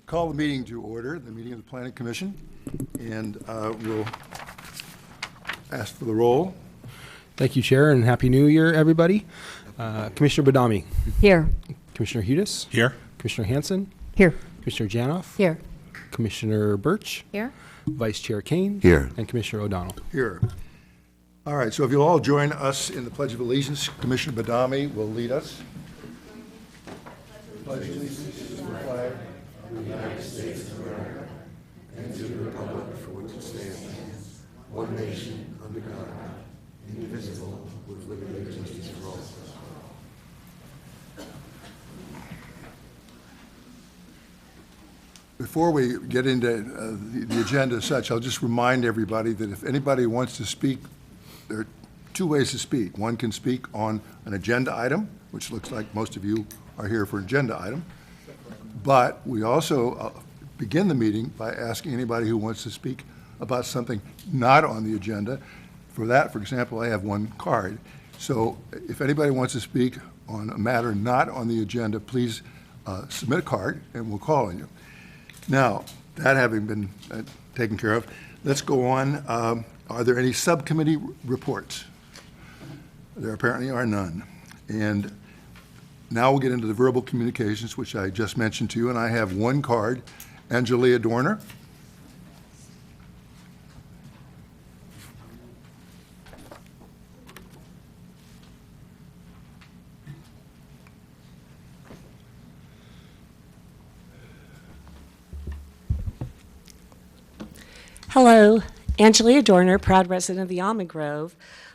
Call the meeting to order, the meeting of the Planning Commission, and we'll ask for the roll. Thank you, Chair, and Happy New Year, everybody. Commissioner Badami. Here. Commissioner Hudis. Here. Commissioner Hanson. Here. Commissioner Janoff. Here. Commissioner Birch. Here. Vice Chair Kane. Here. And Commissioner O'Donnell. Here. All right, so if you'll all join us in the Pledge of Allegiance, Commissioner Badami will lead us. Pledge allegiance to the flag of the United States of America and to the republic for which it stands, one nation, under God, indivisible, with liberty and justice for all. Before we get into the agenda as such, I'll just remind everybody that if anybody wants to speak, there are two ways to speak. One can speak on an agenda item, which looks like most of you are here for an agenda item. But we also begin the meeting by asking anybody who wants to speak about something not on the agenda. For that, for example, I have one card. So if anybody wants to speak on a matter not on the agenda, please submit a card and we'll call on you. Now, that having been taken care of, let's go on. Are there any subcommittee reports? There apparently are none. And now we'll get into the verbal communications, which I just mentioned to you, and I have one card. Angelia Dorner. Hello, Angelia Dorner, proud resident of the Almond Grove.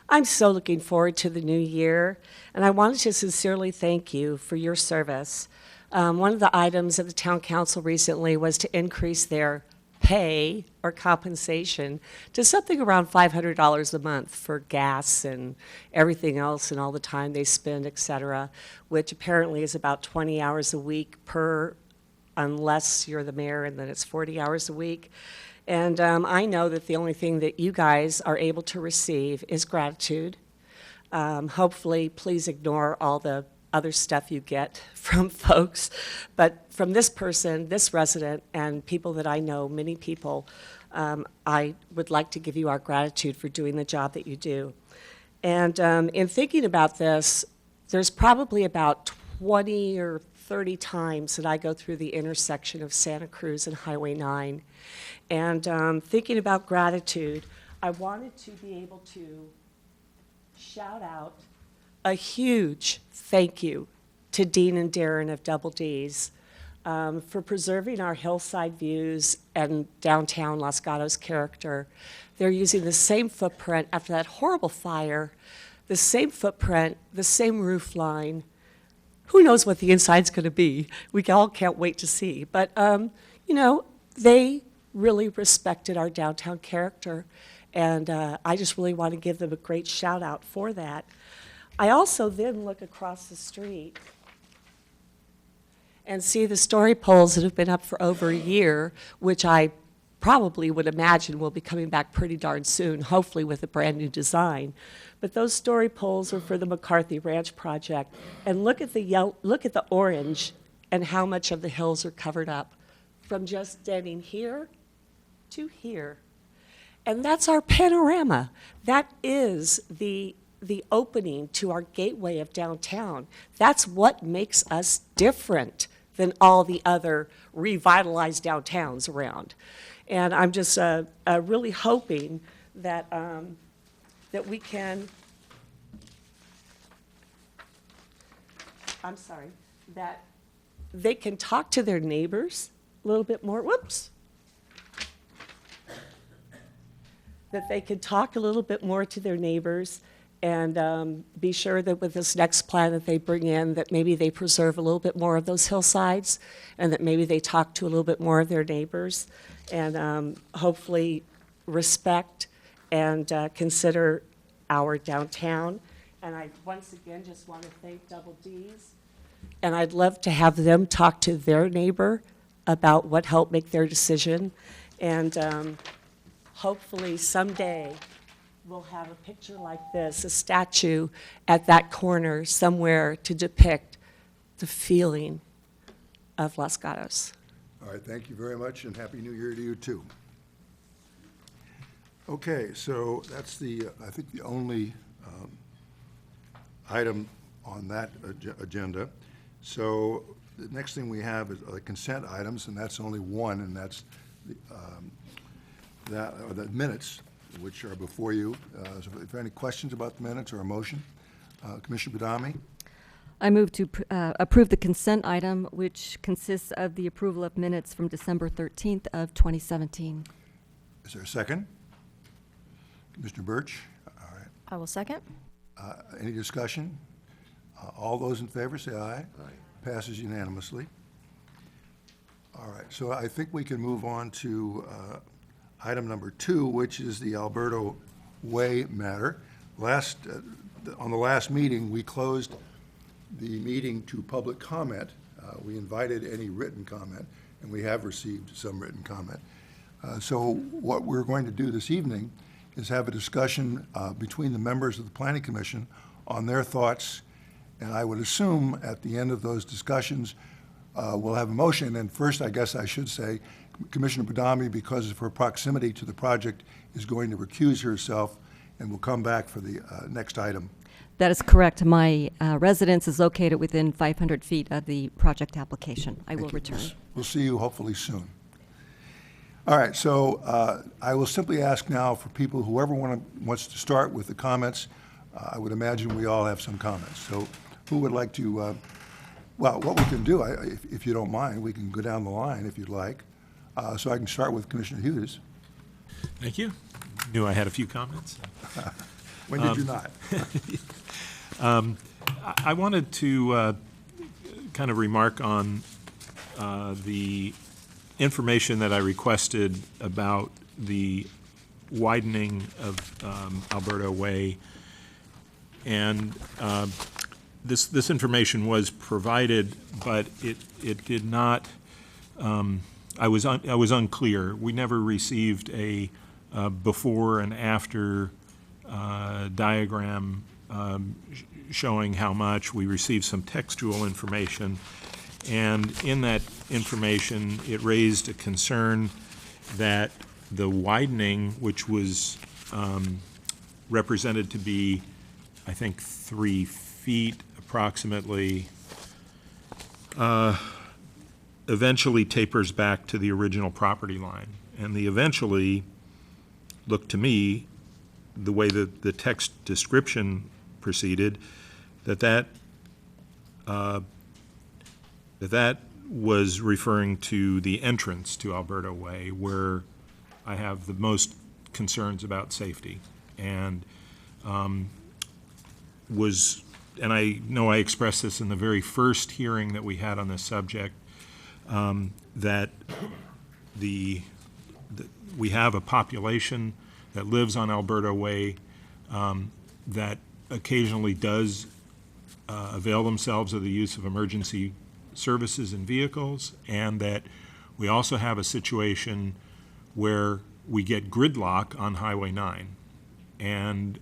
I'm so looking forward to the new year, and I wanted to sincerely thank you for your service. One of the items of the town council recently was to increase their pay or compensation to something around $500 a month for gas and everything else and all the time they spend, et cetera, which apparently is about 20 hours a week per, unless you're the mayor, and then it's 40 hours a week. And I know that the only thing that you guys are able to receive is gratitude. Hopefully, please ignore all the other stuff you get from folks. But from this person, this resident, and people that I know, many people, I would like to give you our gratitude for doing the job that you do. And in thinking about this, there's probably about 20 or 30 times that I go through the intersection of Santa Cruz and Highway 9. And thinking about gratitude, I wanted to be able to shout out a huge thank you to Dean and Darren of Double D's for preserving our hillside views and downtown Los Gatos character. They're using the same footprint after that horrible fire, the same footprint, the same roof line. Who knows what the inside's going to be? We all can't wait to see. But, you know, they really respected our downtown character, and I just really want to give them a great shout out for that. I also then look across the street and see the story poles that have been up for over a year, which I probably would imagine will be coming back pretty darn soon, hopefully with a brand new design. But those story poles are for the McCarthy Ranch project. And look at the orange and how much of the hills are covered up from just standing here to here. And that's our panorama. That is the opening to our gateway of downtown. That's what makes us different than all the other revitalized downtowns around. And I'm just really hoping that that we can, that they can talk to their neighbors a little bit more. That they can talk a little bit more to their neighbors and be sure that with this next plan that they bring in, that maybe they preserve a little bit more of those hillsides and that maybe they talk to a little bit more of their neighbors and hopefully respect and consider our downtown. And I once again just want to thank Double D's. And I'd love to have them talk to their neighbor about what helped make their decision. And hopefully someday we'll have a picture like this, a statue at that corner somewhere to depict the feeling of Los Gatos. All right, thank you very much, and Happy New Year to you, too. Okay, so that's I think the only item on that agenda. So the next thing we have is consent items, and that's only one, and that's the minutes, which are before you. So if there are any questions about the minutes or a motion, Commissioner Badami? I move to approve the consent item, which consists of the approval of minutes from December 13th of 2017. Is there a second? Commissioner Birch? All right. I will second. Any discussion? All those in favor, say aye. Aye. Passes unanimously. All right, so I think we can move on to item number 2, which is the Alberto Way matter. On the last meeting, we closed the meeting to public comment. We invited any written comment, and we have received some written comment. So what we're going to do this evening is have a discussion between the members of the Planning Commission on their thoughts, and I would assume at the end of those discussions, we'll have a motion. And first, I guess I should say, Commissioner Badami, because of her proximity to the project, is going to recuse herself and will come back for the next item. That is correct. My residence is located within 500 feet of the project application. I will Thank you. return. We'll see you hopefully soon. All right, so I will simply ask now for people, whoever wants to start with the comments. I would imagine we all have some comments. So who would like to, well, what we can do, if you don't mind, we can go down the line if you'd like. So I can start with Commissioner Hughes. Thank you. Knew I had a few comments. When did you not? I wanted to kind of remark on the information that I requested about the widening of Alberta Way. And this information was provided, but it did not, I was unclear. We never received a before and after diagram showing how much. We received some textual information, and in that information, it raised a concern that the widening, which was represented to be, I think, 3 feet approximately, eventually tapers back to the original property line. And the eventually looked to me, the way that the text description proceeded, that was referring to the entrance to Alberta Way, where I have the most concerns about safety. And and I know I expressed this in the very first hearing that we had on this subject, that we have a population that lives on Alberta Way that occasionally does avail themselves of the use of emergency services and vehicles, and that we also have a situation where we get gridlock on Highway 9. And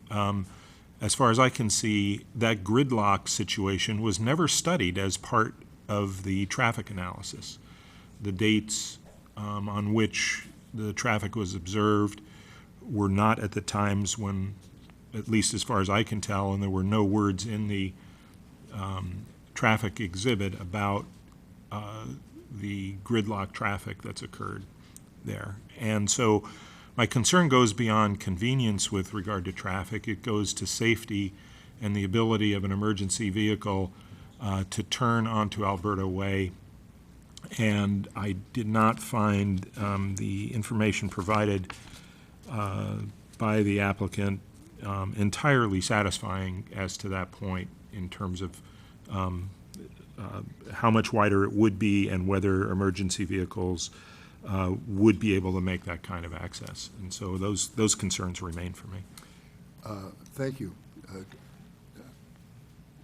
as far as I can see, that gridlock situation was never studied as part of the traffic analysis. The dates on which the traffic was observed were not at the times when, at least as far as I can tell, and there were no words in the traffic exhibit about the gridlock traffic that's occurred there. And so my concern goes beyond convenience with regard to traffic. It goes to safety and the ability of an emergency vehicle to turn onto Alberta Way. And I did not find the information provided by the applicant entirely satisfying as to that point in terms of how much wider it would be and whether emergency vehicles would be able to make that kind of access. And so those concerns remain for me. Thank you.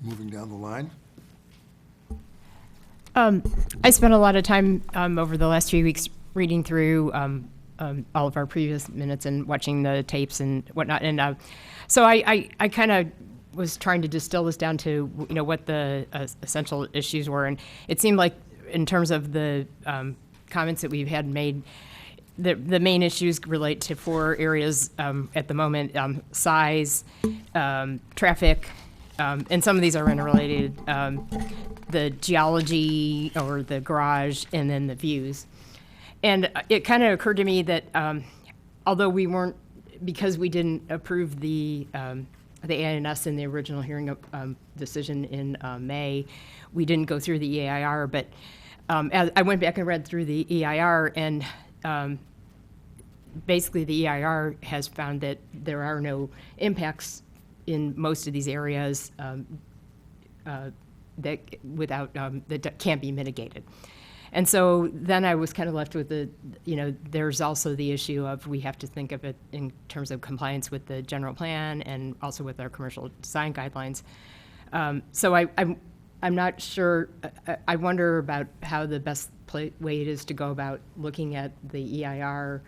Moving down the line. I spent a lot of time over the last few weeks reading through all of our previous minutes and watching the tapes and whatnot. And so I kind of was trying to distill this down to, what the essential issues were. And it seemed like in terms of the comments that we've had made, the main issues relate to 4 areas at the moment: size, traffic, and some of these are interrelated. The geology or the garage, and then the views. And it kind of occurred to me that although we weren't, because we didn't approve the ANS in the original hearing decision in May, we didn't go through the EIR. But as I went back and read through the EIR, and basically the EIR has found that there are no impacts in most of these areas that can't be mitigated. And so then I was kind of left with there's also the issue of we have to think of it in terms of compliance with the general plan and also with our commercial design guidelines. So I'm not sure. I wonder about how the best way it is to go about looking at the EIR,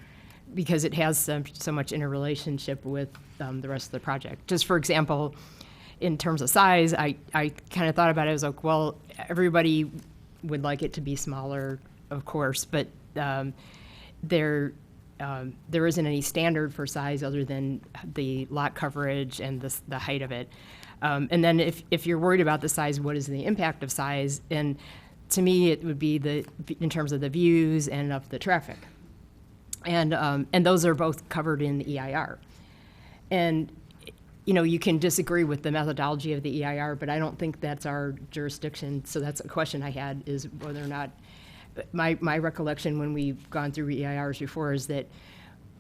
because it has so much interrelationship with the rest of the project. Just for example, in terms of size, I kind of thought about it as like, well, everybody would like it to be smaller, of course, but there isn't any standard for size other than the lot coverage and the height of it. And then if you're worried about the size, what is the impact of size? And to me, it would be in terms of the views and of the traffic. And those are both covered in the EIR. And you can disagree with the methodology of the EIR, but I don't think that's our jurisdiction. So that's a question I had, is whether or not, my recollection when we've gone through EIRs before is that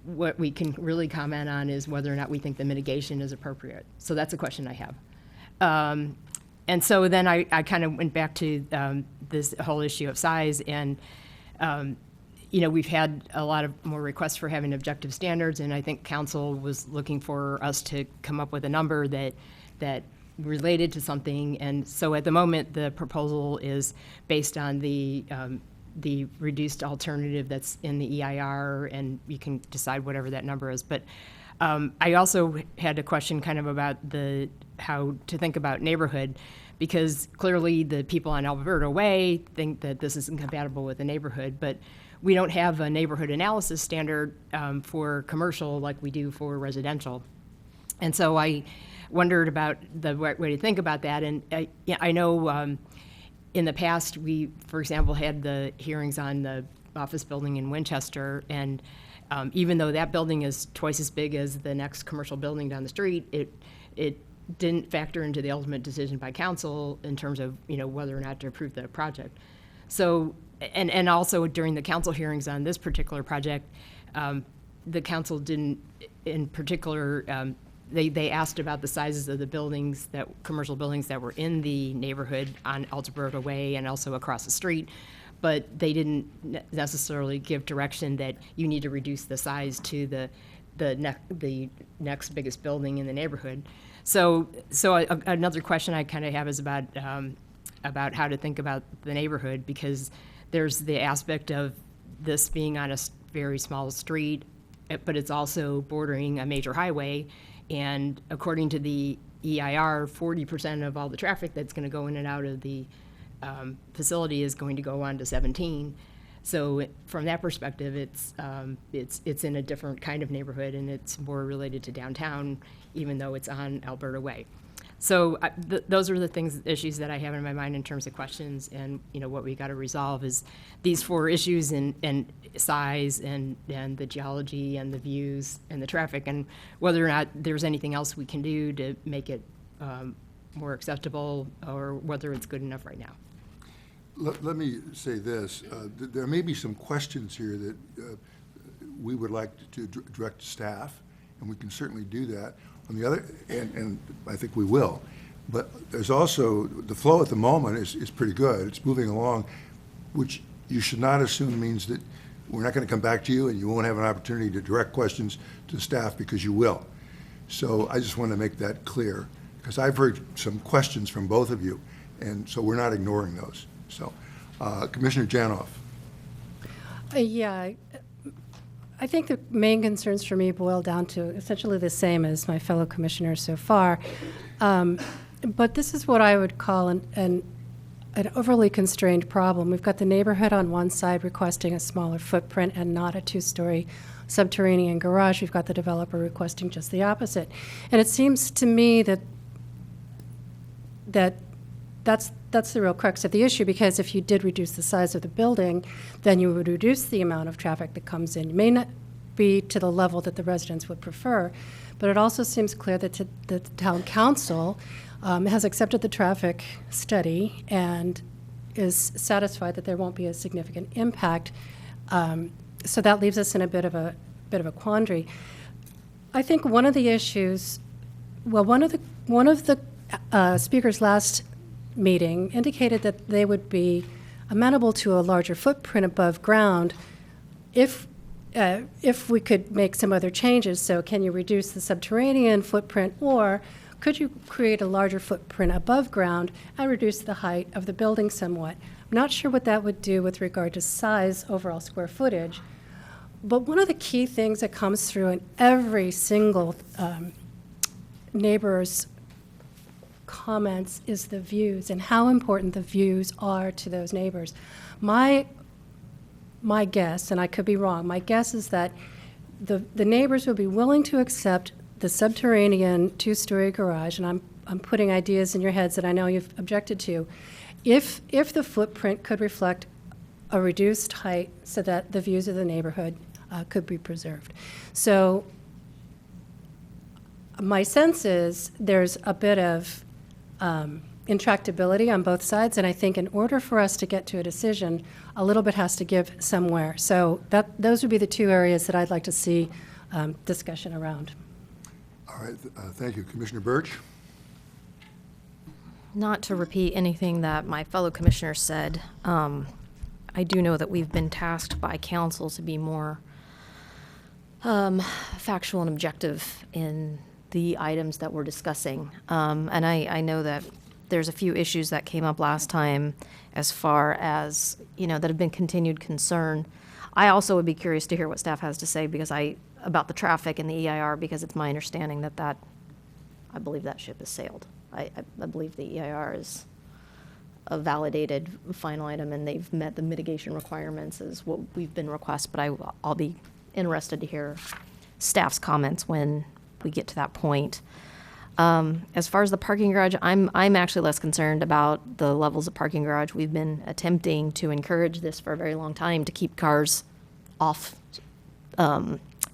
what we can really comment on is whether or not we think the mitigation is appropriate. So that's a question I have. And so then I kind of went back to this whole issue of size, and we've had a lot of more requests for having objective standards, and I think council was looking for us to come up with a number that related to something. And so at the moment, the proposal is based on the reduced alternative that's in the EIR, and you can decide whatever that number is. But I also had a question kind of about how to think about neighborhood, because clearly the people on Alberta Way think that this isn't compatible with the neighborhood, but we don't have a neighborhood analysis standard for commercial like we do for residential. And so I wondered about the right way to think about that. And I know in the past, we, for example, had the hearings on the office building in Winchester, and even though that building is twice as big as the next commercial building down the street, it didn't factor into the ultimate decision by council in terms of whether or not to approve the project. So, and also during the council hearings on this particular project, the council didn't, in particular, they asked about the sizes of the buildings, commercial buildings that were in the neighborhood on Alberta Way and also across the street, but they didn't necessarily give direction that you need to reduce the size to the next biggest building in the neighborhood. So another question I kind of have is about how to think about the neighborhood, because there's the aspect of this being on a very small street, but it's also bordering a major highway. And according to the EIR, 40% of all the traffic that's going to go in and out of the facility is going to go on to 17. So from that perspective, it's in a different kind of neighborhood, and it's more related to downtown, even though it's on Alberta Way. So those are the issues that I have in my mind in terms of questions, and what we got to resolve is these 4 issues, and size, and the geology, and the views, and the traffic, and whether or not there's anything else we can do to make it more acceptable, or whether it's good enough right now. Let me say this. There may be some questions here that we would like to direct to staff, and we can certainly do that. On the other, and I think we will, but there's also, the flow at the moment is pretty good. It's moving along, which you should not assume means that we're not going to come back to you and you won't have an opportunity to direct questions to staff, because you will. So I just want to make that clear, because I've heard some questions from both of you, and so we're not ignoring those. So, Commissioner Janoff. Yeah, I think the main concerns for me boil down to essentially the same as my fellow commissioners so far. But this is what I would call an overly constrained problem. We've got the neighborhood on one side requesting a smaller footprint and not a two-story subterranean garage. We've got the developer requesting just the opposite. And it seems to me that that's the real crux of the issue, because if you did reduce the size of the building, then you would reduce the amount of traffic that comes in. It may not be to the level that the residents would prefer, but it also seems clear that the town council has accepted the traffic study and is satisfied that there won't be a significant impact. So that leaves us in a bit of a quandary. I think one of the issues, well, one of the speakers last meeting indicated that they would be amenable to a larger footprint above ground if we could make some other changes. So can you reduce the subterranean footprint, or could you create a larger footprint above ground and reduce the height of the building somewhat? I'm not sure what that would do with regard to size, overall square footage, but one of the key things that comes through in every single neighbor's comments is the views and how important the views are to those neighbors. My guess, and I could be wrong, my guess is that the neighbors would be willing to accept the subterranean two-story garage, and I'm putting ideas in your heads that I know you've objected to, if the footprint could reflect a reduced height so that the views of the neighborhood could be preserved. So my sense is there's a bit of intractability on both sides, and I think in order for us to get to a decision, a little bit has to give somewhere. So those would be the two areas that I'd like to see discussion around. All right, thank you. Commissioner Birch? Not to repeat anything that my fellow commissioners said, I do know that we've been tasked by council to be more factual and objective in the items that we're discussing. And I know that there's a few issues that came up last time as far as, that have been continued concern. I also would be curious to hear what staff has to say about the traffic and the EIR, because it's my understanding that I believe that ship has sailed. I believe the EIR is a validated final item, and they've met the mitigation requirements as what we've been requested, but I'll be interested to hear staff's comments when we get to that point. As far as the parking garage, I'm actually less concerned about the levels of parking garage. We've been attempting to encourage this for a very long time, to keep cars off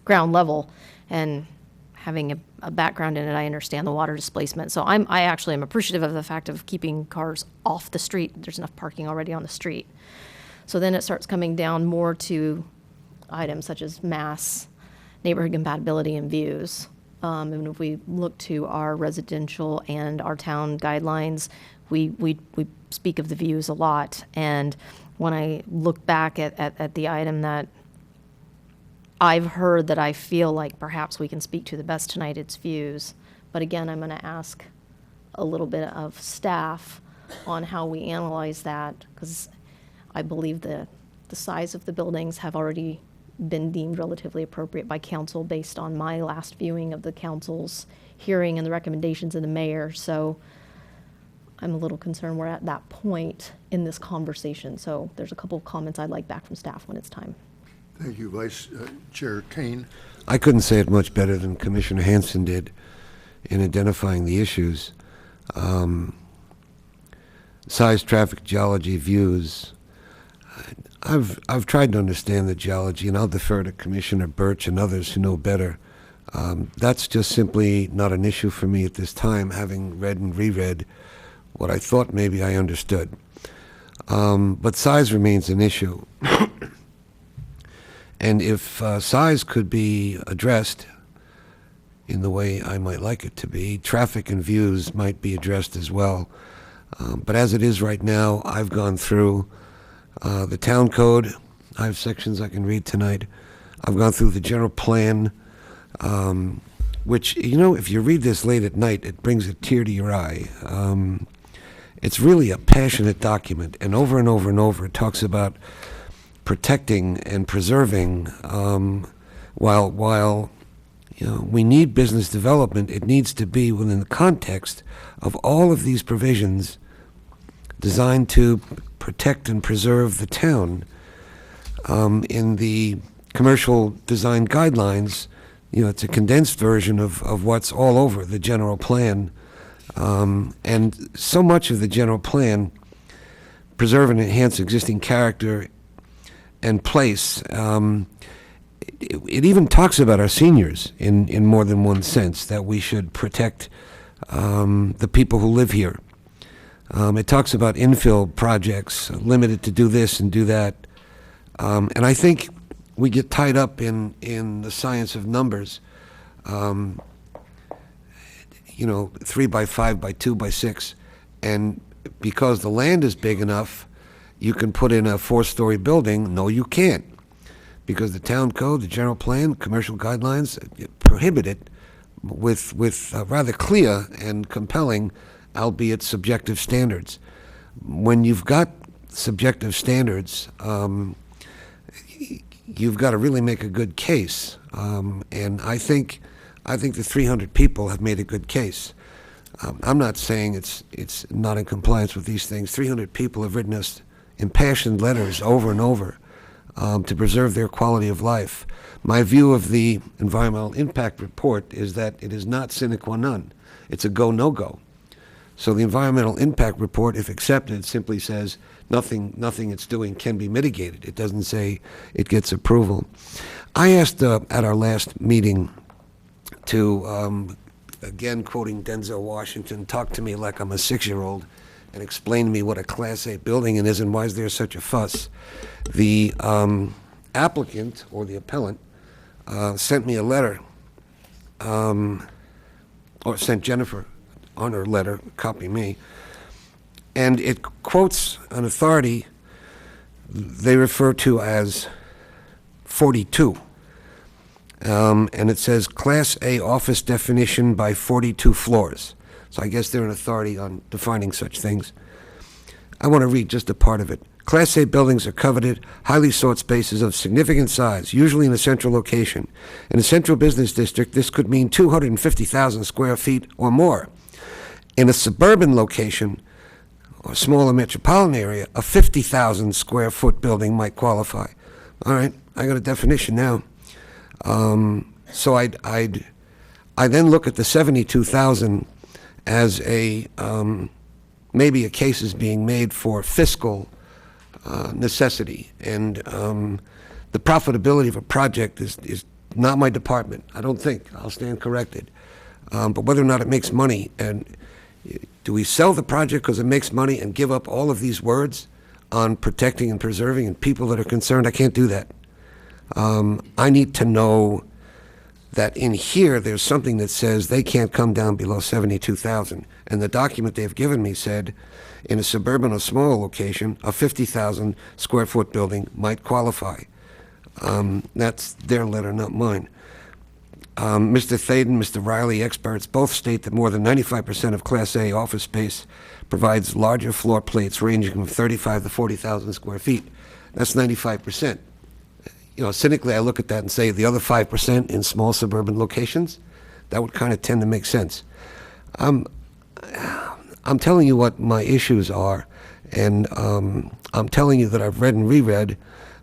ground level, and having a background in it, I understand the water displacement. So I actually am appreciative of the fact of keeping cars off the street. There's enough parking already on the street. So then it starts coming down more to items such as mass, neighborhood compatibility, and views. And if we look to our residential and our town guidelines, we speak of the views a lot. And when I look back at the item that I've heard that I feel like perhaps we can speak to the best tonight, it's views. But again, I'm going to ask a little bit of staff on how we analyze that, because I believe the size of the buildings have already been deemed relatively appropriate by council based on my last viewing of the council's hearing and the recommendations of the mayor. So I'm a little concerned we're at that point in this conversation. So there's a couple of comments I'd like back from staff when it's time. Thank you, Vice Chair Kane. I couldn't say it much better than Commissioner Hanson did in identifying the issues. Size, traffic, geology, views. I've tried to understand the geology, and I'll defer to Commissioner Birch and others who know better. That's just simply not an issue for me at this time, having read and reread what I thought maybe I understood. But size remains an issue. And if size could be addressed in the way I might like it to be, traffic and views might be addressed as well. But as it is right now, I've gone through the town code. I have sections I can read tonight. I've gone through the general plan, which, if you read this late at night, it brings a tear to your eye. It's really a passionate document, and over and over it talks about protecting and preserving, while we need business development, it needs to be within the context of all of these provisions designed to protect and preserve the town. In the commercial design guidelines, it's a condensed version of what's all over the general plan. And so much of the general plan, preserve and enhance existing character and place. It even talks about our seniors in more than one sense, that we should protect the people who live here. It talks about infill projects, limited to do this and do that. And I think we get tied up in the science of numbers. 3 by 5 by 2 by 6, and because the land is big enough, you can put in a 4-story building. No, you can't, because the town code, the general plan, commercial guidelines prohibit it with rather clear and compelling, albeit subjective standards. When you've got subjective standards, you've got to really make a good case, and I think the 300 people have made a good case. I'm not saying it's not in compliance with these things. 300 people have written us impassioned letters over and over to preserve their quality of life. My view of the environmental impact report is that it is not sine qua non. It's a go, no-go. So the environmental impact report, if accepted, simply says nothing it's doing can be mitigated. It doesn't say it gets approval. I asked at our last meeting to, again quoting Denzel Washington, talk to me like I'm a 6-year-old and explain to me what a Class A building is and why is there such a fuss. The applicant, or the appellant, sent me a letter, or sent Jennifer on her letter, copy me, and it quotes an authority they refer to as 42. And it says Class A office definition by 42 floors. So I guess they're an authority on defining such things. I want to read just a part of it. Class A buildings are coveted, highly sought spaces of significant size, usually in a central location. In a central business district, this could mean 250,000 square feet or more. In a suburban location, or smaller metropolitan area, a 50,000 square foot building might qualify. All right, I got a definition now. So I then look at the 72,000 as maybe a case is being made for fiscal necessity, and the profitability of a project is not my department. I don't think. I'll stand corrected. But whether or not it makes money, and do we sell the project because it makes money and give up all of these words on protecting and preserving and people that are concerned? I can't do that. I need to know that in here there's something that says they can't come down below 72,000. And the document they've given me said in a suburban or smaller location, a 50,000 square foot building might qualify. That's their letter, not mine. Mr. Thaden, Mr. Riley, experts both state that more than 95% of Class A office space provides larger floor plates ranging from 35 to 40,000 square feet. That's 95%. Cynically, I look at that and say the other 5% in small suburban locations, that would kind of tend to make sense. I'm telling you what my issues are, and I'm telling you that I've read and reread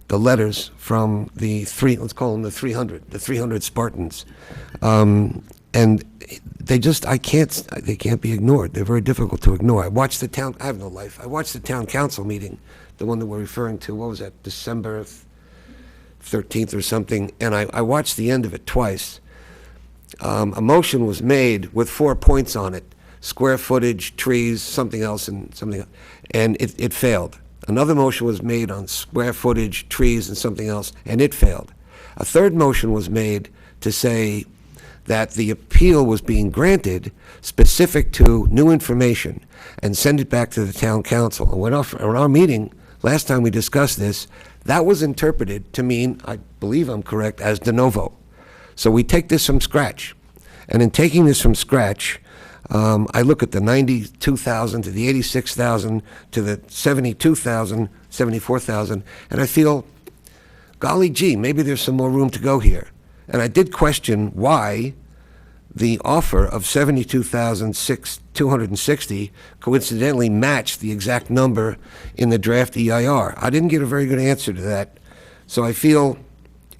the letters from let's call them the 300 Spartans. And they can't be ignored. They're very difficult to ignore. I have no life. I watched the town council meeting, the one that we're referring to, what was that, December 13th or something, and I watched the end of it twice. A motion was made with 4 points on it: square footage, trees, something else, and it failed. Another motion was made on square footage, trees, and something else, and it failed. A third motion was made to say that the appeal was being granted specific to new information and send it back to the town council. And in our meeting, last time we discussed this, that was interpreted to mean, I believe I'm correct, as de novo. So we take this from scratch. And in taking this from scratch, I look at the 92,000 to the 86,000 to the 72,000, 74,000, and I feel, golly gee, maybe there's some more room to go here. And I did question why the offer of 72,260 coincidentally matched the exact number in the draft EIR. I didn't get a very good answer to that, so I feel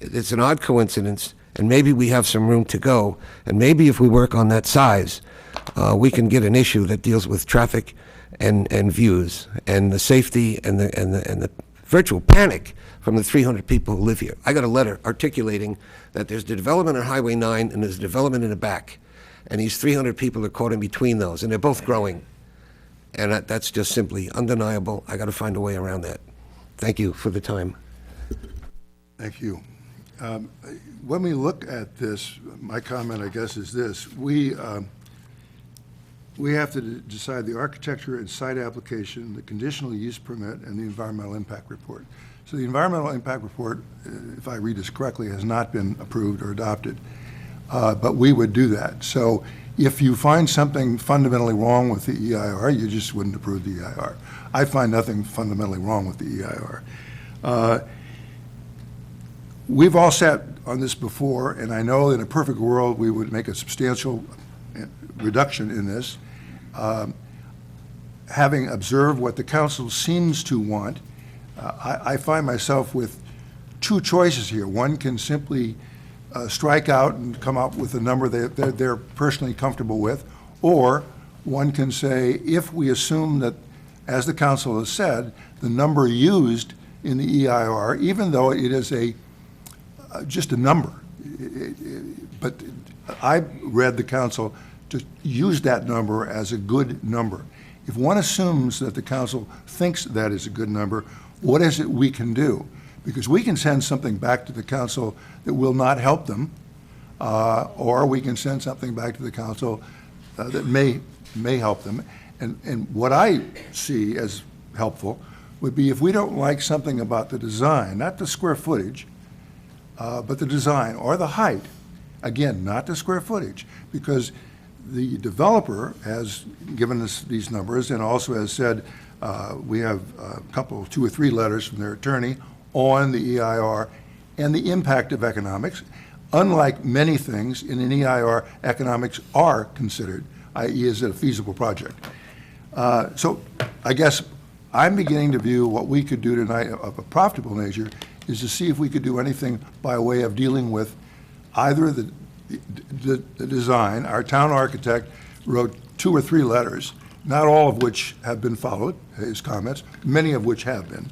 it's an odd coincidence, and maybe we have some room to go, and maybe if we work on that size, we can get an issue that deals with traffic and views and the safety and the virtual panic from the 300 people who live here. I got a letter articulating that there's the development on Highway 9 and there's development in the back. And these 300 people are caught in between those, and they're both growing. And that's just simply undeniable. I got to find a way around that. Thank you for the time. Thank you. When we look at this, my comment, I guess, is this. We have to decide the architecture and site application, the conditional use permit, and the environmental impact report. So the environmental impact report, if I read this correctly, has not been approved or adopted, but we would do that. So if you find something fundamentally wrong with the EIR, you just wouldn't approve the EIR. I find nothing fundamentally wrong with the EIR. We've all sat on this before, and I know in a perfect world we would make a substantial reduction in this. Having observed what the council seems to want, I find myself with two choices here. One can simply strike out and come up with a number that they're personally comfortable with, or one can say, if we assume that, as the council has said, the number used in the EIR, even though it is just a number, but I read the council to use that number as a good number. If one assumes that the council thinks that is a good number, what is it we can do? Because we can send something back to the council that will not help them, or we can send something back to the council that may help them. And what I see as helpful would be if we don't like something about the design, not the square footage, but the design or the height, again, not the square footage, because the developer has given us these numbers and also has said we have two or three letters from their attorney on the EIR and the impact of economics. Unlike many things in an EIR, economics are considered, i.e. is it a feasible project. So I guess I'm beginning to view what we could do tonight of a profitable nature is to see if we could do anything by way of dealing with either the design. Our town architect wrote 2 or 3 letters, not all of which have been followed, his comments, many of which have been.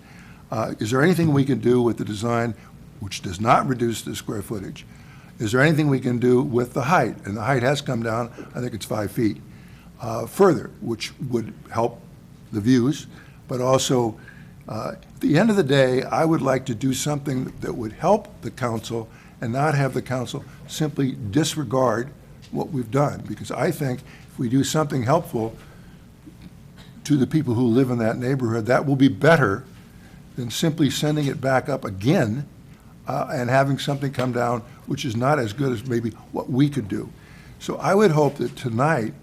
Is there anything we can do with the design which does not reduce the square footage? Is there anything we can do with the height? And the height has come down, I think it's 5 feet, further, which would help the views, but also, at the end of the day, I would like to do something that would help the council and not have the council simply disregard what we've done. Because I think if we do something helpful to the people who live in that neighborhood, that will be better than simply sending it back up again and having something come down which is not as good as maybe what we could do. So I would hope that tonight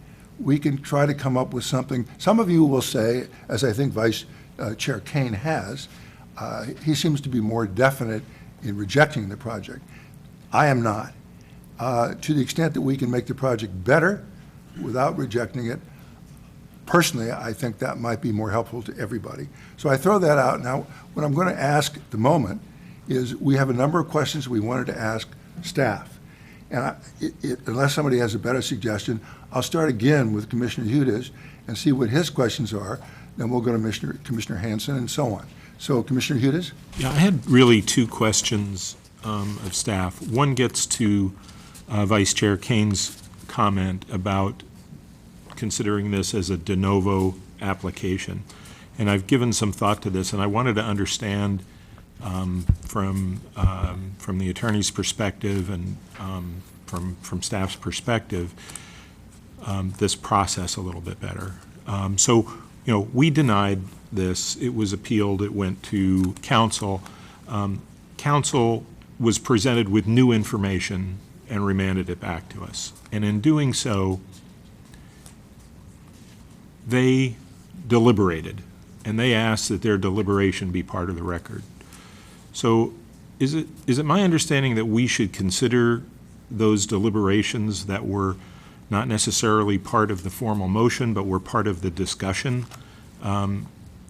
we can try to come up with something. Some of you will say, as I think Vice Chair Kane has, he seems to be more definite in rejecting the project. I am not. To the extent that we can make the project better without rejecting it, personally, I think that might be more helpful to everybody. So I throw that out. Now, what I'm going to ask at the moment is we have a number of questions we wanted to ask staff. And unless somebody has a better suggestion, I'll start again with Commissioner Hudes and see what his questions are. Then we'll go to Commissioner Hanson and so on. So, Commissioner Hudes? Yeah, I had really 2 questions of staff. One gets to Vice Chair Kane's comment about considering this as a de novo application. And I've given some thought to this, and I wanted to understand from the attorney's perspective and from staff's perspective this process a little bit better. So, you know, we denied this. It was appealed. It went to council. Council was presented with new information and remanded it back to us. And in doing so, they deliberated, and they asked that their deliberation be part of the record. So is it my understanding that we should consider those deliberations that were not necessarily part of the formal motion, but were part of the discussion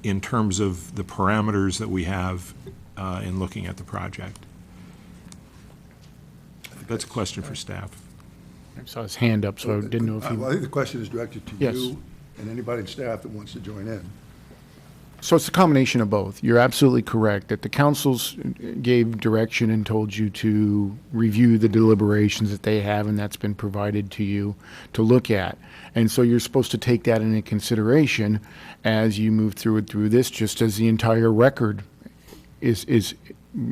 in terms of the parameters that we have in looking at the project? That's a question for staff. I saw his hand up, so I didn't know if Well, I you... think the question is directed to Yes. you and anybody in staff that wants to join in. So it's a combination of both. You're absolutely correct that the councils gave direction and told you to review the deliberations that they have, and that's been provided to you to look at. And so you're supposed to take that into consideration as you move through this, just as the entire record is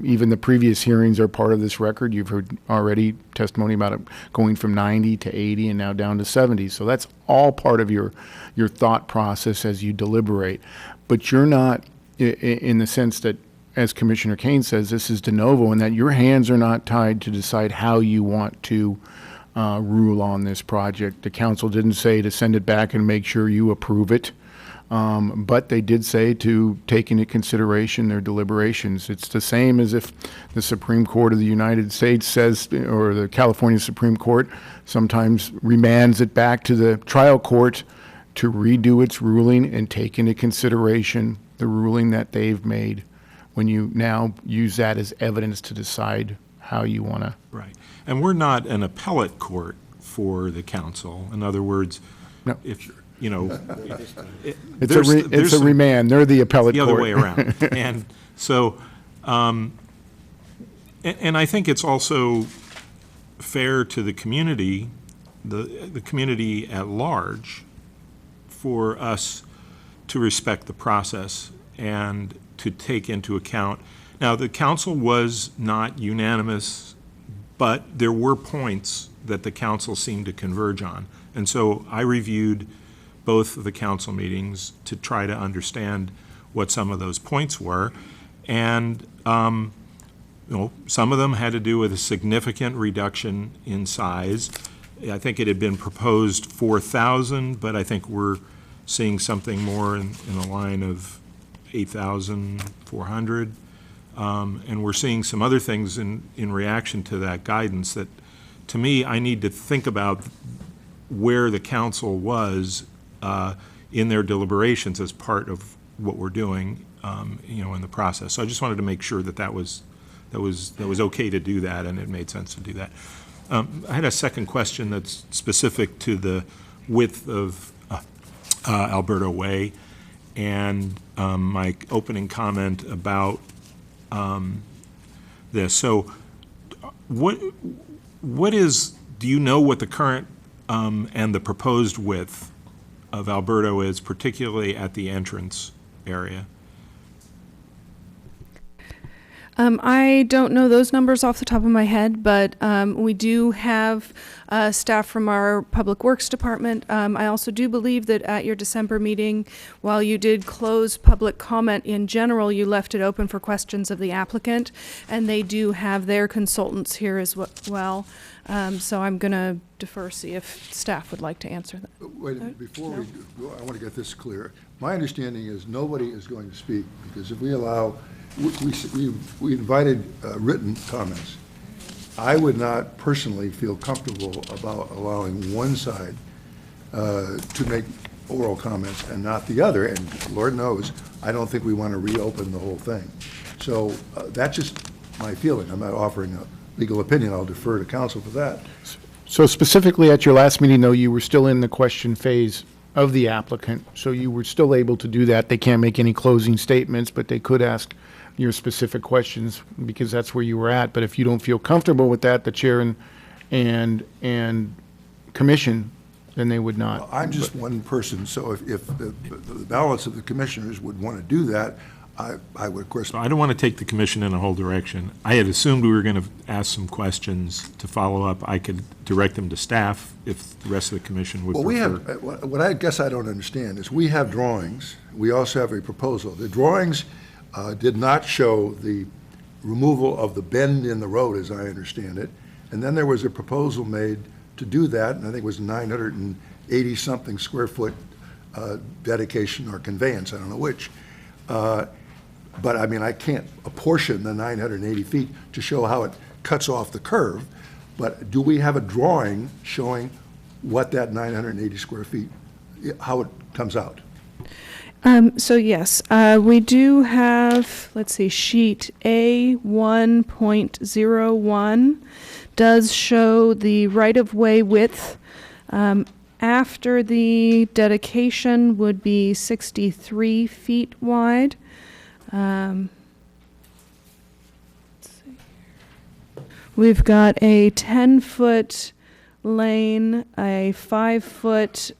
even the previous hearings are part of this record. You've heard already testimony about it going from 90 to 80 and now down to 70. So that's all part of your thought process as you deliberate. But you're not in the sense that, as Commissioner Kane says, this is de novo, and that your hands are not tied to decide how you want to rule on this project. The council didn't say to send it back and make sure you approve it. But they did say to take into consideration their deliberations. It's the same as if the Supreme Court of the United States says, or the California Supreme Court sometimes remands it back to the trial court to redo its ruling and take into consideration the ruling that they've made, when you now use that as evidence to decide how you want to. Right. And we're not an appellate court for the council. In other words, No. if, you know, It's a remand. They're the appellate the court. other way around. And so, and I think it's also fair to the community, the community at large, for us to respect the process and to take into account. Now, the council was not unanimous, but there were points that the council seemed to converge on. And so I reviewed both of the council meetings to try to understand what some of those points were. And, you know, some of them had to do with a significant reduction in size. I think it had been proposed 4,000, but I think we're seeing something more in the line of 8,400. And we're seeing some other things in reaction to that guidance that, to me, I need to think about where the council was in their deliberations as part of what we're doing, you know, in the process. So I just wanted to make sure that was okay to do that, and it made sense to do that. I had a second question that's specific to the width of Alberta Way, and my opening comment about this. So what is, do you know what the current and the proposed width of Alberta is, particularly at the entrance area? I don't know those numbers off the top of my head, but we do have staff from our Public Works Department. I also do believe that at your December meeting, while you did close public comment in general, you left it open for questions of the applicant, and they do have their consultants here as well. So I'm going to defer, see if staff would like to answer that. Wait, a minute, before we go, I want to get this clear. My understanding is nobody is going to speak, because if we allow, we invited written comments. I would not personally feel comfortable about allowing one side to make oral comments and not the other, and Lord knows, I don't think we want to reopen the whole thing. So that's just my feeling. I'm not offering a legal opinion. I'll defer to counsel for that. So specifically at your last meeting, though, you were still in the question phase of the applicant, so you were still able to do that. They can't make any closing statements, but they could ask your specific questions, because that's where you were at. But if you don't feel comfortable with that, the chair and commission, then they would not. I'm just one person, so if the balance of the commissioners would want to do that, I would, of course. So I don't want to take the commission in a whole direction. I had assumed we were going to ask some questions to follow up. I could direct them to staff if the rest of the commission would Well, prefer. we have, what I guess I don't understand is we have drawings. We also have a proposal. The drawings did not show the removal of the bend in the road, as I understand it. And then there was a proposal made to do that, and I think it was 980-something square foot dedication or conveyance, I don't know which. But I mean, I can't apportion the 980 feet to show how it cuts off the curve. But do we have a drawing showing what that 980 square feet, how it comes out? So yes, we do have, let's see, sheet A1.01 does show the right-of-way width. After the dedication would be 63 feet wide. Let's see. We've got a 10-foot lane, a 5-foot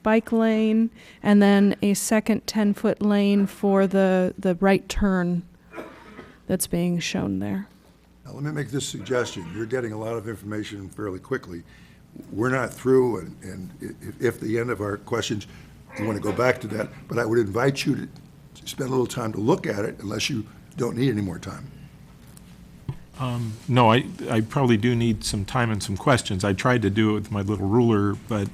bike lane, and then a second 10-foot lane for the right turn that's being shown there. Now, let me make this suggestion. You're getting a lot of information fairly quickly. We're not through, and if the end of our questions, you want to go back to that, but I would invite you to spend a little time to look at it unless you don't need any more time. No, I probably do need some time and some questions. I tried to do it with my little ruler, but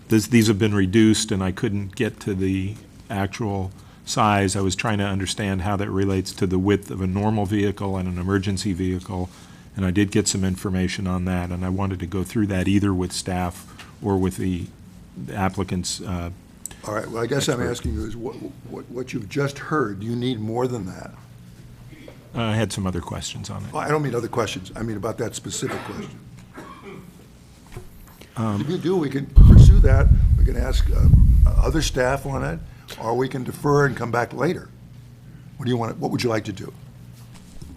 these have been reduced and I couldn't get to the actual size. I was trying to understand how that relates to the width of a normal vehicle and an emergency vehicle, and I did get some information on that, and I wanted to go through that either with staff or with the applicants. All right, well, I guess I'm asking you is what you've just heard, do you need more than that? I had some other questions on it. Well, I don't mean other questions, I mean about that specific question. If you do, we can pursue that, we can ask other staff on it, or we can defer and come back later. What would you like to do?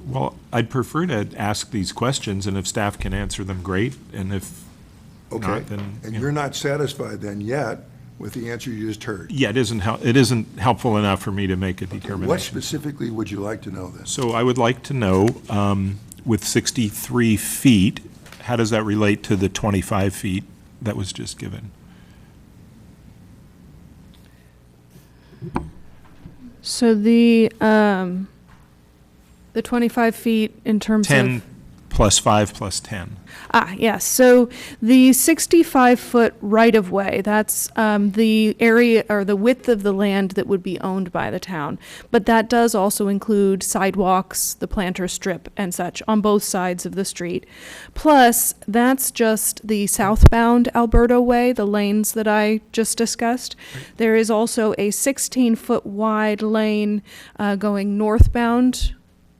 Well, I'd prefer to ask these questions, and if staff can answer them, great, and if Okay, not, then... and you know. you're not satisfied then yet with the answer you just heard? Yeah, it isn't helpful enough for me to make a determination. What specifically would you like to know then? So I would like to know, with 63 feet, how does that relate to the 25 feet that was just given? So the 25 feet in terms 10 of... plus 5 plus 10. Yes. So the 65-foot right-of-way, that's the area or the width of the land that would be owned by the town. But that does also include sidewalks, the planter strip, and such on both sides of the street. Plus, that's just the southbound Alberta Way, the lanes that I just discussed. Right. There is also a 16-foot wide lane going northbound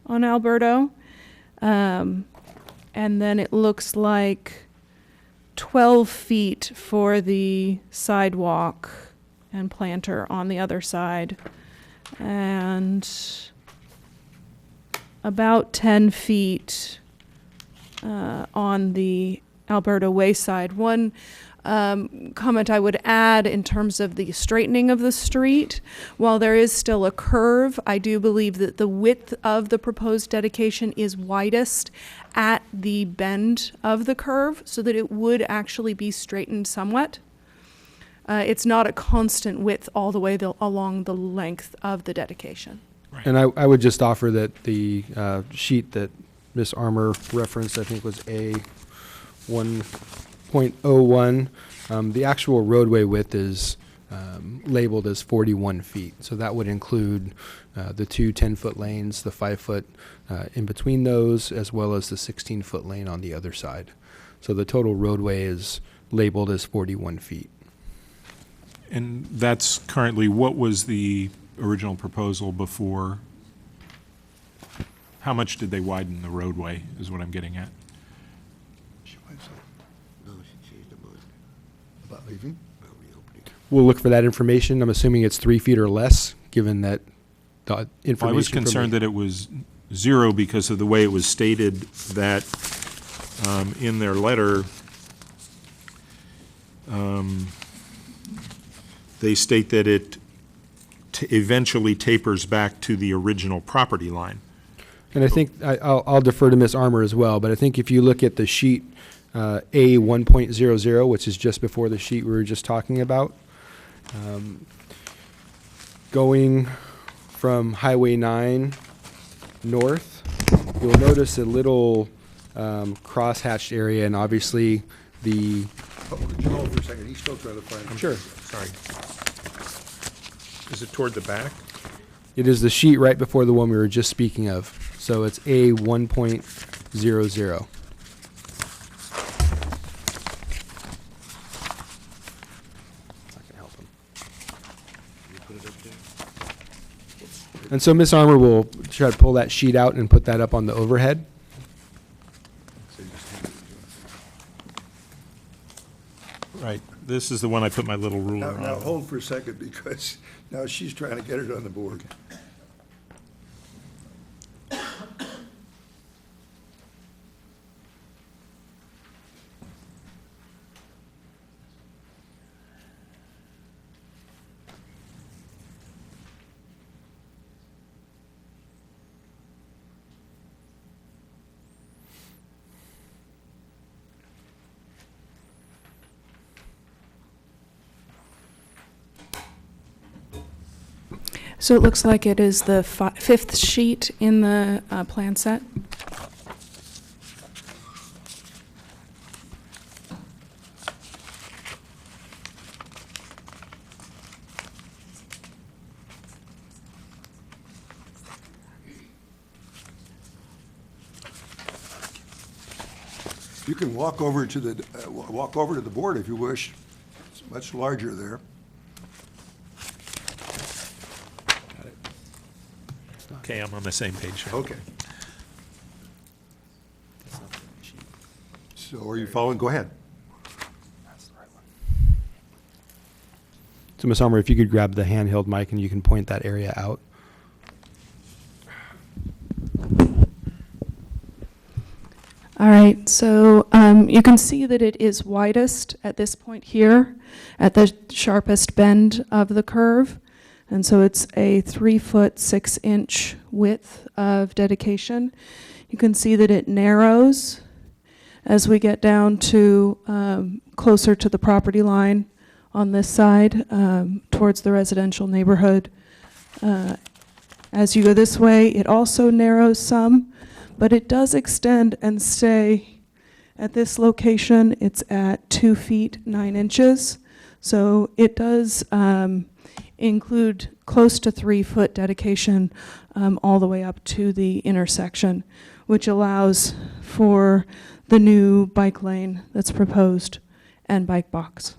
on Alberta. And then it looks like 12 feet for the sidewalk and planter on the other side. And about 10 feet on the Alberta Way side. One comment I would add in terms of the straightening of the street, while there is still a curve, I do believe that the width of the proposed dedication is widest at the bend of the curve, so that it would actually be straightened somewhat. It's not a constant width all the way along the length of the dedication. Right. And I would just offer that the sheet that Ms. Armour referenced, I think was A1.01, the actual roadway width is labeled as 41 feet. So that would include the two 10-foot lanes, the 5-foot in between those, as well as the 16-foot lane on the other side. So the total roadway is labeled as 41 feet. And that's currently, what was the original proposal before? How much did they widen the roadway, is what I'm getting at? About leaving? We'll look for that information. I'm assuming it's 3 feet or less, given that the information. Well, I was concerned that it was 0 because of the way it was stated that in their letter, they state that it eventually tapers back to the original property line. And I think I'll defer to Ms. Armour as well, but I think if you look at the sheet A1.00, which is just before the sheet we were just talking about, going from Highway 9 north, you'll notice a little cross-hatched area, and obviously the... Oh, could you hold for a second? He's still trying to find it. Sure. Sorry. Is it toward the back? It is the sheet right before the one we were just speaking of. So it's A1.00. And so Ms. Armour will try to pull that sheet out and put that up on the overhead. Right, this is the one I put my little ruler Now on. hold for a second, because now she's trying to get it on the board. So it looks like it is the fifth sheet in the plan set. You can walk over to the board if you wish. It's much larger there. Okay, I'm on the same page. Okay. So are you following? Go ahead. So Ms. Armour, if you could grab the handheld mic and you can point that area out. All right, so you can see that it is widest at this point here, at the sharpest bend of the curve. And so it's a 3-foot 6-inch width of dedication. You can see that it narrows as we get down to closer to the property line on this side, towards the residential neighborhood. As you go this way, it also narrows some, but it does extend and stay at this location. It's at 2 feet 9 inches. So it does include close to 3-foot dedication all the way up to the intersection, which allows for the new bike lane that's proposed and bike box.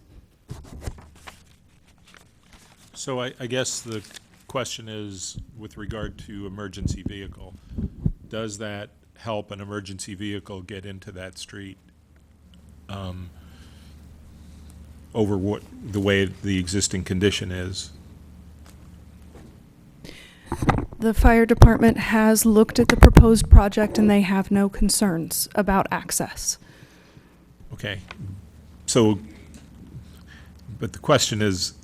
So I guess the question is, with regard to emergency vehicle, does that help an emergency vehicle get into that street over what the way the existing condition is? The fire department has looked at the proposed project and they have no concerns about access. Okay, so, but the question is,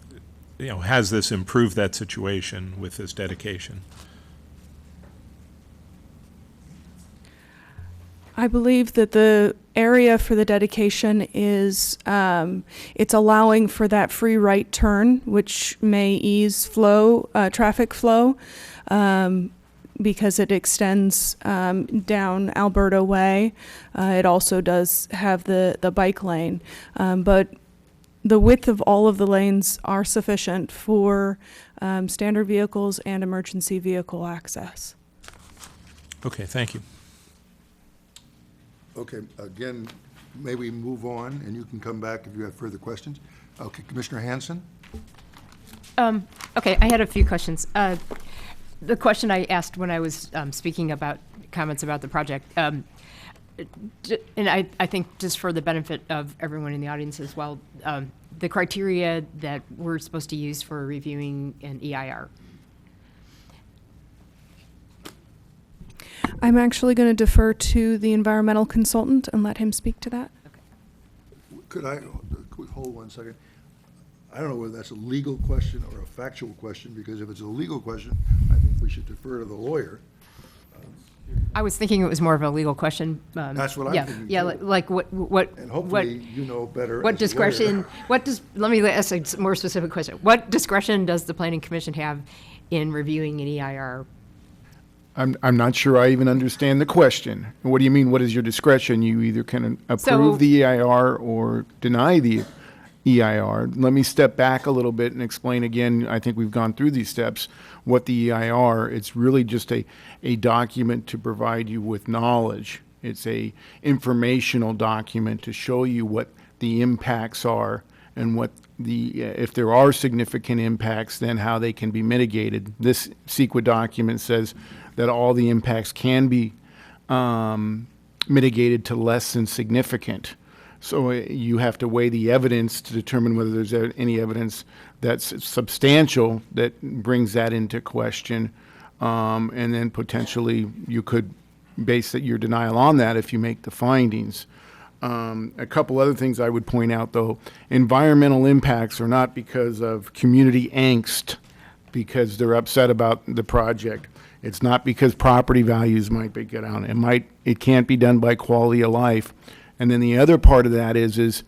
you know, has this improved that situation with this dedication? I believe that the area for the dedication is, it's allowing for that free right turn, which may ease traffic flow, because it extends down Alberta Way. It also does have the bike lane, but the width of all of the lanes are sufficient for standard vehicles and emergency vehicle access. Okay, thank you. Okay, again, may we move on, and you can come back if you have further questions. Okay, Commissioner Hanson? Okay, I had a few questions. The question I asked when I was speaking about comments about the project, and I think just for the benefit of everyone in the audience as well, the criteria that we're supposed to use for reviewing an EIR. I'm actually going to defer to the environmental consultant and let him speak to that. Could I hold 1 second? I don't know whether that's a legal question or a factual question, because if it's a legal question, I think we should defer to the lawyer. I was thinking it was more of a legal question. That's what I'm yeah, thinking, Yeah, too. like what? And hopefully you know better What as a lawyer. discretion? Let me ask a more specific question. What discretion does the Planning Commission have in reviewing an EIR? I'm not sure I even understand the question. What do you mean, what is your discretion? You either can approve the EIR or deny the EIR. Let me step back a little bit and explain again, I think we've gone through these steps, what the EIR, it's really just a document to provide you with knowledge. It's a informational document to show you what the impacts are and what the, if there are significant impacts, then how they can be mitigated. This CEQA document says that all the impacts can be mitigated to less than significant. So you have to weigh the evidence to determine whether there's any evidence that's substantial that brings that into question. And then potentially you could base your denial on that if you make the findings. A couple other things I would point out, though. Environmental impacts are not because of community angst, because they're upset about the project. It's not because property values might be get down. It can't be done by quality of life. And then the other part of that is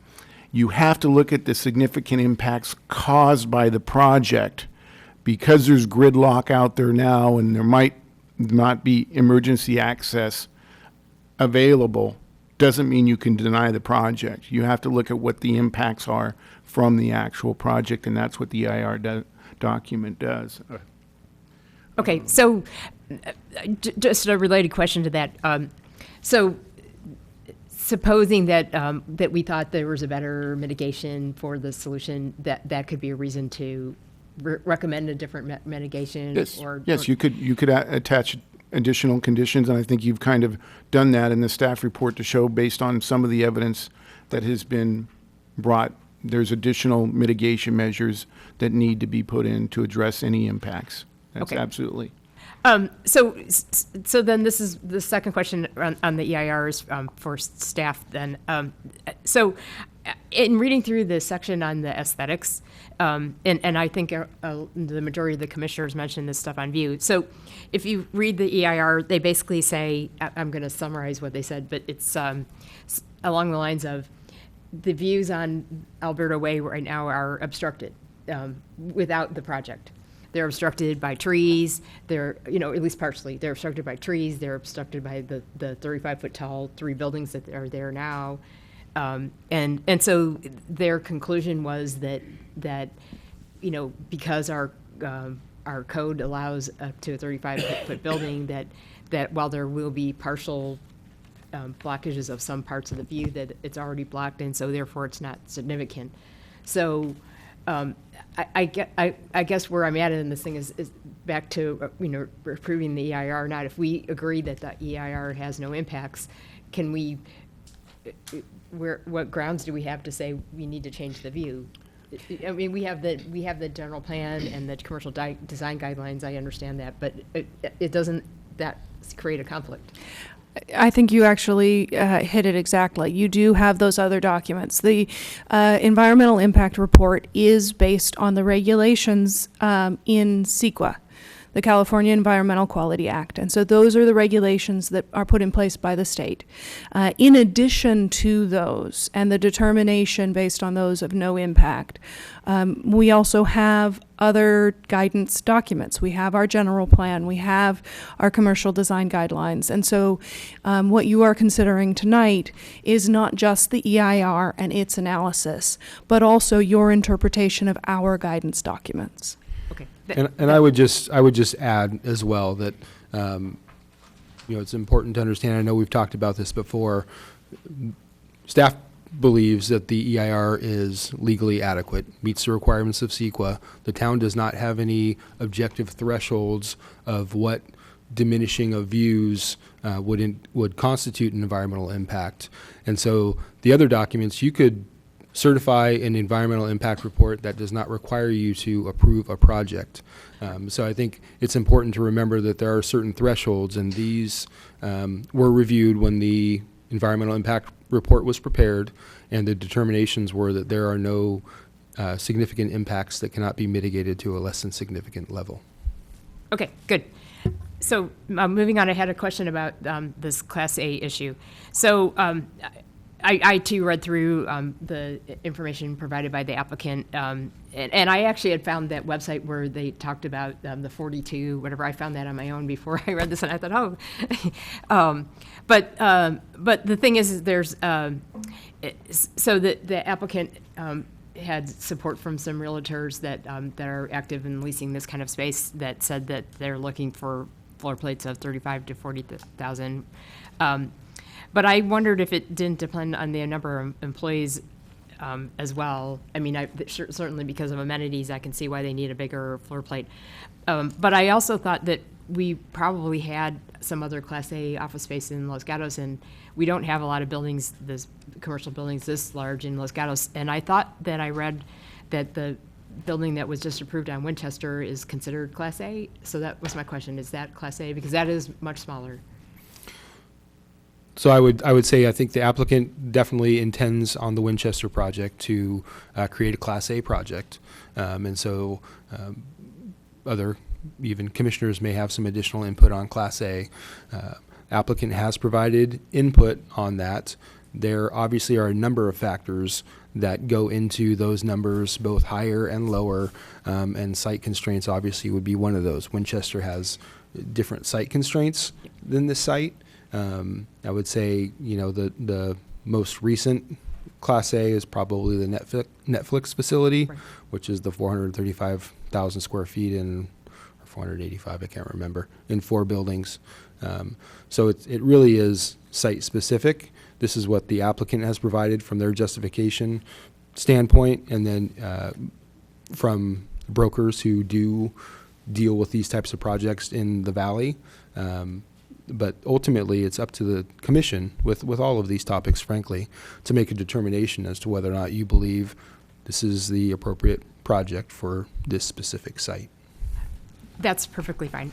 you have to look at the significant impacts caused by the project. Because there's gridlock out there now and there might not be emergency access available, doesn't mean you can deny the project. You have to look at what the impacts are from the actual project, and that's what the EIR document does. Okay, so just a related question to that. So supposing that that we thought there was a better mitigation for the solution, that could be a reason to recommend a different mitigation? Yes, yes, you could attach additional conditions, and I think you've kind of done that in the staff report to show, based on some of the evidence that has been brought, there's additional mitigation measures that need to be put in to address any impacts. That's Okay. absolutely. So then this is the second question on the EIRs for staff then. So in reading through the section on the aesthetics, and I think the majority of the commissioners mentioned this stuff on view. So if you read the EIR, they basically say, I'm going to summarize what they said, but it's along the lines of the views on Alberta Way right now are obstructed without the project. They're obstructed by trees. They're, at least partially, they're obstructed by trees. They're obstructed by the 35-foot tall 3 buildings that are there now. And so their conclusion was that because our code allows up to a 35-foot building, that while there will be partial blockages of some parts of the view, that it's already blocked, and so therefore it's not significant. So I guess where I'm at in this thing is back to approving the EIR or not. If we agree that the EIR has no impacts, can we? What grounds do we have to say we need to change the view? I mean, we have the general plan and the commercial design guidelines. I understand that, but it doesn't that create a conflict? I think you actually hit it exactly. You do have those other documents. The environmental impact report is based on the regulations in CEQA, the California Environmental Quality Act. And so those are the regulations that are put in place by the state. In addition to those and the determination based on those of no impact, we also have other guidance documents. We have our general plan. We have our commercial design guidelines. And so what you are considering tonight is not just the EIR and its analysis, but also your interpretation of our guidance documents. Okay. And I would just add as well that it's important to understand. I know we've talked about this before. Staff believes that the EIR is legally adequate, meets the requirements of CEQA. The town does not have any objective thresholds of what diminishing of views would constitute an environmental impact. And so the other documents, you could certify an environmental impact report that does not require you to approve a project. So I think it's important to remember that there are certain thresholds, and these were reviewed when the environmental impact report was prepared, and the determinations were that there are no significant impacts that cannot be mitigated to a less than significant level. Okay, good. So moving on, I had a question about this Class A issue. So I too read through the information provided by the applicant, and I actually had found that website where they talked about the 42, whatever. I found that on my own before I read this, and I thought, but the thing is there's so the applicant had support from some realtors that are active in leasing this kind of space that said that they're looking for floor plates of 35 to 40,000. But I wondered if it didn't depend on the number of employees as well. I mean, certainly because of amenities, I can see why they need a bigger floor plate. But I also thought that we probably had some other Class A office space in Los Gatos, and we don't have a lot of buildings, this commercial buildings this large in Los Gatos. And I thought that I read that the building that was just approved on Winchester is considered Class A. So that was my question: is that Class A? Because that is much smaller. So I would say I think the applicant definitely intends on the Winchester project to create a Class A project, and so other even commissioners may have some additional input on Class A. Applicant has provided input on that. There obviously are a number of factors that go into those numbers, both higher and lower, and site constraints obviously would be one of those. Winchester has different site constraints than this site. I would say, the most recent Class A is probably the Netflix facility, Right. which is the 435,000 square feet or 485, I can't remember, in 4 buildings. So it really is site specific. This is what the applicant has provided from their justification standpoint, and then from brokers who do deal with these types of projects in the valley. But ultimately, it's up to the commission with all of these topics, frankly, to make a determination as to whether or not you believe this is the appropriate project for this specific site. That's perfectly fine.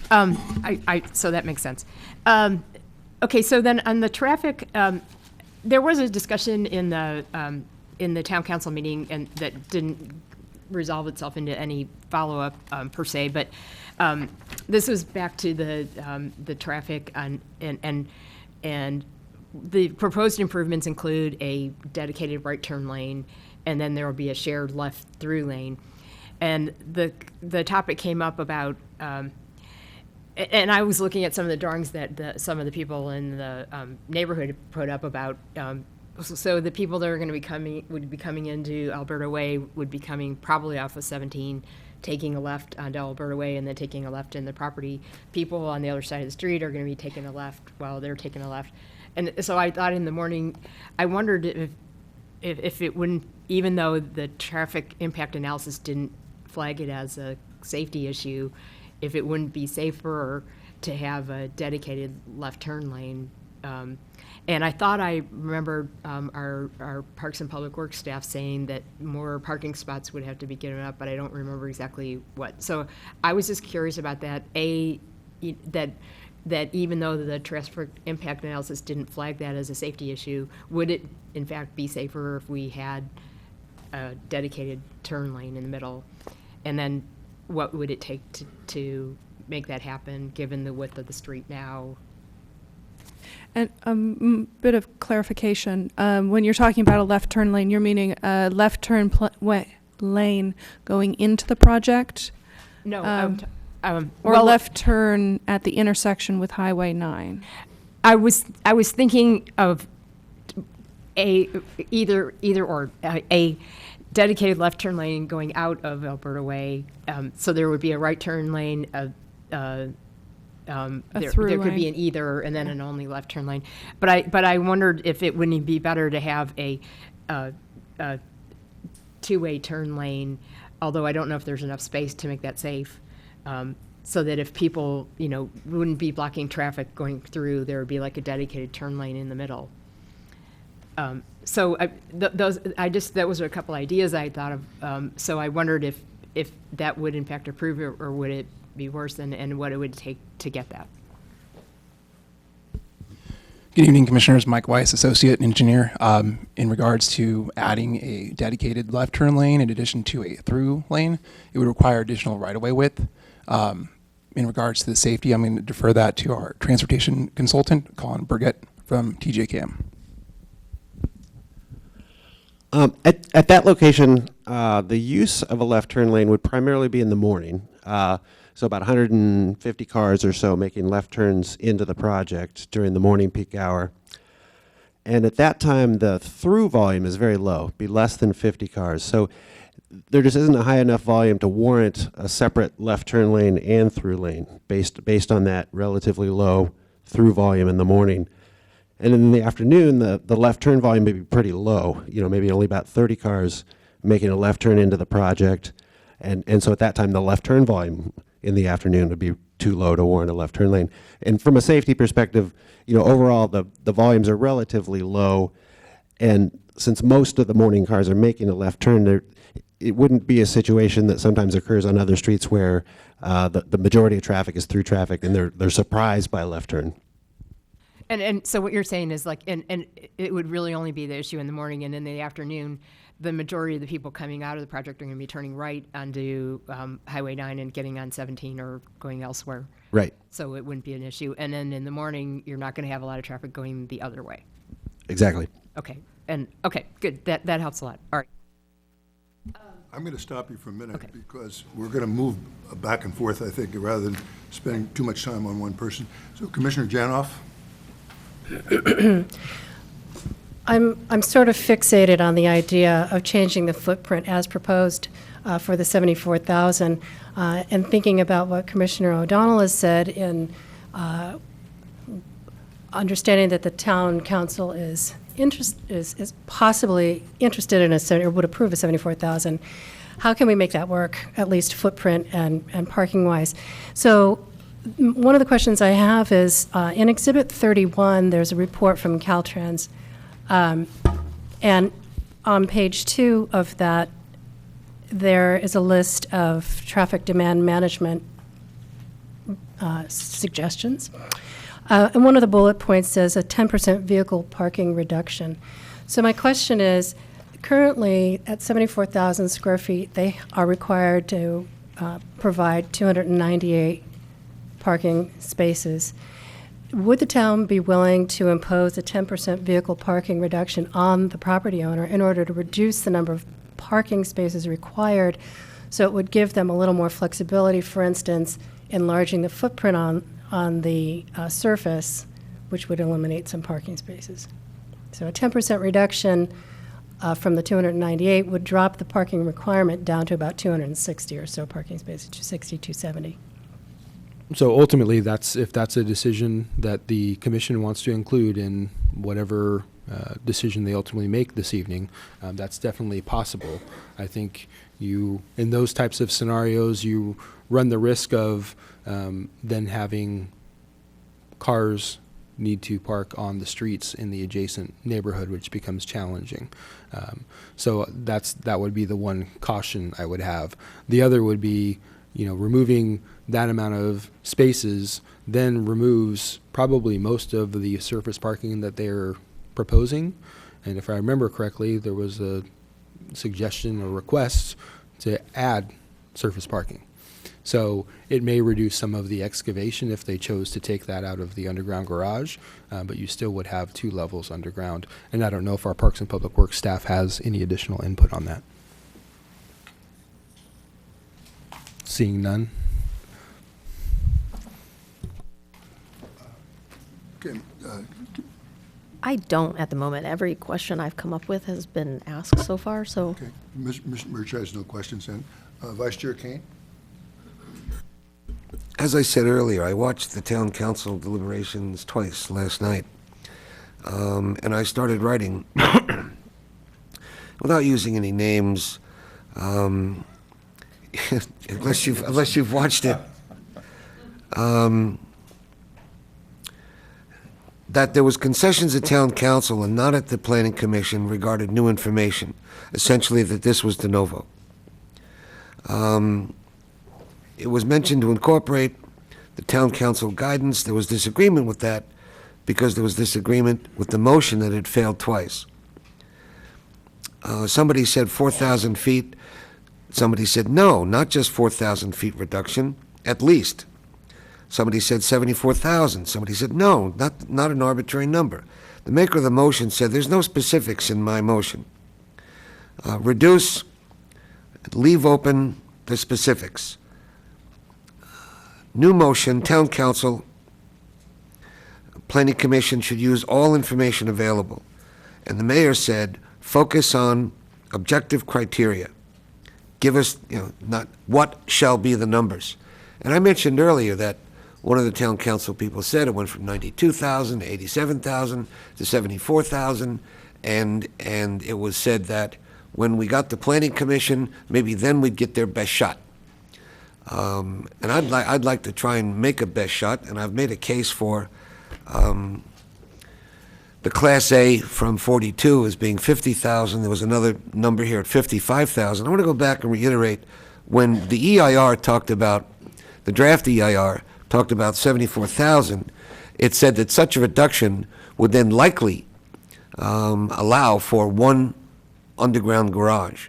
So that makes sense. Okay, so then on the traffic, there was a discussion in the town council meeting, and that didn't resolve itself into any follow-up per se, but this was back to the traffic and the proposed improvements include a dedicated right turn lane, and then there will be a shared left through lane. And the topic came up about, and I was looking at some of the drawings that some of the people in the neighborhood put up about, so the people that are going to would be coming into Alberta Way would be coming probably off of 17, taking a left onto Alberta Way, and then taking a left in the property. People on the other side of the street are going to be taking a left while they're taking a left. And so I thought in the morning, I wondered if it wouldn't, even though the traffic impact analysis didn't flag it as a safety issue, if it wouldn't be safer to have a dedicated left turn lane. And I thought I remembered our Parks and Public Works staff saying that more parking spots would have to be given up, but I don't remember exactly what. So I was just curious about that. That even though the traffic impact analysis didn't flag that as a safety issue, would it in fact be safer if we had a dedicated turn lane in the middle? And then what would it take to make that happen, given the width of the street now? And a bit of clarification. When you're talking about a left turn lane, you're meaning a left turn lane going into the project? No, or left turn at the intersection with Highway 9? I was thinking of either or a dedicated left turn lane going out of Alberta Way, so there would be a right turn lane, there could be an either and then an only left turn lane. But I wondered if it wouldn't be better to have a two-way turn lane, although I don't know if there's enough space to make that safe, so that if people wouldn't be blocking traffic going through, there would be like a dedicated turn lane in the middle. So that was a couple ideas I thought of. So I wondered if that would in fact approve it, or would it be worse, and what it would take to get that. Good evening, Commissioners. Mike Weiss, Associate Engineer. In regards to adding a dedicated left turn lane in addition to a through lane, it would require additional right-of-way width. In regards to the safety, I'm going to defer that to our transportation consultant, Colin Burgett from TJCAM. At that location, the use of a left turn lane would primarily be in the morning. So about 150 cars or so making left turns into the project during the morning peak hour. And at that time, the through volume is very low, be less than 50 cars. So there just isn't a high enough volume to warrant a separate left turn lane and through lane based on that relatively low through volume in the morning. And in the afternoon, the left turn volume may be pretty low, maybe only about 30 cars making a left turn into the project. And so at that time, the left turn volume in the afternoon would be too low to warrant a left turn lane. And from a safety perspective, overall, the volumes are relatively low. And since most of the morning cars are making a left turn, it wouldn't be a situation that sometimes occurs on other streets where the majority of traffic is through traffic and they're surprised by a left turn. And so what you're saying is like, and it would really only be the issue in the morning, and in the afternoon, the majority of the people coming out of the project are going to be turning right onto Highway 9 and getting on 17 or going elsewhere. Right. So it wouldn't be an issue. And then in the morning, you're not going to have a lot of traffic going the other way. Exactly. Okay. And okay, good. That helps a lot. All right. I'm going to stop you for a minute Okay. because we're going to move back and forth, I think, rather than spending too much time on one person. So Commissioner Janoff? I'm sort of fixated on the idea of changing the footprint as proposed for the 74,000, and thinking about what Commissioner O'Donnell has said in understanding that the town council is possibly interested in or would approve a 74,000. How can we make that work, at least footprint and parking wise? So one of the questions I have is, in Exhibit 31, there's a report from Caltrans. And on page 2 of that, there is a list of traffic demand management suggestions. And one of the bullet points says a 10% vehicle parking reduction. So my question is, currently at 74,000 square feet, they are required to provide 298 parking spaces. Would the town be willing to impose a 10% vehicle parking reduction on the property owner in order to reduce the number of parking spaces required, so it would give them a little more flexibility, for instance, enlarging the footprint on the surface, which would eliminate some parking spaces? So a 10% reduction from the 298 would drop the parking requirement down to about 260 or so parking spaces, 260, 270. So ultimately, if that's a decision that the commission wants to include in whatever decision they ultimately make this evening, that's definitely possible. I think in those types of scenarios, you run the risk of then having cars need to park on the streets in the adjacent neighborhood, which becomes challenging. So that would be the one caution I would have. The other would be, removing that amount of spaces then removes probably most of the surface parking that they're proposing. And if I remember correctly, there was a suggestion or request to add surface parking. So it may reduce some of the excavation if they chose to take that out of the underground garage, but you still would have 2 levels underground. And I don't know if our Parks and Public Works staff has any additional input on that. Seeing none. Okay, I don't at the moment. Every question I've come up with has been asked so far, so. okay. Mr. Murchy has no questions then. Vice Chair Kane? As I said earlier, I watched the town council deliberations twice last night, and I started writing without using any names, unless you've watched it. That there was concessions at town council and not at the planning commission regarding new information, essentially that this was de novo. It was mentioned to incorporate the town council guidance. There was disagreement with that because there was disagreement with the motion that had failed twice. Somebody said 4,000 feet. Somebody said no, not just 4,000 feet reduction, at least. Somebody said 74,000. Somebody said no, not an arbitrary number. The maker of the motion said there's no specifics in my motion. Reduce, leave open the specifics. New motion, town council, planning commission should use all information available. And the mayor said, focus on objective criteria. Give us, not what shall be the numbers. And I mentioned earlier that one of the town council people said it went from 92,000 to 87,000 to 74,000, and it was said that when we got the planning commission, maybe then we'd get their best shot. And I'd like to try and make a best shot, and I've made a case for the Class A from 42 as being 50,000. There was another number here at 55,000. I want to go back and reiterate, when the EIR talked about, the draft EIR talked about 74,000, it said that such a reduction would then likely allow for one underground garage.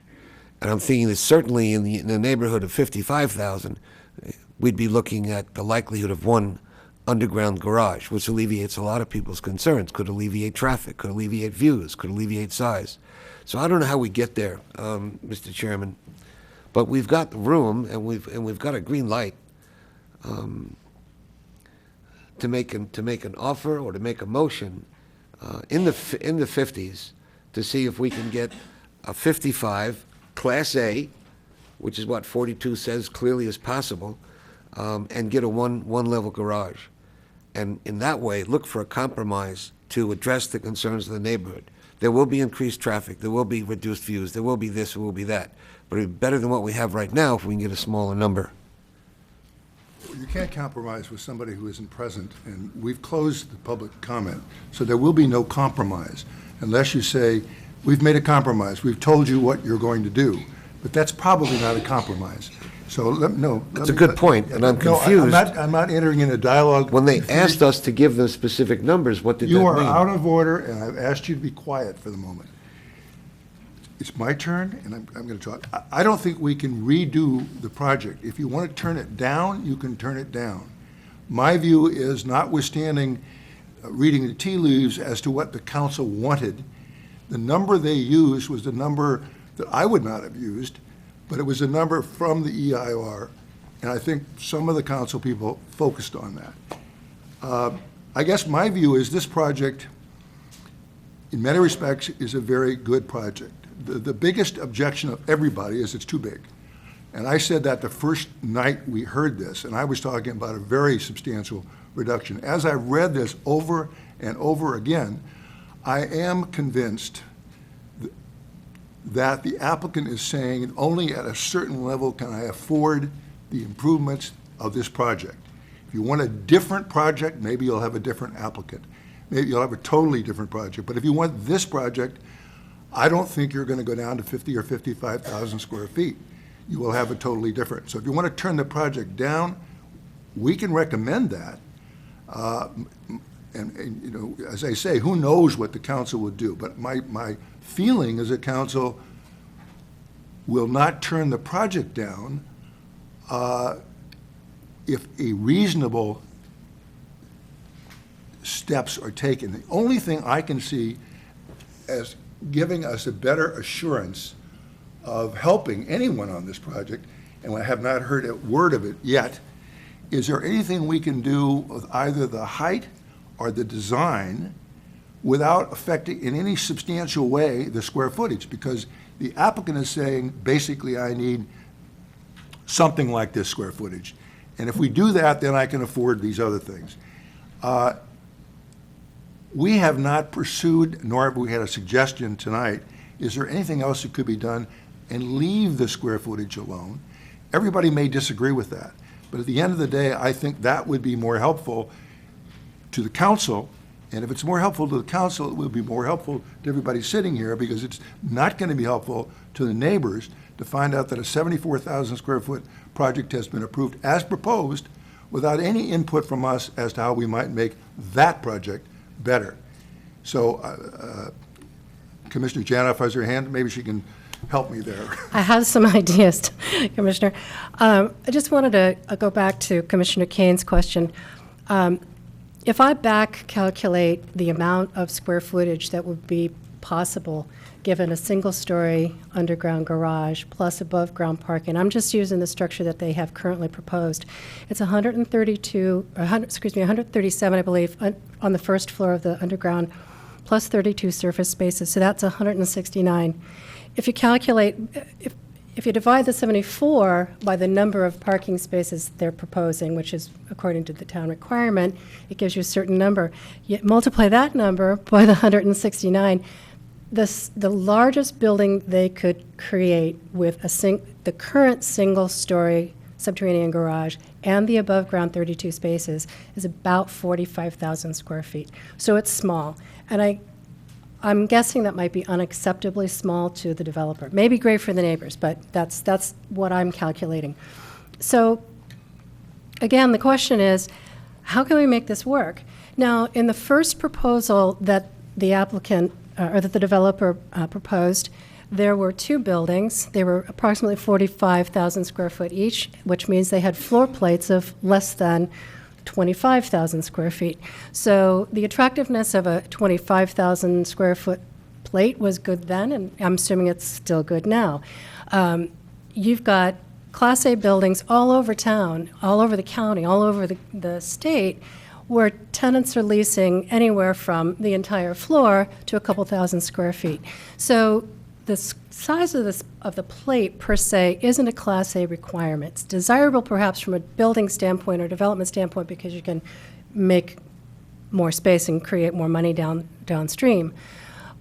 And I'm thinking that certainly in the neighborhood of 55,000, we'd be looking at the likelihood of one underground garage, which alleviates a lot of people's concerns, could alleviate traffic, could alleviate views, could alleviate size. So I don't know how we get there, Mr. Chairman, but we've got the room and we've got a green light to make an offer or to make a motion in the 50s to see if we can get a 55 Class A, which is what 42 says clearly is possible, and get a one-level garage. And in that way, look for a compromise to address the concerns of the neighborhood. There will be increased traffic, there will be reduced views, there will be this, there will be that. But it'd be better than what we have right now if we can get a smaller number. You can't compromise with somebody who isn't present, and we've closed the public comment, so there will be no compromise unless you say, we've made a compromise, we've told you what you're going to do, but that's probably not a compromise. So, That's a good point, and I'm confused. I'm not entering in a dialogue. When they asked us to give them specific numbers, what did that mean? You are out of order, and I've asked you to be quiet for the moment. It's my turn, and I'm going to talk. I don't think we can redo the project. If you want to turn it down, you can turn it down. My view is, notwithstanding reading the tea leaves as to what the council wanted, the number they used was the number that I would not have used, but it was a number from the EIR, and I think some of the council people focused on that. I guess my view is this project, in many respects, is a very good project. The biggest objection of everybody is it's too big. And I said that the first night we heard this, and I was talking about a very substantial reduction. As I read this over and over again, I am convinced that the applicant is saying only at a certain level can I afford the improvements of this project. If you want a different project, maybe you'll have a different applicant. Maybe you'll have a totally different project. But if you want this project, I don't think you're going to go down to 50 or 55,000 square feet. You will have a totally different. So if you want to turn the project down, we can recommend that. And you know, as I say, who knows what the council would do? But my feeling is that council will not turn the project down if a reasonable steps are taken. The only thing I can see as giving us a better assurance of helping anyone on this project, and I have not heard a word of it yet, is there anything we can do with either the height or the design without affecting in any substantial way the square footage? Because the applicant is saying, basically, I need something like this square footage. And if we do that, then I can afford these other things. We have not pursued, nor have we had a suggestion tonight, is there anything else that could be done and leave the square footage alone? Everybody may disagree with that, but at the end of the day, I think that would be more helpful to the council, and if it's more helpful to the council, it will be more helpful to everybody sitting here, because it's not going to be helpful to the neighbors to find out that a 74,000 square foot project has been approved as proposed without any input from us as to how we might make that project better. So Commissioner Janoff has her hand. Maybe she can help me there. I have some ideas, Commissioner. I just wanted to go back to Commissioner Kane's question. If I back calculate the amount of square footage that would be possible given a single-story underground garage plus above-ground parking, I'm just using the structure that they have currently proposed. It's 137, I believe, on the first floor of the underground, plus 32 surface spaces, so that's 169. If you calculate, if you divide the 74 by the number of parking spaces they're proposing, which is according to the town requirement, it gives you a certain number. You multiply that number by the 169, the largest building they could create with the current single-story subterranean garage and the above-ground 32 spaces is about 45,000 square feet. So it's small. And I'm guessing that might be unacceptably small to the developer. Maybe great for the neighbors, but that's what I'm calculating. So again, the question is, how can we make this work? Now, in the first proposal that the applicant or that the developer proposed, there were two buildings. They were approximately 45,000 square foot each, which means they had floor plates of less than 25,000 square feet. So the attractiveness of a 25,000 square foot plate was good then, and I'm assuming it's still good now. You've got Class A buildings all over town, all over the county, all over the state, where tenants are leasing anywhere from the entire floor to a couple thousand square feet. So the size of the plate per se isn't a Class A requirement. It's desirable perhaps from a building standpoint or development standpoint because you can make more space and create more money downstream.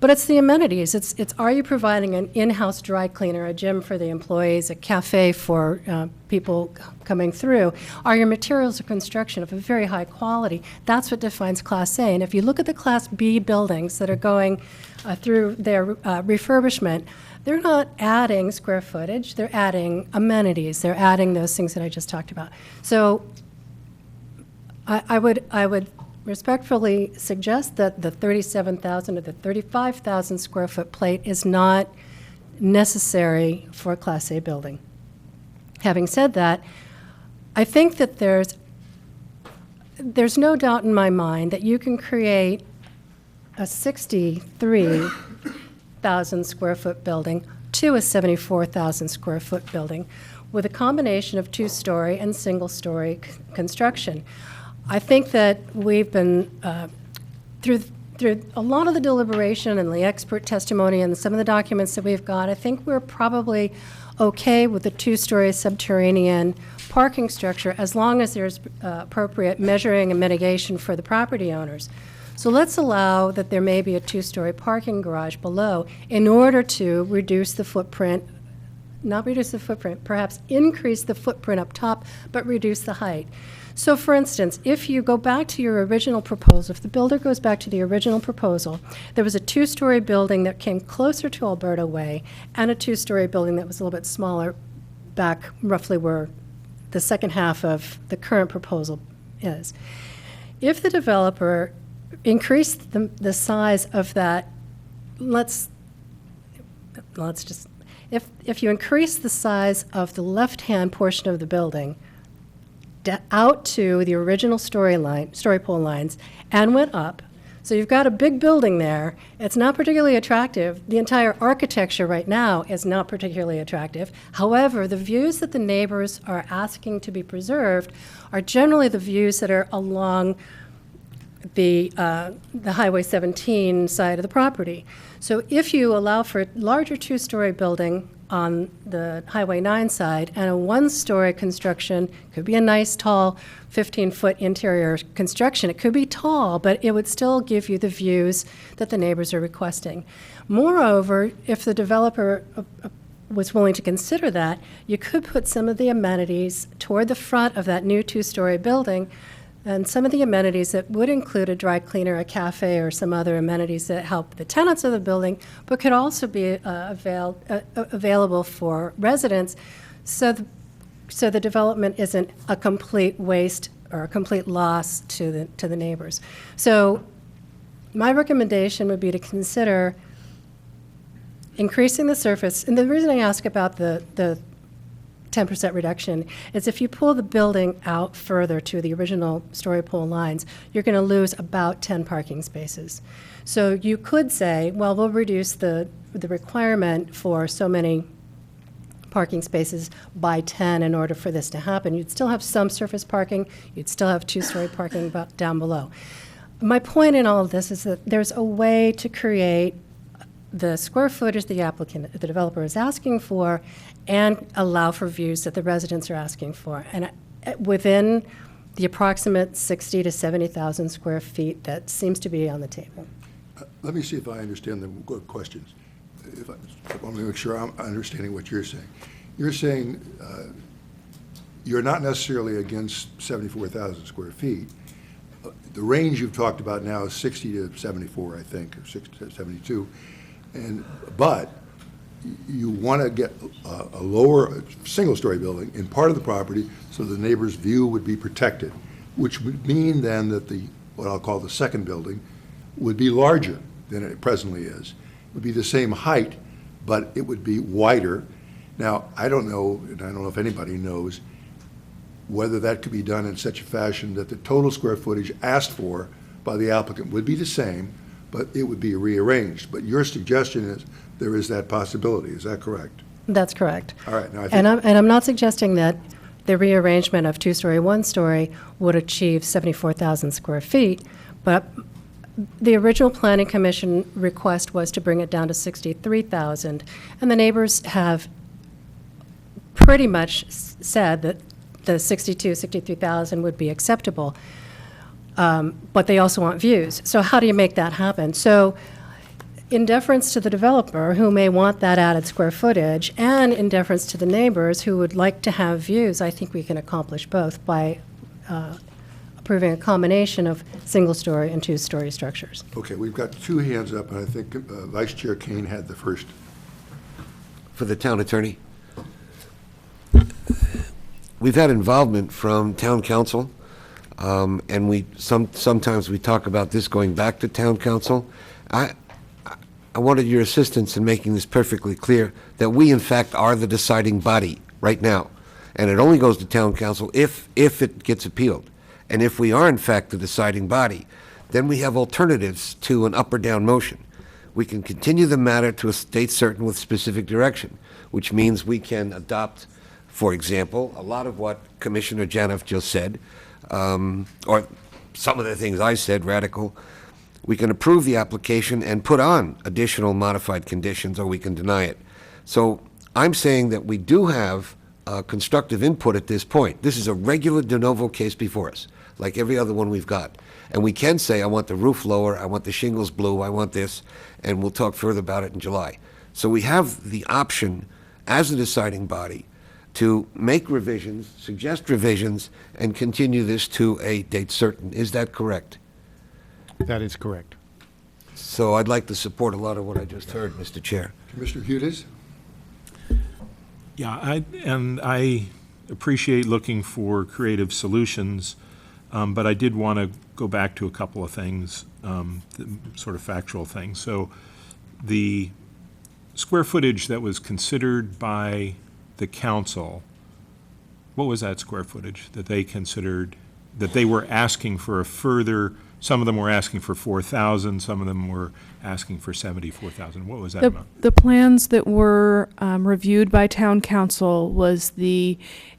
But it's the amenities. It's are you providing an in-house dry cleaner, a gym for the employees, a cafe for people coming through? Are your materials of construction of a very high quality? That's what defines Class A. And if you look at the Class B buildings that are going through their refurbishment, they're not adding square footage, they're adding amenities, they're adding those things that I just talked about. So I would respectfully suggest that the 37,000 or the 35,000 square foot plate is not necessary for a Class A building. Having said that, I think that there's no doubt in my mind that you can create a 63,000 square foot building to a 74,000 square foot building with a combination of two-story and single-story construction. I think that we've been, through a lot of the deliberation and the expert testimony and some of the documents that we've got, I think we're probably okay with the two-story subterranean parking structure as long as there's appropriate measuring and mitigation for the property owners. So let's allow that there may be a two-story parking garage below in order to reduce the footprint, not reduce the footprint, perhaps increase the footprint up top, but reduce the height. So for instance, if you go back to your original proposal, if the builder goes back to the original proposal, there was a two-story building that came closer to Alberta Way and a two-story building that was a little bit smaller back roughly where the second half of the current proposal is. If the developer increased the size of that, let's just, if you increase the size of the left-hand portion of the building out to the original story pole lines and went up. So you've got a big building there. It's not particularly attractive. The entire architecture right now is not particularly attractive. However, the views that the neighbors are asking to be preserved are generally the views that are along the Highway 17 side of the property. So if you allow for a larger two-story building on the Highway 9 side and a one-story construction, could be a nice tall 15-foot interior construction. It could be tall, but it would still give you the views that the neighbors are requesting. Moreover, if the developer was willing to consider that, you could put some of the amenities toward the front of that new two-story building, and some of the amenities that would include a dry cleaner, a cafe, or some other amenities that help the tenants of the building, but could also be available for residents, so the development isn't a complete waste or a complete loss to the neighbors. So my recommendation would be to consider increasing the surface. And the reason I ask about the 10% reduction is if you pull the building out further to the original story pole lines, you're going to lose about 10 parking spaces. So you could say, well, we'll reduce the requirement for so many parking spaces by 10 in order for this to happen. You'd still have some surface parking. You'd still have two-story parking down below. My point in all of this is that there's a way to create the square footage the the developer is asking for, and allow for views that the residents are asking for. And within the approximate 60 to 70,000 square feet that seems to be on the table. Let me see if I understand the questions. I want to make sure I'm understanding what you're saying. You're saying you're not necessarily against 74,000 square feet. The range you've talked about now is 60 to 74, I think, or 60 to 72. But you want to get a lower single-story building in part of the property so the neighbor's view would be protected, which would mean then that what I'll call the second building would be larger than it presently is. It would be the same height, but it would be wider. Now, I don't know, and I don't know if anybody knows, whether that could be done in such a fashion that the total square footage asked for by the applicant would be the same, but it would be rearranged. But your suggestion is there is that possibility. Is that correct? That's correct. All right. Now, I think And I'm not suggesting that the rearrangement of two-story, one-story would achieve 74,000 square feet, but the original Planning Commission request was to bring it down to 63,000, and the neighbors have pretty much said that the 63,000 would be acceptable, but they also want views. So how do you make that happen? So in deference to the developer, who may want that added square footage, and in deference to the neighbors who would like to have views, I think we can accomplish both by approving a combination of single-story and two-story structures. Okay, we've got two hands up, and I think Vice Chair Kane had the first. For the town attorney. We've had involvement from town council, and sometimes we talk about this going back to town council. I wanted your assistance in making this perfectly clear, that we in fact are the deciding body right now, and it only goes to town council if it gets appealed. And if we are in fact the deciding body, then we have alternatives to an up or down motion. We can continue the matter to a date certain with specific direction, which means we can adopt, for example, a lot of what Commissioner Janoff just said, or some of the things I said, radical. We can approve the application and put on additional modified conditions, or we can deny it. So I'm saying that we do have constructive input at this point. This is a regular de novo case before us, like every other one we've got. And we can say, I want the roof lower, I want the shingles blue, I want this, and we'll talk further about it in July. So we have the option, as a deciding body, to make revisions, suggest revisions, and continue this to a date certain. Is that correct? That is correct. So I'd like to support a lot of what I just heard, Mr. Chair. Commissioner Hudis? Yeah, I appreciate looking for creative solutions, but I did want to go back to a couple of things, sort of factual things. So the square footage that was considered by the council, what was that square footage that they considered, that they were asking for a further, some of them were asking for 4,000, some of them were asking for 74,000. What was that amount? The plans that were reviewed by town council was the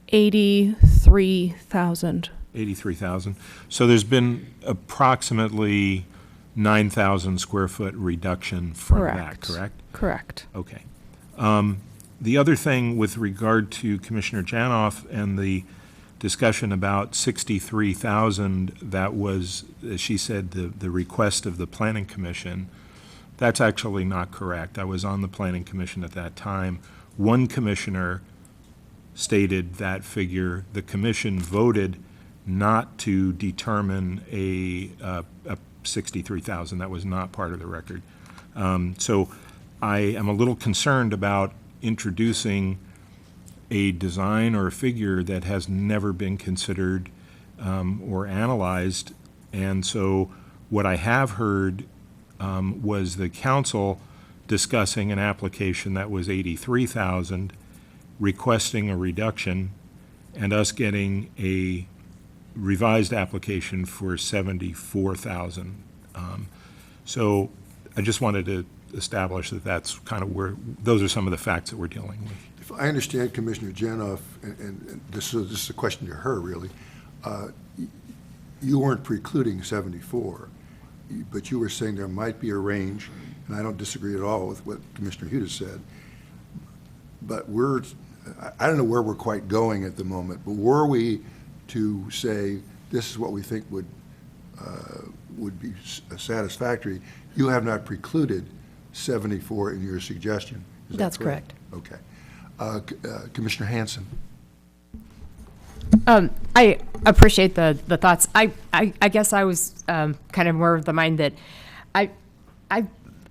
83,000. 83,000. So there's been approximately 9,000 square foot reduction from that, correct? Correct. Okay. The other thing with regard to Commissioner Janoff and the discussion about 63,000, that was, as she said, the request of the Planning Commission, that's actually not correct. I was on the Planning Commission at that time. One commissioner stated that figure. The commission voted not to determine a 63,000. That was not part of the record. So I am a little concerned about introducing a design or a figure that has never been considered or analyzed. And so what I have heard was the council discussing an application that was 83,000, requesting a reduction, and us getting a revised application for 74,000. So I just wanted to establish that that's kind of where, those are some of the facts that we're dealing with. If I understand Commissioner Janoff, and this is a question to her, really, you weren't precluding 74, but you were saying there might be a range, and I don't disagree at all with what Commissioner Hughes said, but I don't know where we're quite going at the moment, but were we to say, this is what we think would be satisfactory, you have not precluded 74 in your suggestion. Is that That's correct. Okay. Commissioner Hanson. I appreciate the thoughts. I guess I was kind of more of the mind that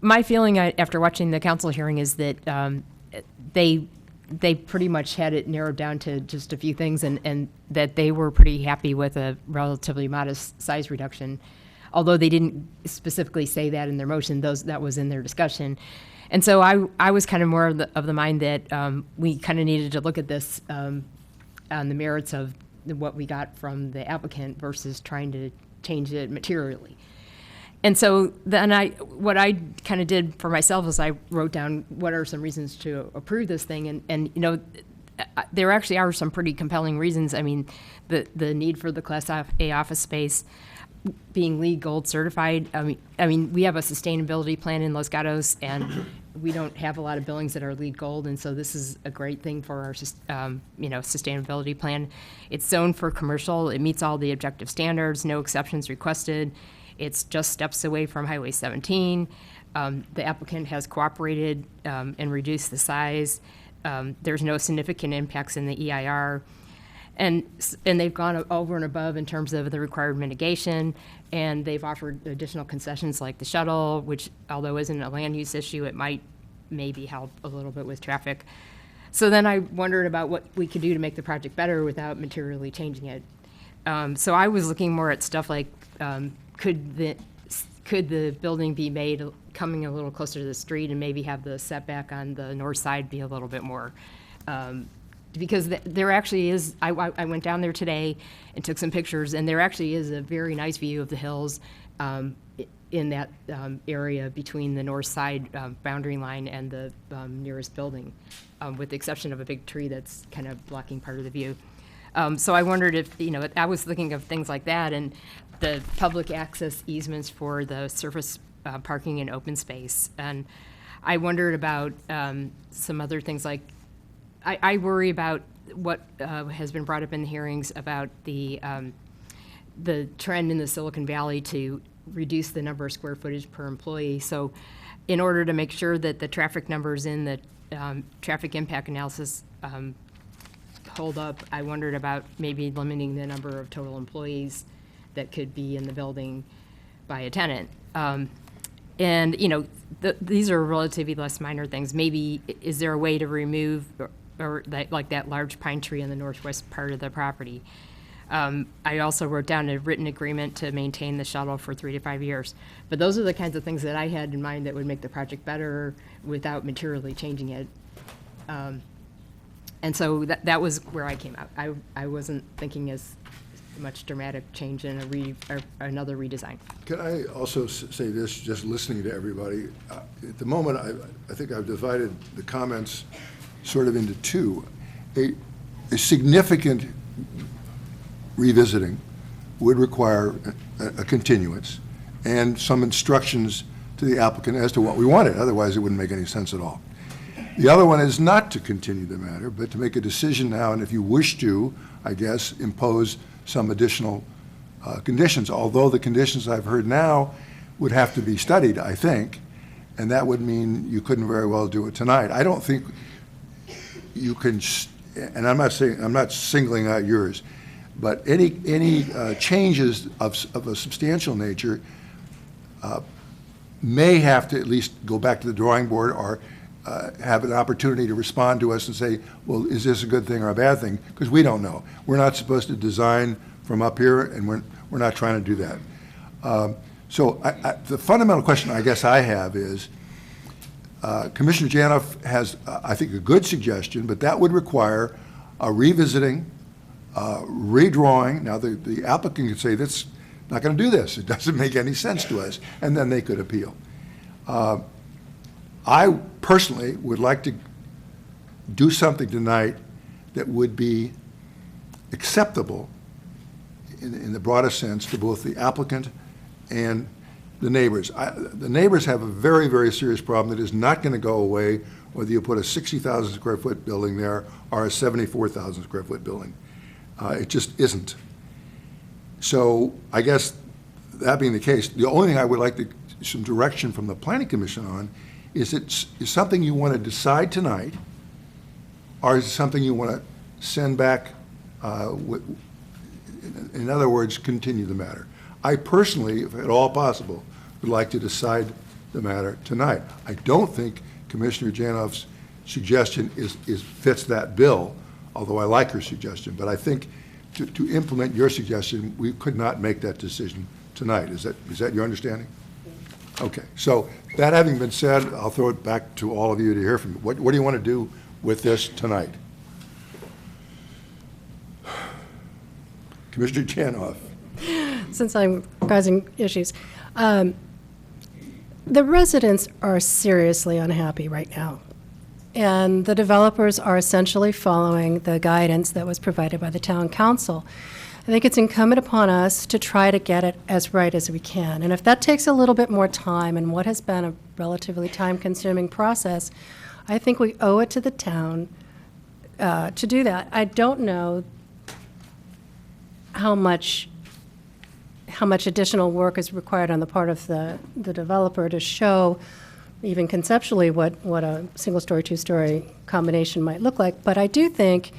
my feeling after watching the council hearing is that they pretty much had it narrowed down to just a few things, and that they were pretty happy with a relatively modest size reduction, although they didn't specifically say that in their motion. That was in their discussion. And so I was kind of more of the mind that we kind of needed to look at this on the merits of what we got from the applicant versus trying to change it materially. And so then what I kind of did for myself is I wrote down what are some reasons to approve this thing, and you know, there actually are some pretty compelling reasons. I mean, the need for the Class A office space, being LEED Gold certified. I mean, we have a sustainability plan in Los Gatos, and we don't have a lot of buildings that are LEED Gold, and so this is a great thing for our sustainability plan. It's zoned for commercial. It meets all the objective standards. No exceptions requested. It's just steps away from Highway 17. The applicant has cooperated and reduced the size. There's no significant impacts in the EIR. And they've gone over and above in terms of the required mitigation, and they've offered additional concessions like the shuttle, which, although isn't a land use issue, it might maybe help a little bit with traffic. So then I wondered about what we could do to make the project better without materially changing it. So I was looking more at stuff like, could the building be made coming a little closer to the street and maybe have the setback on the north side be a little bit more, because there actually is, I went down there today and took some pictures, and there actually is a very nice view of the hills in that area between the north side boundary line and the nearest building, with the exception of a big tree that's kind of blocking part of the view. So I wondered if, I was thinking of things like that, and the public access easements for the surface parking and open space. And I wondered about some other things like, I worry about what has been brought up in the hearings about the trend in the Silicon Valley to reduce the number of square footage per employee. So in order to make sure that the traffic numbers in the traffic impact analysis hold up, I wondered about maybe limiting the number of total employees that could be in the building by a tenant. And, these are relatively less minor things. Maybe, is there a way to remove or like that large pine tree in the northwest part of the property? I also wrote down a written agreement to maintain the shuttle for 3 to 5 years. But those are the kinds of things that I had in mind that would make the project better without materially changing it. And so that was where I came out. I wasn't thinking as much dramatic change in another redesign. Can I also say this, just listening to everybody? At the moment, I think I've divided the comments sort of into two. A significant revisiting would require a continuance and some instructions to the applicant as to what we wanted. Otherwise, it wouldn't make any sense at all. The other one is not to continue the matter, but to make a decision now, and if you wish to, I guess, impose some additional conditions, although the conditions I've heard now would have to be studied, I think, and that would mean you couldn't very well do it tonight. I don't think you can, and I'm not singling out yours, but any changes of a substantial nature may have to at least go back to the drawing board or have an opportunity to respond to us and say, well, is this a good thing or a bad thing? Because we don't know. We're not supposed to design from up here, and we're not trying to do that. So the fundamental question I guess I have is, Commissioner Janoff has, I think, a good suggestion, but that would require a revisiting, redrawing. Now, the applicant could say, that's not going to do this. It doesn't make any sense to us, and then they could appeal. I personally would like to do something tonight that would be acceptable in the broadest sense to both the applicant and the neighbors. The neighbors have a very, very serious problem that is not going to go away whether you put a 60,000 square foot building there or a 74,000 square foot building. It just isn't. So I guess that being the case, the only thing I would like some direction from the Planning Commission on is something you want to decide tonight, or is it something you want to send back, in other words, continue the matter? I personally, if at all possible, would like to decide the matter tonight. I don't think Commissioner Janoff's suggestion fits that bill, although I like her suggestion, but I think to implement your suggestion, we could not make that decision tonight. Is that your understanding? Okay, so that having been said, I'll throw it back to all of you to hear from you. What do you want to do with this tonight? Commissioner Janoff. Since I'm causing issues, the residents are seriously unhappy right now. And the developers are essentially following the guidance that was provided by the town council. I think it's incumbent upon us to try to get it as right as we can. And if that takes a little bit more time in what has been a relatively time-consuming process, I think we owe it to the town to do that. I don't know how much additional work is required on the part of the developer to show even conceptually what a single-story, two-story combination might look like. But I do think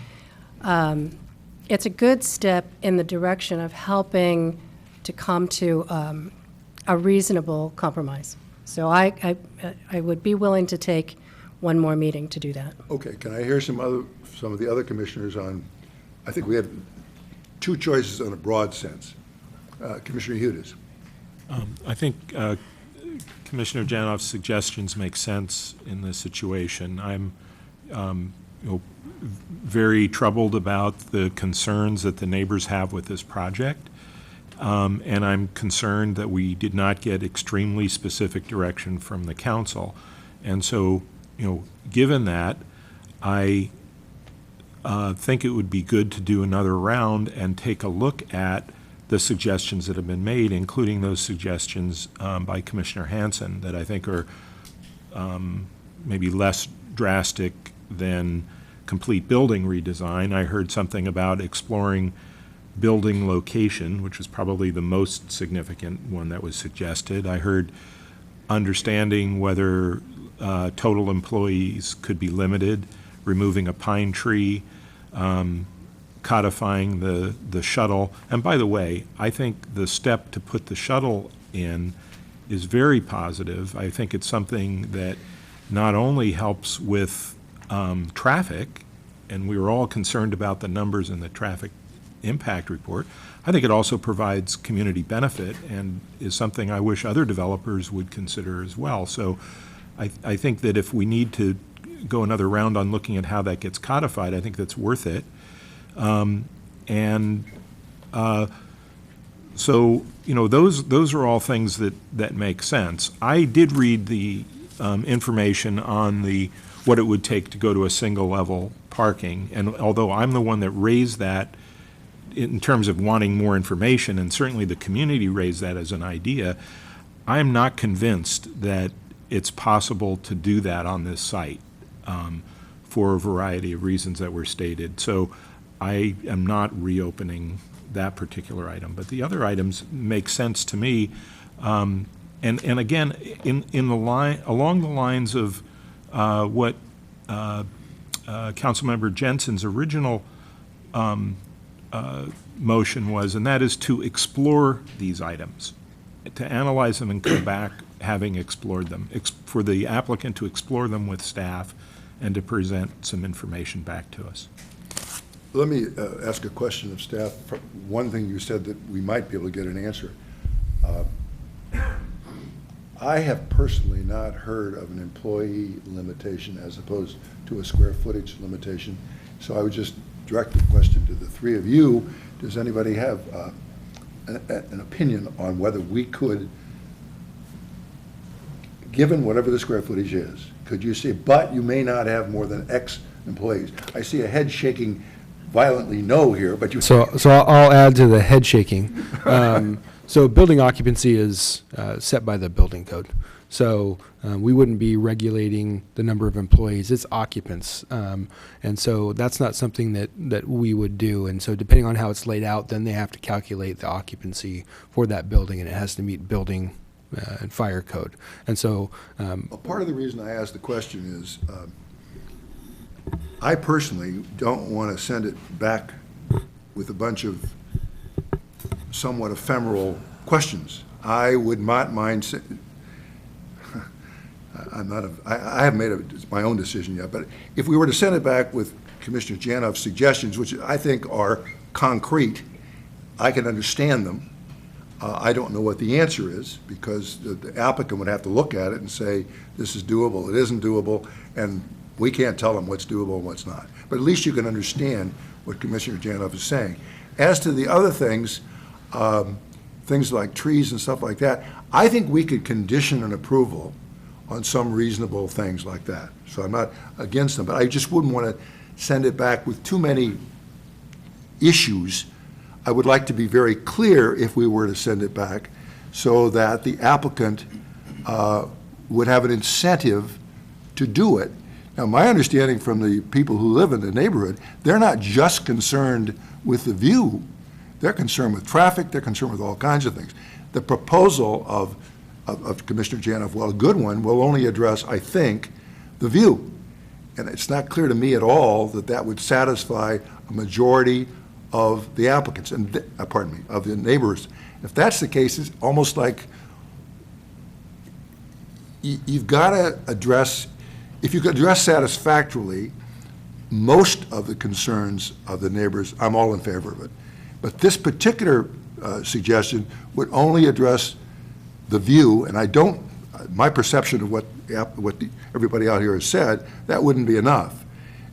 it's a good step in the direction of helping to come to a reasonable compromise. So I would be willing to take one more meeting to do that. Okay, can I hear some of the other commissioners on, I think we have two choices in a broad sense. Commissioner Hudes. I think Commissioner Janoff's suggestions make sense in this situation. I'm very troubled about the concerns that the neighbors have with this project, and I'm concerned that we did not get extremely specific direction from the council. And so, given that, I think it would be good to do another round and take a look at the suggestions that have been made, including those suggestions by Commissioner Hanson that I think are maybe less drastic than complete building redesign. I heard something about exploring building location, which was probably the most significant one that was suggested. I heard understanding whether total employees could be limited, removing a pine tree, codifying the shuttle. And by the way, I think the step to put the shuttle in is very positive. I think it's something that not only helps with traffic, and we were all concerned about the numbers in the traffic impact report, I think it also provides community benefit and is something I wish other developers would consider as well. So I think that if we need to go another round on looking at how that gets codified, I think that's worth it. So, those are all things that make sense. I did read the information on what it would take to go to a single level parking, and although I'm the one that raised that in terms of wanting more information, and certainly the community raised that as an idea, I'm not convinced that it's possible to do that on this site for a variety of reasons that were stated. So I am not reopening that particular item, but the other items make sense to me. And again, along the lines of what Councilmember Jensen's original motion was, and that is to explore these items, to analyze them and come back having explored them, for the applicant to explore them with staff and to present some information back to us. Let me ask a question of staff. One thing you said that we might be able to get an answer. I have personally not heard of an employee limitation as opposed to a square footage limitation. So I would just direct the question to the three of you. Does anybody have an opinion on whether we could, given whatever the square footage is, could you say, but you may not have more than X employees? I see a head shaking violently no here, but you. So I'll add to the head shaking. So building occupancy is set by the building code. So we wouldn't be regulating the number of employees, it's occupants. And so that's not something that we would do. And so depending on how it's laid out, then they have to calculate the occupancy for that building, and it has to meet building and fire code. And so Well, part of the reason I asked the question is, I personally don't want to send it back with a bunch of somewhat ephemeral questions. I would not mind, I haven't made my own decision yet, but if we were to send it back with Commissioner Janoff's suggestions, which I think are concrete, I can understand them. I don't know what the answer is, because the applicant would have to look at it and say, this is doable, it isn't doable, and we can't tell them what's doable and what's not. But at least you can understand what Commissioner Janoff is saying. As to the other things, things like trees and stuff like that, I think we could condition an approval on some reasonable things like that. So I'm not against them, but I just wouldn't want to send it back with too many issues. I would like to be very clear if we were to send it back, so that the applicant would have an incentive to do it. Now, my understanding from the people who live in the neighborhood, they're not just concerned with the view, they're concerned with traffic, they're concerned with all kinds of things. The proposal of Commissioner Janoff, well, a good one, will only address, I think, the view. And it's not clear to me at all that that would satisfy a majority of the applicants, and of the neighbors. If that's the case, it's almost like you've got to address, if you could address satisfactorily most of the concerns of the neighbors, I'm all in favor of it. But this particular suggestion would only address the view, and I don't, my perception of what everybody out here has said, that wouldn't be enough.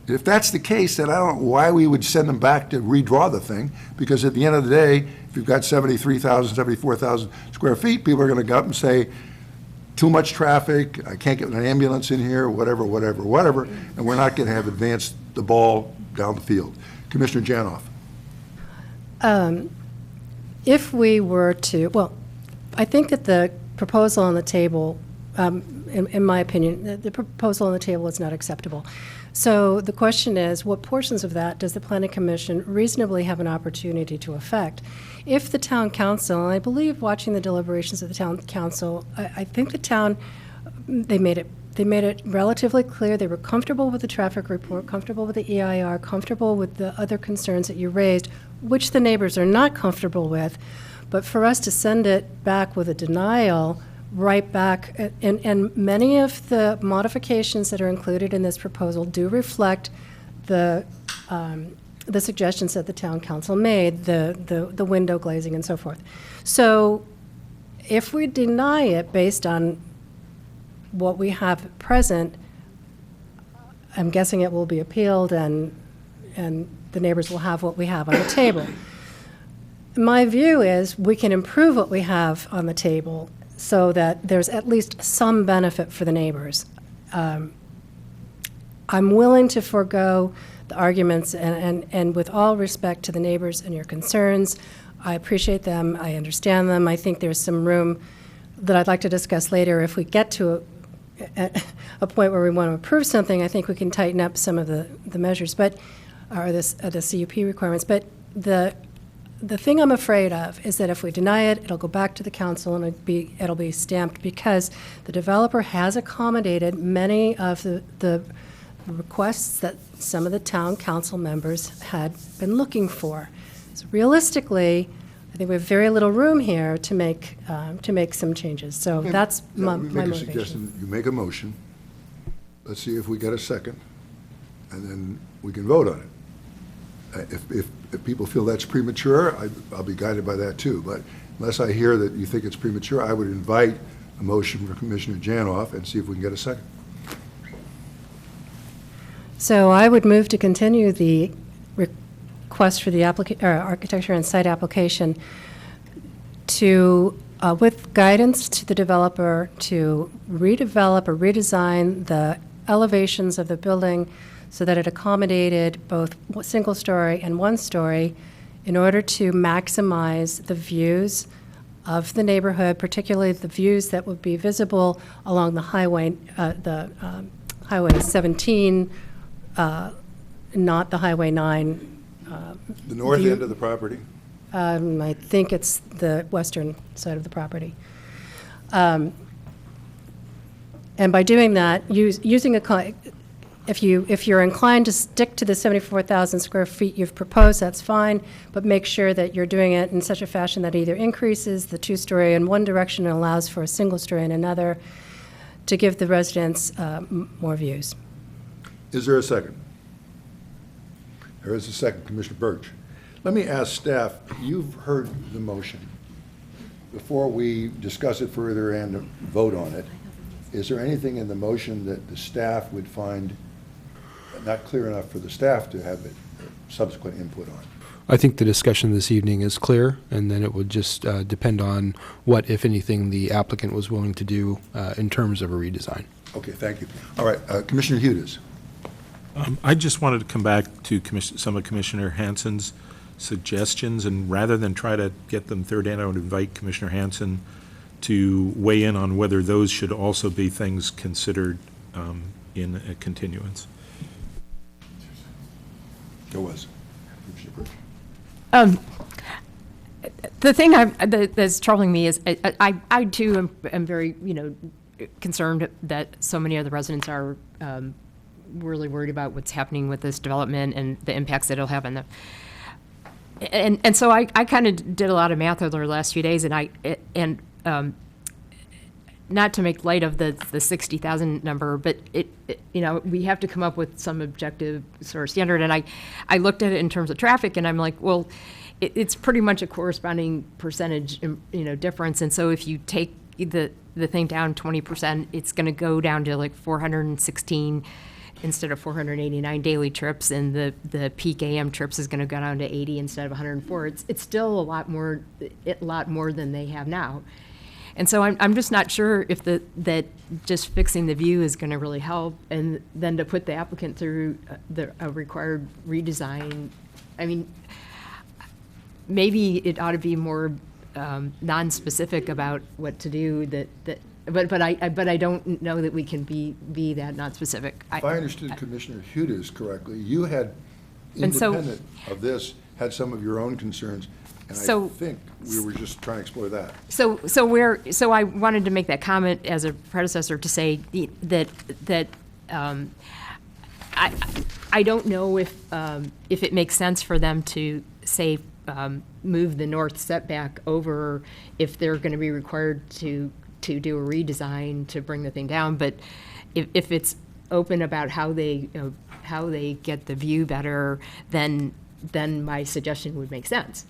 If that's the case, then I don't know why we would send them back to redraw the thing, because at the end of the day, if you've got 73,000, 74,000 square feet, people are going to go up and say, too much traffic, I can't get an ambulance in here, whatever, and we're not going to have advanced the ball down the field. Commissioner Janoff. If we were to, well, I think that the proposal on the table, in my opinion, the proposal on the table is not acceptable. So the question is, what portions of that does the Planning Commission reasonably have an opportunity to affect? If the town council, and I believe watching the deliberations of the town council, I think the town, they made it relatively clear they were comfortable with the traffic report, comfortable with the EIR, comfortable with the other concerns that you raised, which the neighbors are not comfortable with. But for us to send it back with a denial, right back, and many of the modifications that are included in this proposal do reflect the suggestions that the town council made, the window glazing and so forth. So if we deny it based on what we have at present, I'm guessing it will be appealed, and the neighbors will have what we have on the table. My view is we can improve what we have on the table so that there's at least some benefit for the neighbors. I'm willing to forego the arguments, and with all respect to the neighbors and your concerns, I appreciate them, I understand them. I think there's some room that I'd like to discuss later. If we get to a point where we want to approve something, I think we can tighten up some of the measures, but or the CUP requirements. But the thing I'm afraid of is that if we deny it, it'll go back to the council and it'll be stamped, because the developer has accommodated many of the requests that some of the town council members had been looking for. So realistically, I think we have very little room here to make some changes. So that's my motivation. Suggestion. You make a motion. Let's see if we get a second, and then we can vote on it. If people feel that's premature, I'll be guided by that too. But unless I hear that you think it's premature, I would invite a motion for Commissioner Janoff and see if we can get a second. So I would move to continue the request for the architecture and site application to, with guidance to the developer, to redevelop or redesign the elevations of the building so that it accommodated both single-story and one-story in order to maximize the views of the neighborhood, particularly the views that would be visible along the highway, Highway 17, not the Highway 9. The north view. end of the property? I think it's the western side of the property. And by doing that, using if you're inclined to stick to the 74,000 square feet you've proposed, that's fine, but make sure that you're doing it in such a fashion that either increases the two-story in one direction and allows for a single-story in another to give the residents more views. Is there a second? There is a second, Commissioner Birch. Let me ask staff, you've heard the motion. Before we discuss it further and vote on it, is there anything in the motion that the staff would find not clear enough for the staff to have it subsequent input on? I think the discussion this evening is clear, and then it would just depend on what, if anything, the applicant was willing to do in terms of a redesign. Okay, thank you. All right, Commissioner Hudis. I just wanted to come back to some of Commissioner Hansen's suggestions, and rather than try to get them third hand, I would invite Commissioner Hansen to weigh in on whether those should also be things considered in a continuance. There was. Commissioner Birch. The thing that's troubling me is I too am very, concerned that so many of the residents are really worried about what's happening with this development and the impacts that it'll have on them. And so I kind of did a lot of math over the last few days, and not to make light of the 60,000 number, but we have to come up with some objective sort of standard. And I looked at it in terms of traffic, and I'm like, well, it's pretty much a corresponding percentage, difference. And so if you take the thing down 20%, it's going to go down to like 416 instead of 489 daily trips, and the peak AM trips is going to go down to 80 instead of 104. It's still a lot more than they have now. And so I'm just not sure if that just fixing the view is going to really help, and then to put the applicant through a required redesign. I mean, maybe it ought to be more non-specific about what to do. But I don't know that we can be that non-specific. If I understood Commissioner Hudis correctly, you had, And so- independent of this, had some of your own concerns, and I think we were just trying to explore that. So I wanted to make that comment as a predecessor to say that I don't know if it makes sense for them to say move the north setback over if they're going to be required to do a redesign to bring the thing down. But if it's open about how they get the view better, then my suggestion would make sense.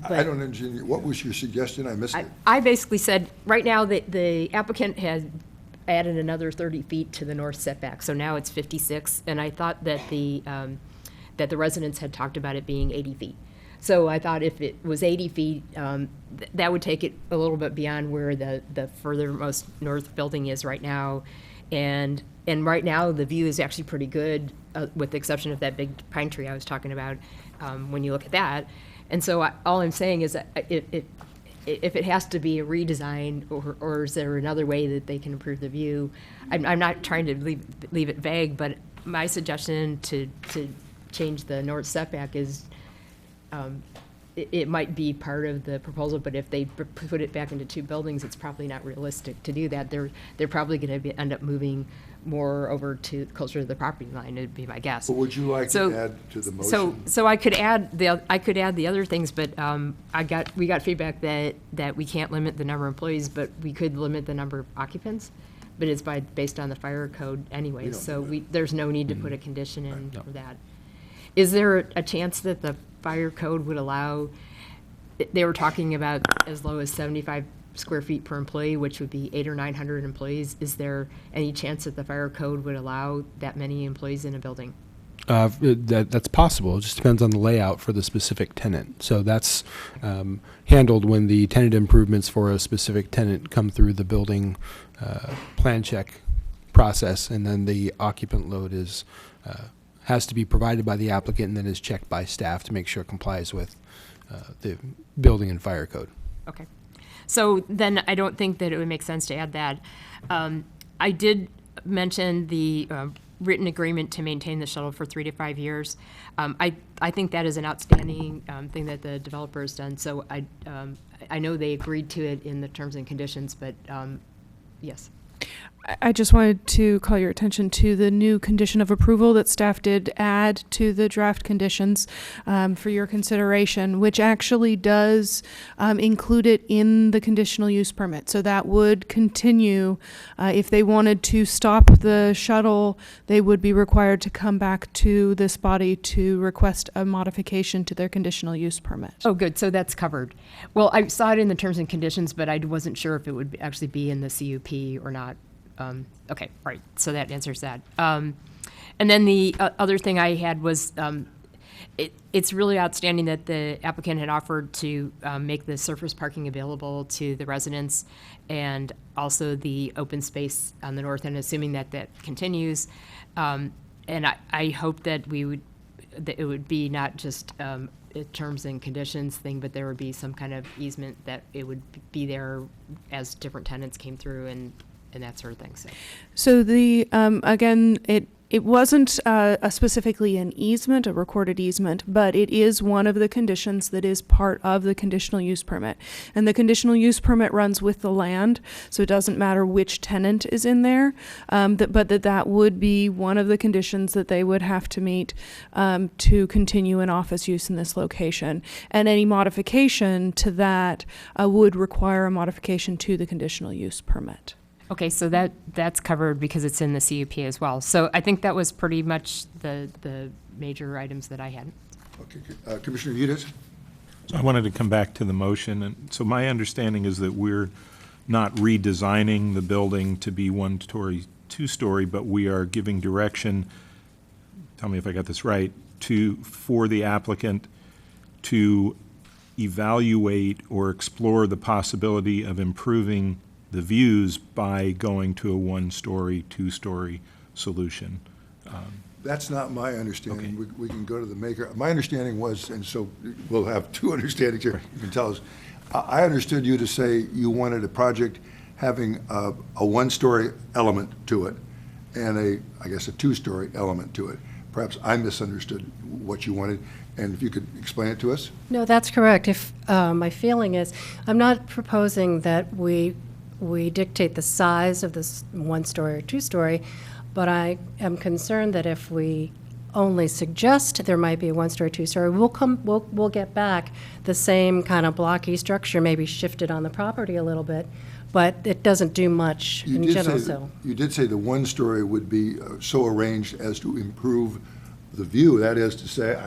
I don't understand, what was your suggestion? I missed it. I basically said, right now, the applicant had added another 30 feet to the north setback, so now it's 56, and I thought that the residents had talked about it being 80 feet. So I thought if it was 80 feet, that would take it a little bit beyond where the furthermost north building is right now. And right now, the view is actually pretty good, with the exception of that big pine tree I was talking about, when you look at that. And so all I'm saying is that if it has to be a redesign, or is there another way that they can improve the view? I'm not trying to leave it vague, but my suggestion to change the north setback is it might be part of the proposal, but if they put it back into two buildings, it's probably not realistic to do that. They're probably going to end up moving more over to closer to the property line, it'd be my guess. What would you like to add to the motion? So I could add the other things, but we got feedback that we can't limit the number of employees, but we could limit the number of occupants. But it's based on the fire code anyway, so there's no need to put a condition in for that. Is there a chance that the fire code would allow? They were talking about as low as 75 square feet per employee, which would be 800 or 900 employees. Is there any chance that the fire code would allow that many employees in a building? That's possible. It just depends on the layout for the specific tenant. So that's handled when the tenant improvements for a specific tenant come through the building plan check process, and then the occupant load is has to be provided by the applicant and then is checked by staff to make sure it complies with the building and fire code. Okay. So then I don't think that it would make sense to add that. I did mention the written agreement to maintain the shuttle for 3 to 5 years. I think that is an outstanding thing that the developer has done. So I know they agreed to it in the terms and conditions, but yes. I just wanted to call your attention to the new condition of approval that staff did add to the draft conditions for your consideration, which actually does include it in the conditional use permit. So that would continue. If they wanted to stop the shuttle, they would be required to come back to this body to request a modification to their conditional use permit. Oh, good. So that's covered. Well, I saw it in the terms and conditions, but I wasn't sure if it would actually be in the CUP or not. Okay, all right, so that answers that. And then the other thing I had was it's really outstanding that the applicant had offered to make the surface parking available to the residents and also the open space on the north end, assuming that that continues. And I hope that it would be not just a terms and conditions thing, but there would be some kind of easement that it would be there as different tenants came through and that sort of thing. So the again, it wasn't specifically an easement, a recorded easement, but it is one of the conditions that is part of the conditional use permit. And the conditional use permit runs with the land, so it doesn't matter which tenant is in there, but that would be one of the conditions that they would have to meet to continue an office use in this location. And any modification to that would require a modification to the conditional use permit. Okay, so that's covered because it's in the CUP as well. So I think that was pretty much the major items that I had. Okay, Commissioner Udis? So I wanted to come back to the motion, and so my understanding is that we're not redesigning the building to be 1-story, 2-story, but we are giving direction, tell me if I got this right, for the applicant to evaluate or explore the possibility of improving the views by going to a 1-story, 2-story solution. That's not my understanding. Okay. We can go to the maker. My understanding was, and so we'll have two understandings here, you can tell us. I understood you to say you wanted a project having a 1-story element to it and I guess a 2-story element to it. Perhaps I misunderstood what you wanted, and if you could explain it to us? No, that's correct. If my feeling is, I'm not proposing that we dictate the size of this 1-story or 2-story, but I am concerned that if we only suggest there might be a 1-story, 2-story, we'll get back the same kind of blocky structure, maybe shifted on the property a little bit, but it doesn't do much in general. You did say the 1-story would be so arranged as to improve the view. That is to say,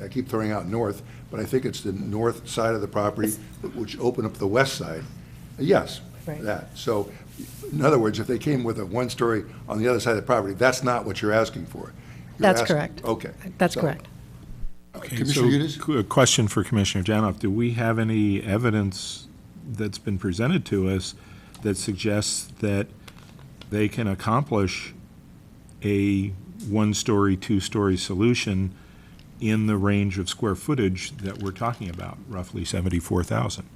I keep throwing out north, but I think it's the north side of the property which open up the west side. Yes. Right. That. So, in other words, if they came with a 1-story on the other side of the property, that's not what you're asking for. That's correct. Okay. That's correct. Okay, Commissioner Udis? A question for Commissioner Janoff. Do we have any evidence that's been presented to us that suggests that they can accomplish a 1-story, 2-story solution in the range of square footage that we're talking about, roughly 74,000?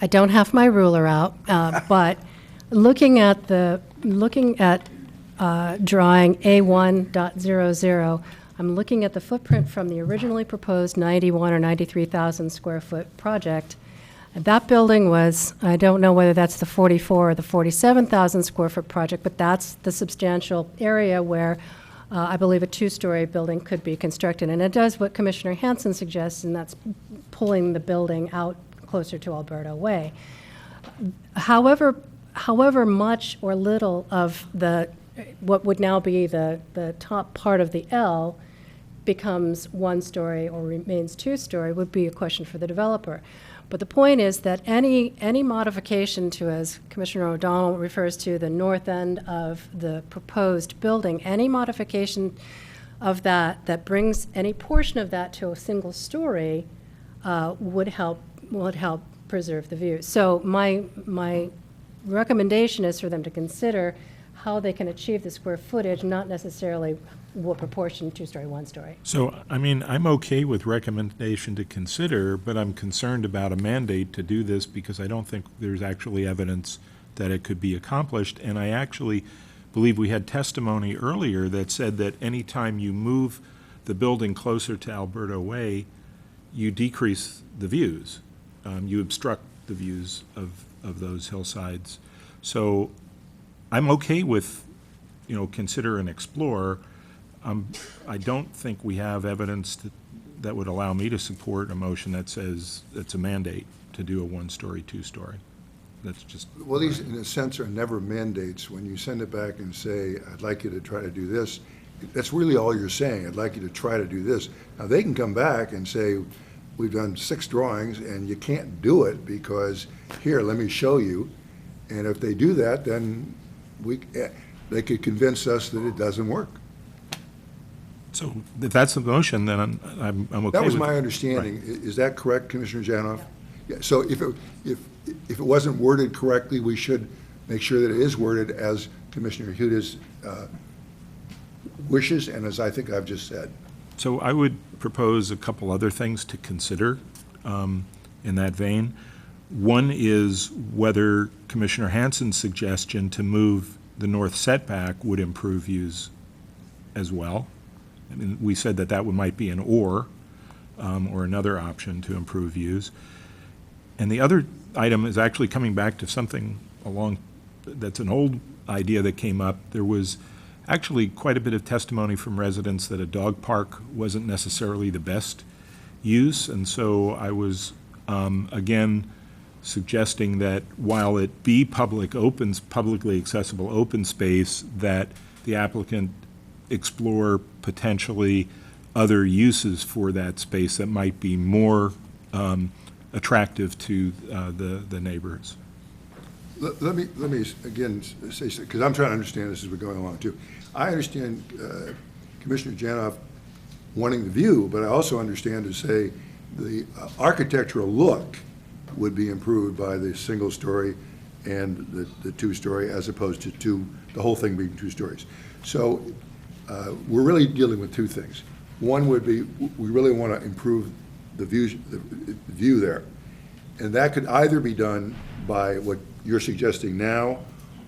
I don't have my ruler out, but looking at drawing A1.00, I'm looking at the footprint from the originally proposed 91 or 93,000 square foot project. That building was, I don't know whether that's the 44 or the 47,000 square foot project, but that's the substantial area where I believe a 2-story building could be constructed. And it does what Commissioner Hanson suggests, and that's pulling the building out closer to Alberta Way. However much or little of what would now be the top part of the L becomes 1-story or remains 2-story would be a question for the developer. But the point is that any modification to, as Commissioner O'Donnell refers to, the north end of the proposed building, any modification of that brings any portion of that to a single story would help preserve the view. So my recommendation is for them to consider how they can achieve the square footage, not necessarily what proportion, two-story, one-story. So, I mean, I'm okay with recommendation to consider, but I'm concerned about a mandate to do this because I don't think there's actually evidence that it could be accomplished. And I actually believe we had testimony earlier that said that anytime you move the building closer to Alberta Way, you decrease the views. You obstruct the views of those hillsides. So I'm okay with, consider and explore. I don't think we have evidence that would allow me to support a motion that says it's a mandate to do a one-story, two-story. That's just. Well, these, in a sense, are never mandates. When you send it back and say, I'd like you to try to do this, that's really all you're saying. I'd like you to try to do this. Now, they can come back and say, we've done 6 drawings, and you can't do it because, here, let me show you. And if they do that, then they could convince us that it doesn't work. So if that's the motion, then I'm okay with it. That was my understanding. Is that correct, Commissioner Janoff? Yeah, so if it wasn't worded correctly, we should make sure that it is worded as Commissioner Huda's wishes and as I think I've just said. So I would propose a couple other things to consider in that vein. One is whether Commissioner Hansen's suggestion to move the north setback would improve views as well. I mean, we said that might be an or another option to improve views. And the other item is actually coming back to something that's an old idea that came up. There was actually quite a bit of testimony from residents that a dog park wasn't necessarily the best use. And so I was, again, suggesting that while it be publicly accessible open space, that the applicant explore potentially other uses for that space that might be more attractive to the neighbors. Let me again say, because I'm trying to understand this as we're going along too. I understand Commissioner Janoff wanting the view, but I also understand to say the architectural look would be improved by the single story and the two-story as opposed to the whole thing being 2 stories. So we're really dealing with 2 things. One would be we really want to improve the view there. And that could either be done by what you're suggesting now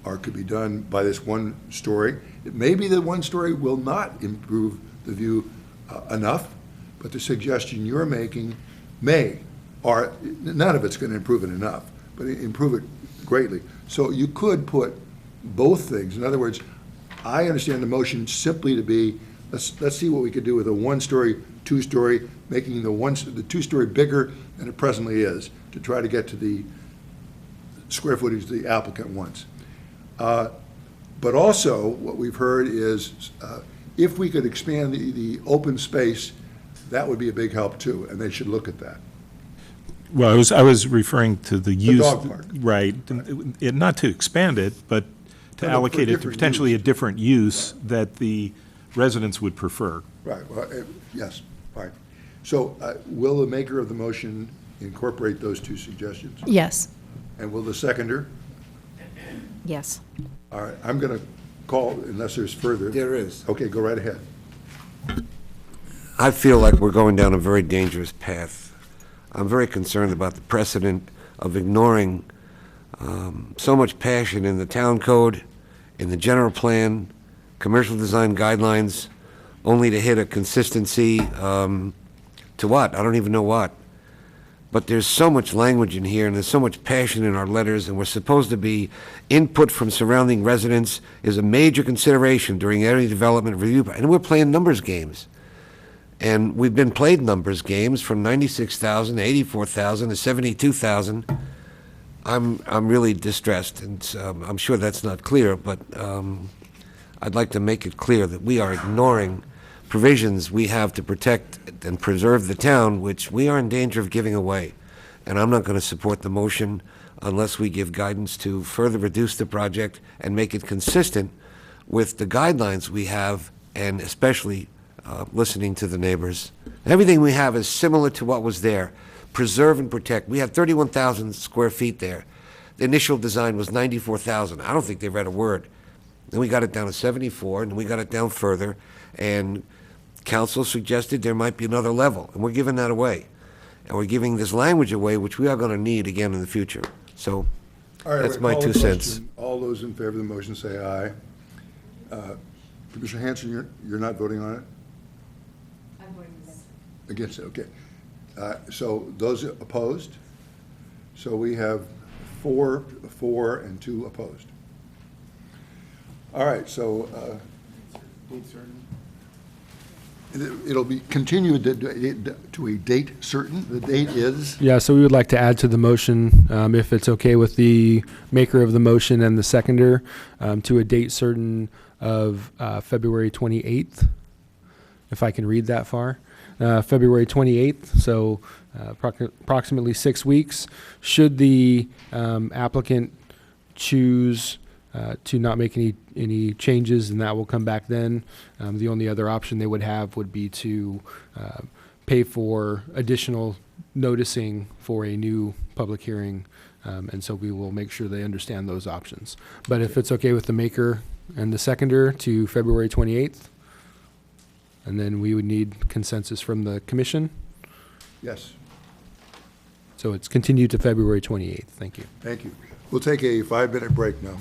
or it could be done by this 1 story. It may be that 1 story will not improve the view enough, but the suggestion you're making may, or none of it's going to improve it enough, but improve it greatly. So you could put both things. In other words, I understand the motion simply to be, let's see what we could do with a 1-story, 2-story, making the 2-story bigger than it presently is to try to get to the square footage the applicant wants. But also, what we've heard is if we could expand the open space, that would be a big help too, and they should look at that. Well, I was referring to the use. dog park. Right. Not to expand it, but to No, allocate for it to different potentially use. a different use that the residents would prefer. Right, well, yes, fine. So will the maker of the motion incorporate those 2 suggestions? Yes. And will the seconder? Yes. All right, I'm going to call, unless there's further. There is. Okay, go right ahead. I feel like we're going down a very dangerous path. I'm very concerned about the precedent of ignoring so much passion in the town code, in the general plan, commercial design guidelines, only to hit a consistency to what? I don't even know what. But there's so much language in here, and there's so much passion in our letters, and we're supposed to be input from surrounding residents is a major consideration during any development review, and we're playing numbers games. And we've been played numbers games from 96,000 to 84,000 to 72,000. I'm really distressed, and I'm sure that's not clear, but I'd like to make it clear that we are ignoring provisions we have to protect and preserve the town, which we are in danger of giving away. And I'm not going to support the motion unless we give guidance to further reduce the project and make it consistent with the guidelines we have, and especially listening to the neighbors. Everything we have is similar to what was there. Preserve and protect. We have 31,000 square feet there. The initial design was 94,000. I don't think they read a word. then we got it down to 74, and then we got it down further, and council suggested there might be another level, and we're giving that away. And we're giving this language away, which we are going to need again in the future. So All right, that's we my call 2 the cents. question. All those in favor of the motion say aye. Commissioner Hanson, you're not voting on it? I'm voting against. Against it, okay. So those opposed? So we have 4 for and 2 opposed. All right, so it'll be continued to a date certain. The date is? Yeah, so we would like to add to the motion, if it's okay with the maker of the motion and the seconder, to a date certain of February 28th, if I can read that far. February 28th, so approximately 6 weeks. Should the applicant choose to not make any changes, and that will come back then. The only other option they would have would be to pay for additional noticing for a new public hearing, and so we will make sure they understand those options. But if it's okay with the maker and the seconder, to February 28th, and then we would need consensus from the commission. Yes, So it's continued to February 28th. Thank you. thank you. We'll take a 5-minute break now.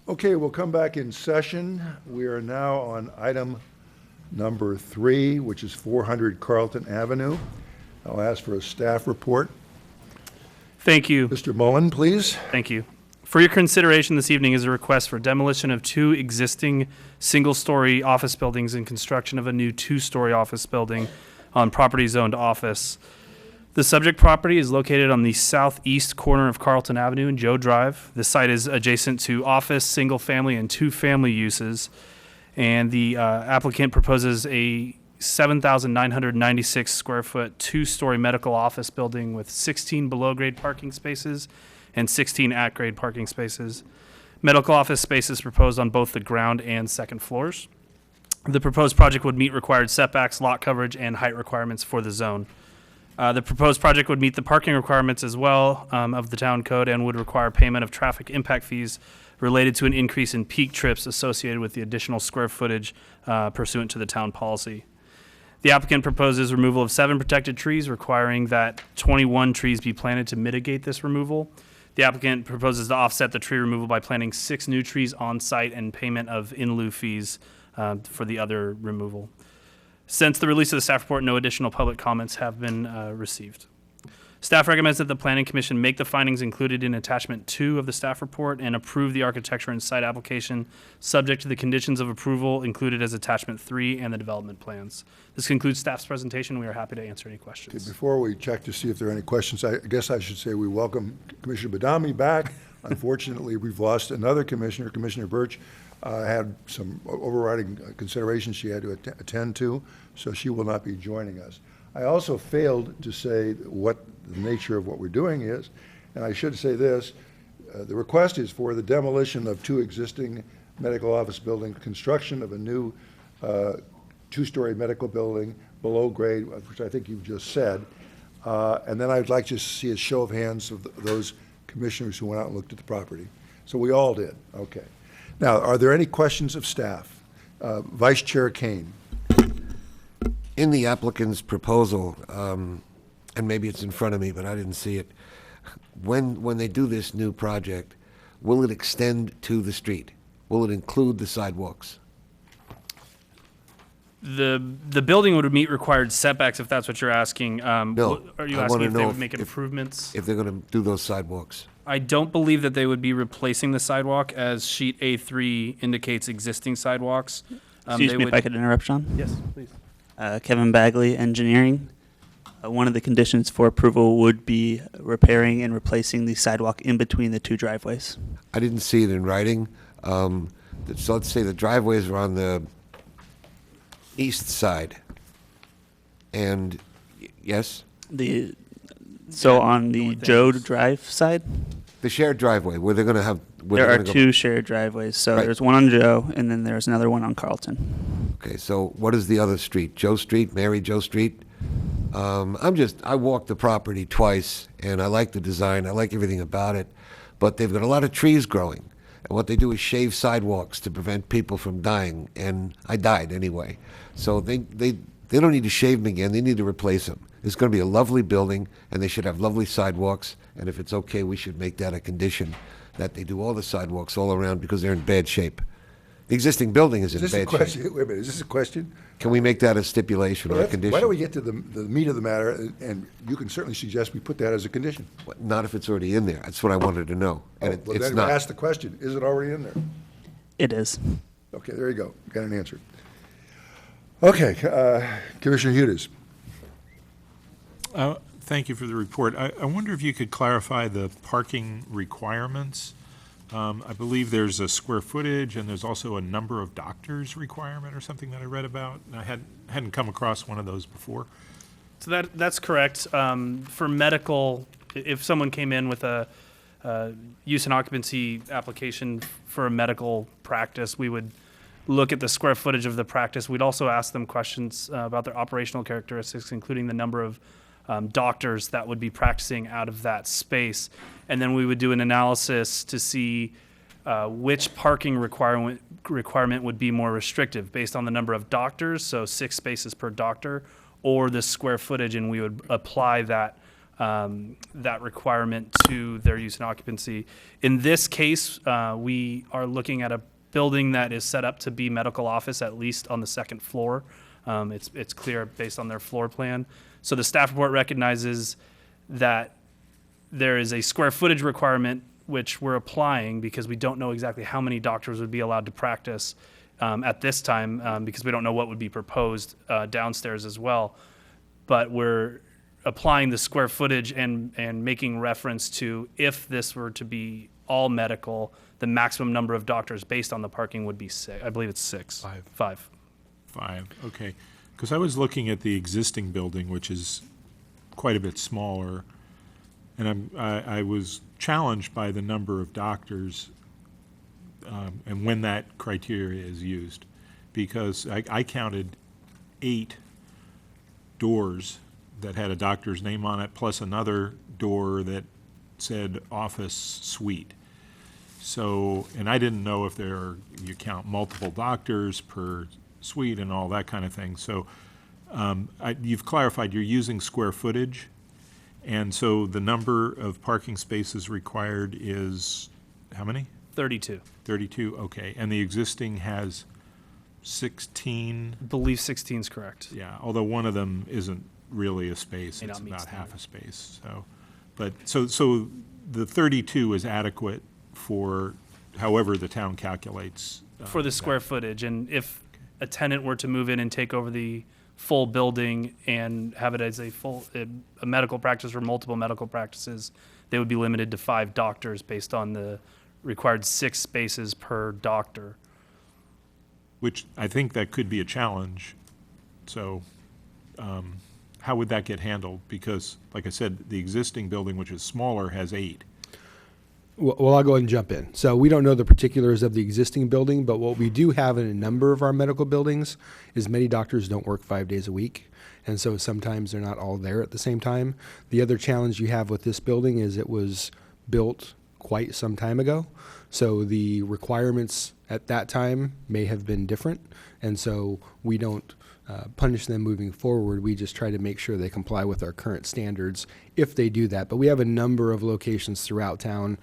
Okay, we'll come back in session. We are now on item number 3, which is 400 Carlton Avenue. I'll ask for a staff report. Thank you. Mr. Mullen, please. Thank you. For your consideration this evening is a request for demolition of 2 existing single-story office buildings and construction of a new 2-story office building on property zoned office. The subject property is located on the southeast corner of Carlton Avenue and Joe Drive. The site is adjacent to office, single-family, and 2-family uses. And the applicant proposes a 7,996 square foot, 2-story medical office building with 16 below-grade parking spaces and 16 at-grade parking spaces. Medical office space is proposed on both the ground and second floors. The proposed project would meet required setbacks, lot coverage, and height requirements for the zone. The proposed project would meet the parking requirements as well of the town code and would require payment of traffic impact fees related to an increase in peak trips associated with the additional square footage pursuant to the town policy. The applicant proposes removal of 7 protected trees, requiring that 21 trees be planted to mitigate this removal. The applicant proposes to offset the tree removal by planting 6 new trees on site and payment of in lieu fees for the other removal. Since the release of the staff report, no additional public comments have been received. Staff recommends that the Planning Commission make the findings included in Attachment 2 of the staff report and approve the architecture and site application subject to the conditions of approval included as Attachment 3 and the development plans. This concludes staff's presentation. We are happy to answer any questions. Okay, before we check to see if there are any questions, I guess I should say we welcome Commissioner Badami back. Unfortunately, we've lost another commissioner. Commissioner Birch had some overriding considerations she had to attend to, so she will not be joining us. I also failed to say what the nature of what we're doing is, and I should say this. The request is for the demolition of 2 existing medical office buildings, construction of a new 2-story medical building below grade, which I think you've just said, and then I'd like to see a show of hands of those commissioners who went out and looked at the property. So we all did. Okay. Now, are there any questions of staff? Vice Chair Kane. In the applicant's proposal, and maybe it's in front of me, but I didn't see it, when they do this new project, will it extend to the street? Will it include the sidewalks? The building would meet required setbacks if that's what you're asking. No. Are you I asking wanna if they know would make improvements? If they're going to do those sidewalks. I don't believe that they would be replacing the sidewalk, as sheet A3 indicates existing sidewalks. Excuse me if I could interrupt, Sean. Yes, please. Kevin Bagley, Engineering. One of the conditions for approval would be repairing and replacing the sidewalk in between the 2 driveways. I didn't see it in writing. So let's say the driveways are on the east side. And, yes? So on the Joe Drive side? The shared driveway, where they're going to have... There are 2 shared driveways. So Right. there's one on Joe, and then there's another one on Carlton. Okay, so what is the other street? Joe Street, Mary Jo Street? I walked the property twice, and I like the design, I like everything about it, but they've got a lot of trees growing, and what they do is shave sidewalks to prevent people from dying, and I died anyway. So they don't need to shave them again, they need to replace them. It's going to be a lovely building, and they should have lovely sidewalks, and if it's okay, we should make that a condition, that they do all the sidewalks all around, because they're in bad shape. The existing building is in Is this a bad shape. question? Wait a minute, is this a question? Can we make that a stipulation or a condition? Why don't we get to the meat of the matter, and you can certainly suggest we put that as a condition. Not if it's already in there. That's what I wanted to know. And Well, it's then not. ask the question, is it already in there? It is. Okay, there you go, got an answer. Okay, Commissioner Hudis. Thank you for the report. I wonder if you could clarify the parking requirements. I believe there's a square footage, and there's also a number of doctors requirement or something that I read about. And I hadn't come across one of those before. So that's correct. For medical, if someone came in with a use and occupancy application for a medical practice, we would look at the square footage of the practice. We'd also ask them questions about their operational characteristics, including the number of doctors that would be practicing out of that space. And then we would do an analysis to see which parking requirement would be more restrictive based on the number of doctors, so 6 spaces per doctor, or the square footage, and we would apply that that requirement to their use and occupancy. In this case, we are looking at a building that is set up to be medical office, at least on the second floor. It's clear based on their floor plan. So the staff report recognizes that there is a square footage requirement which we're applying because we don't know exactly how many doctors would be allowed to practice at this time because we don't know what would be proposed downstairs as well. But we're applying the square footage and making reference to if this were to be all medical, the maximum number of doctors based on the parking would be six. I believe it's six. Five. Okay. Because I was looking at the existing building, which is quite a bit smaller, and I was challenged by the number of doctors and when that criteria is used, because I counted 8 doors that had a doctor's name on it, plus another door that said office suite. So, and I didn't know if you count multiple doctors per suite and all that kind of thing. So you've clarified you're using square footage, and so the number of parking spaces required is how many? 32. 32, okay. And the existing has 16? I believe 16 is correct. Yeah, although one of them isn't really a space, May it's not meet about standard. half a space. So, but so the 32 is adequate for however the town calculates For the square footage, and if a tenant were to move in and take over the full building and have it as a medical practice or multiple medical practices, they would be limited to 5 doctors based on the required 6 spaces per doctor. Which I think that could be a challenge. So how would that get handled? Because, like I said, the existing building, which is smaller, has 8. Well, I'll go ahead and jump in. So we don't know the particulars of the existing building, but what we do have in a number of our medical buildings is many doctors don't work 5 days a week. And so sometimes they're not all there at the same time. The other challenge you have with this building is it was built quite some time ago. So the requirements at that time may have been different. And so we don't punish them moving forward. We just try to make sure they comply with our current standards if they do that. But we have a number of locations throughout town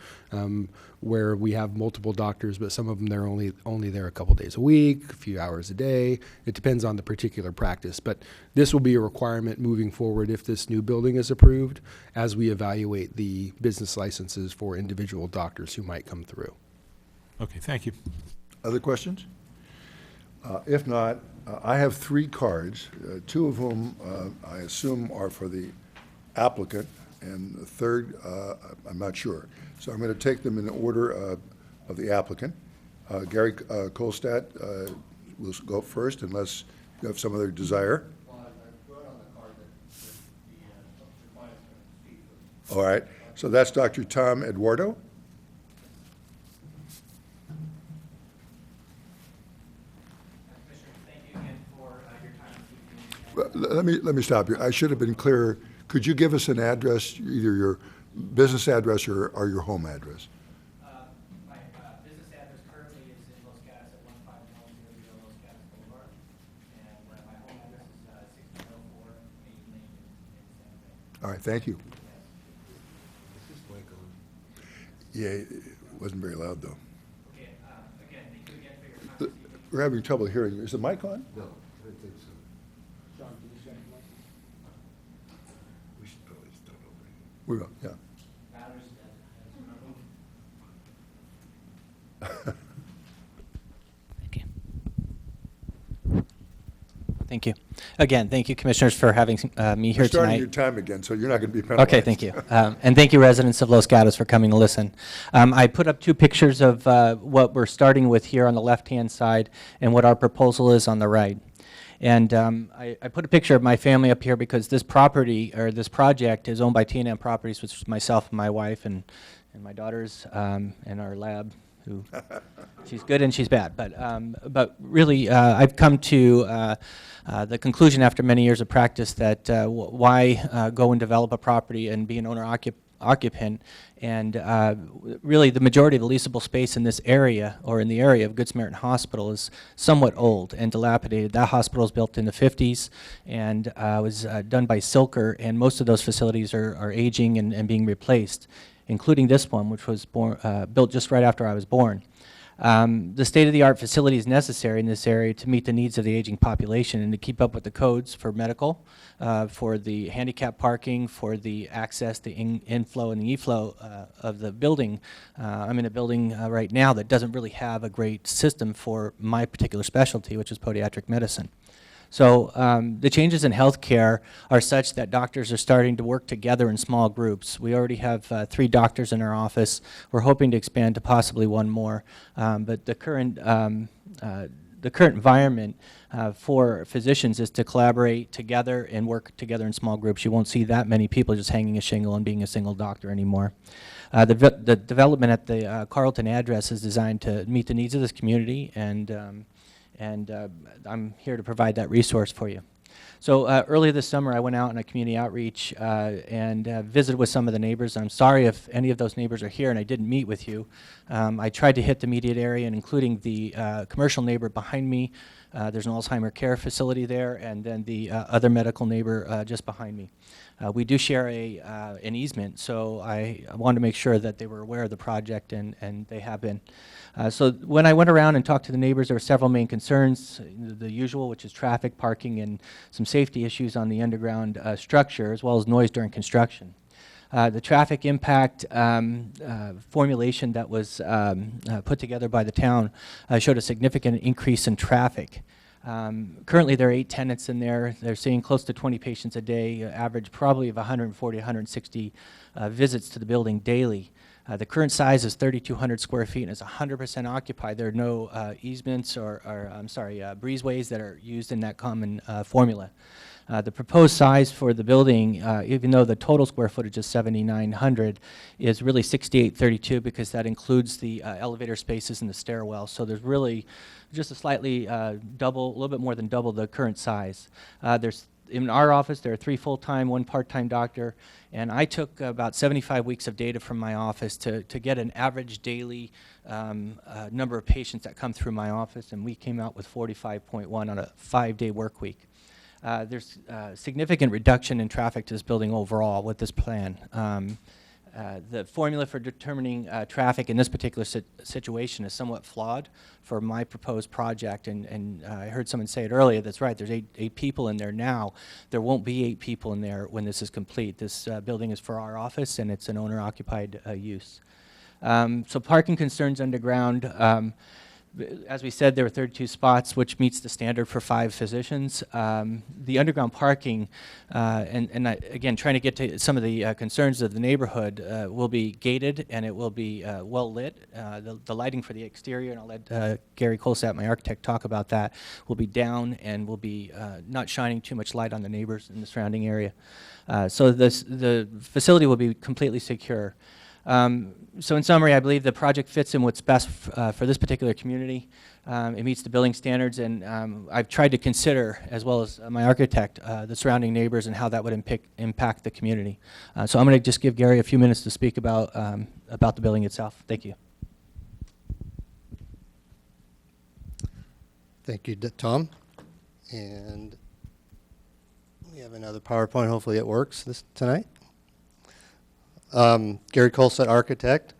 where we have multiple doctors, but some of them they're only there a couple days a week, a few hours a day. It depends on the particular practice. But this will be a requirement moving forward if this new building is approved as we evaluate the business licenses for individual doctors who might come through. Okay, thank you. Other questions? If not, I have 3 cards, 2 of whom I assume are for the applicant, and the third, I'm not sure. So I'm going to take them in the order of the applicant. Gary Kolstad will go first unless you have some other desire. All right, so that's Dr. Tom Eduardo. Let me stop you. I should have been clearer. Could you give us an address, either your business address or your home address? My business address currently is in Los Gatos at 1510 Los Gatos Boulevard, and my home address is 1604 Main Lane in Santa Fe. All right, thank you. Yeah, it wasn't very loud, though. Okay, again, thank you again for your time. We're having trouble hearing you. Is the mic on? No, I don't think so. We will, yeah. Thank you. Again, thank you, Commissioners, for having me here You're starting tonight. your time again, so you're not going to be penalized. Okay, thank you. And thank you, residents of Los Gatos, for coming to listen. I put up 2 pictures of what we're starting with here on the left-hand side and what our proposal is on the right. And I put a picture of my family up here because this property, or this project, is owned by T&M Properties, which is myself and my wife and my daughters and our lab, who she's good and she's bad. But really, I've come to the conclusion after many years of practice that why go and develop a property and be an occupant, and really the majority of the leasable space in this area, or in the area of Good Samaritan Hospital, is somewhat old and dilapidated. That hospital was built in the 50s and was done by Silker, and most of those facilities are aging and being replaced, including this one, which was built just right after I was born. The state-of-the-art facility is necessary in this area to meet the needs of the aging population and to keep up with the codes for medical, for the handicap parking, for the access, the inflow and the e-flow of the building. I'm in a building right now that doesn't really have a great system for my particular specialty, which is podiatric medicine. So the changes in healthcare are such that doctors are starting to work together in small groups. We already have 3 doctors in our office. We're hoping to expand to possibly 1 more. But the current environment for physicians is to collaborate together and work together in small groups. You won't see that many people just hanging a shingle and being a single doctor anymore. The development at the Carlton address is designed to meet the needs of this community, and I'm here to provide that resource for you. So earlier this summer, I went out on a community outreach and visited with some of the neighbors. I'm sorry if any of those neighbors are here and I didn't meet with you. I tried to hit the immediate area, and including the commercial neighbor behind me. There's an Alzheimer care facility there, and then the other medical neighbor just behind me. We do share an easement, so I wanted to make sure that they were aware of the project, and they have been. So when I went around and talked to the neighbors, there were several main concerns, the usual, which is traffic, parking, and some safety issues on the underground structure, as well as noise during construction. The traffic impact formulation that was put together by the town showed a significant increase in traffic. Currently, there are 8 tenants in there. They're seeing close to 20 patients a day, average probably of 140, 160 visits to the building daily. The current size is 3,200 square feet and is 100% occupied. There are no easements or breezeways that are used in that common formula. The proposed size for the building, even though the total square footage is 7,900, is really 6,832 because that includes the elevator spaces and the stairwell. So there's really just a slightly a little bit more than double the current size. In our office, there are 3 full-time, 1 part-time doctor, and I took about 75 weeks of data from my office to get an average daily number of patients that come through my office, and we came out with 45.1 on a 5-day work week. There's significant reduction in traffic to this building overall with this plan. The formula for determining traffic in this particular situation is somewhat flawed for my proposed project, and I heard someone say it earlier, that's right, there's 8 people in there now. There won't be 8 people in there when this is complete. This building is for our office, and it's an owner-occupied use. So parking concerns underground. As we said, there were 32 spots, which meets the standard for 5 physicians. The underground parking, again, trying to get to some of the concerns of the neighborhood, will be gated and it will be well lit. The lighting for the exterior, and I'll let Gary Colsat, my architect, talk about that, will be down and will be not shining too much light on the neighbors in the surrounding area. So the facility will be completely secure. So in summary, I believe the project fits in what's best for this particular community. It meets the building standards, and I've tried to consider, as well as my architect, the surrounding neighbors and how that would impact the community. So I'm going to just give Gary a few minutes to speak about the building itself. Thank you. Thank you, Tom. And we have another PowerPoint. Hopefully it works tonight. Gary Colsat, architect,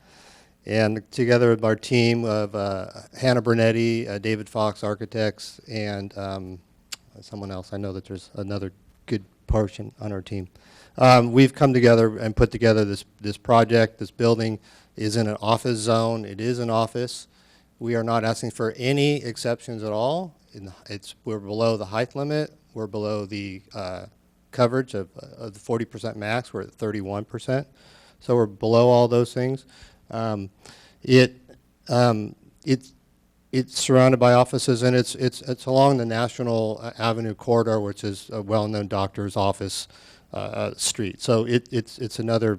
and together with our team of Hannah Bernetti, David Fox, architects, and someone else. I know that there's another good portion on our team. We've come together and put together this project. This building is in an office zone. It is an office. We are not asking for any exceptions at all. We're below the height limit. We're below the coverage of the 40% max. We're at 31%. So we're below all those things. It's surrounded by offices, and it's along the National Avenue corridor, which is a well-known doctor's office street. So it's another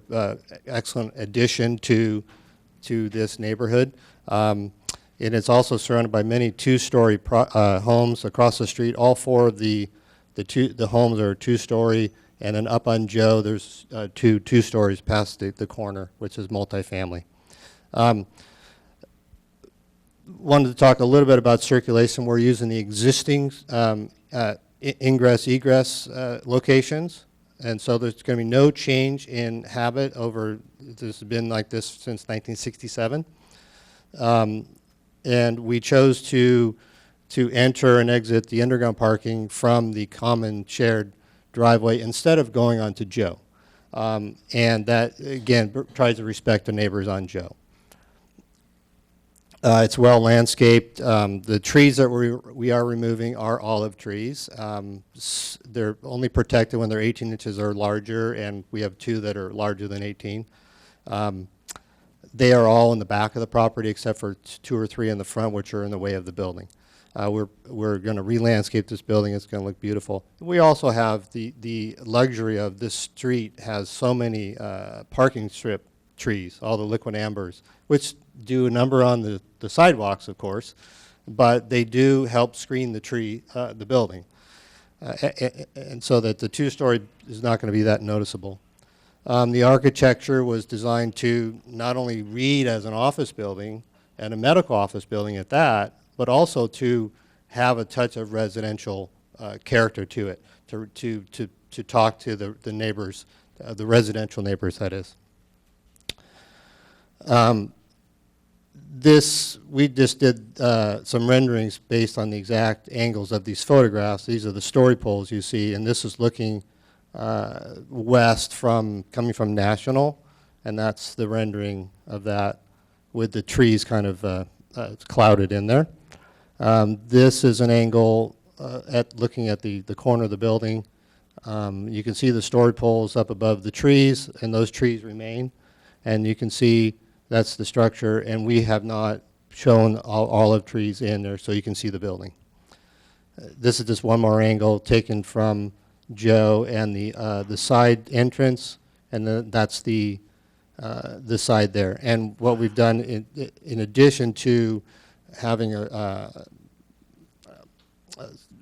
excellent addition to this neighborhood. And it's also surrounded by many 2-story homes across the street. All 4 of the homes are 2-story, And then up on Joe, there's two stories past the corner, which is multifamily. Wanted to talk a little bit about circulation. We're using the existing ingress-egress locations, and so there's going to be no change in habit over, this has been like this since 1967. And we chose to enter and exit the underground parking from the common shared driveway instead of going onto Joe. And that, again, tries to respect the neighbors on Joe. It's well landscaped. The trees that we are removing are olive trees. They're only protected when they're 18 inches or larger, and we have 2 that are larger than 18. They are all in the back of the property except for 2 or 3 in the front, which are in the way of the building. We're going to re-landscape this building. It's going to look beautiful. We also have the luxury of this street has so many parking strip trees, all the liquid ambers, which do a number on the sidewalks, of course, but they do help screen the building, and so that the 2-story is not going to be that noticeable. The architecture was designed to not only read as an office building and a medical office building at that, but also to have a touch of residential character to it, to talk to the neighbors, the residential neighbors, that is. We just did some renderings based on the exact angles of these photographs. These are the story poles you see, and this is looking west coming from National, and that's the rendering of that with the trees kind of clouded in there. This is an angle looking at the corner of the building. You can see the story poles up above the trees, and those trees remain. And you can see that's the structure, and we have not shown olive trees in there, so you can see the building. This is just one more angle taken from Joe and the side entrance, and that's the side there. And what we've done in addition to having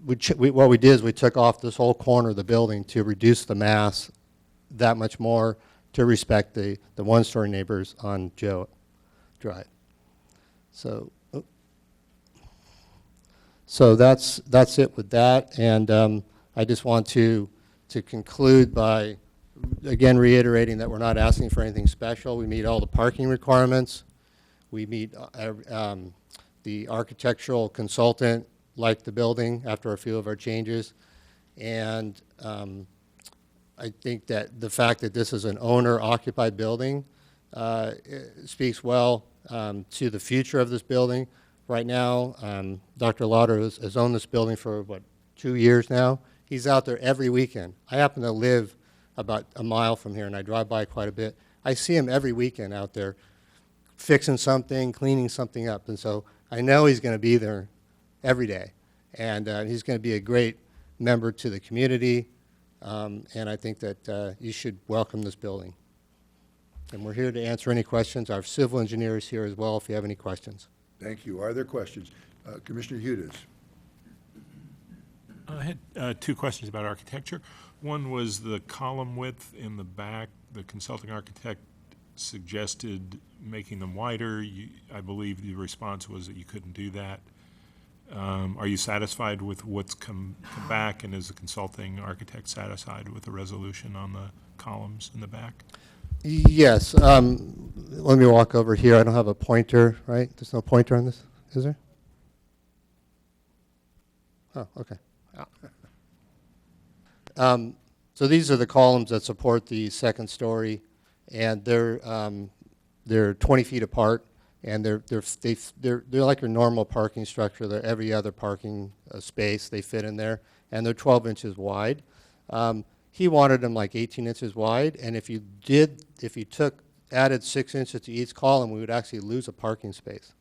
what we did is we took off this whole corner of the building to reduce the mass that much more to respect the one-story neighbors on Joe Drive. So that's it with that, and I just want to conclude by again reiterating that we're not asking for anything special. We meet all the parking requirements. We meet the architectural consultant liked the building after a few of our changes, and I think that the fact that this is an owner-occupied building speaks well to the future of this building. Right now, Dr. Lauder has owned this building for, 2 years now. He's out there every weekend. I happen to live about a mile from here, and I drive by quite a bit. I see him every weekend out there fixing something, cleaning something up, and so I know he's going to be there every day, and he's going to be a great member to the community. And I think that you should welcome this building. And we're here to answer any questions. Our civil engineer is here as well if you have any questions. Thank you. Are there questions? Commissioner Hudes. I had 2 questions about architecture. One was the column width in the back. The consulting architect suggested making them wider. I believe the response was that you couldn't do that. Are you satisfied with what's come back, and is the consulting architect satisfied with the resolution on the columns in the back? Yes. Let me walk over here. I don't have a pointer, right? There's no pointer on this, is there? Oh, okay. So these are the columns that support the second story, and they're 20 feet apart. And they're like your normal parking structure. They're every other parking space. They fit in there, and they're 12 inches wide. He wanted them like 18 inches wide, and if you added 6 inches to each column, we would actually lose a parking space.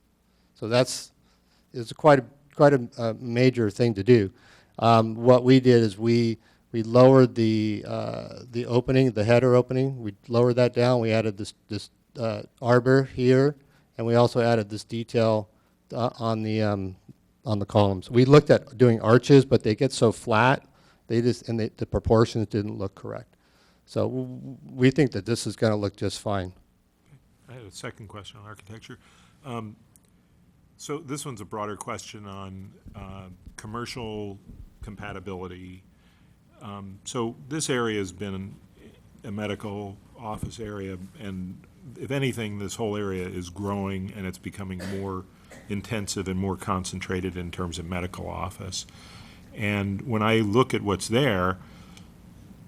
So it's quite a major thing to do. What we did is we lowered the opening, the header opening. We lowered that down. We added this arbor here. And we also added this detail on the columns. We looked at doing arches, but they get so flat The proportions didn't look correct. So we think that this is going to look just fine. I had a second question on architecture. So this one's a broader question on commercial compatibility. So this area has been a medical office area, and if anything, this whole area is growing and it's becoming more intensive and more concentrated in terms of medical office. And when I look at what's there,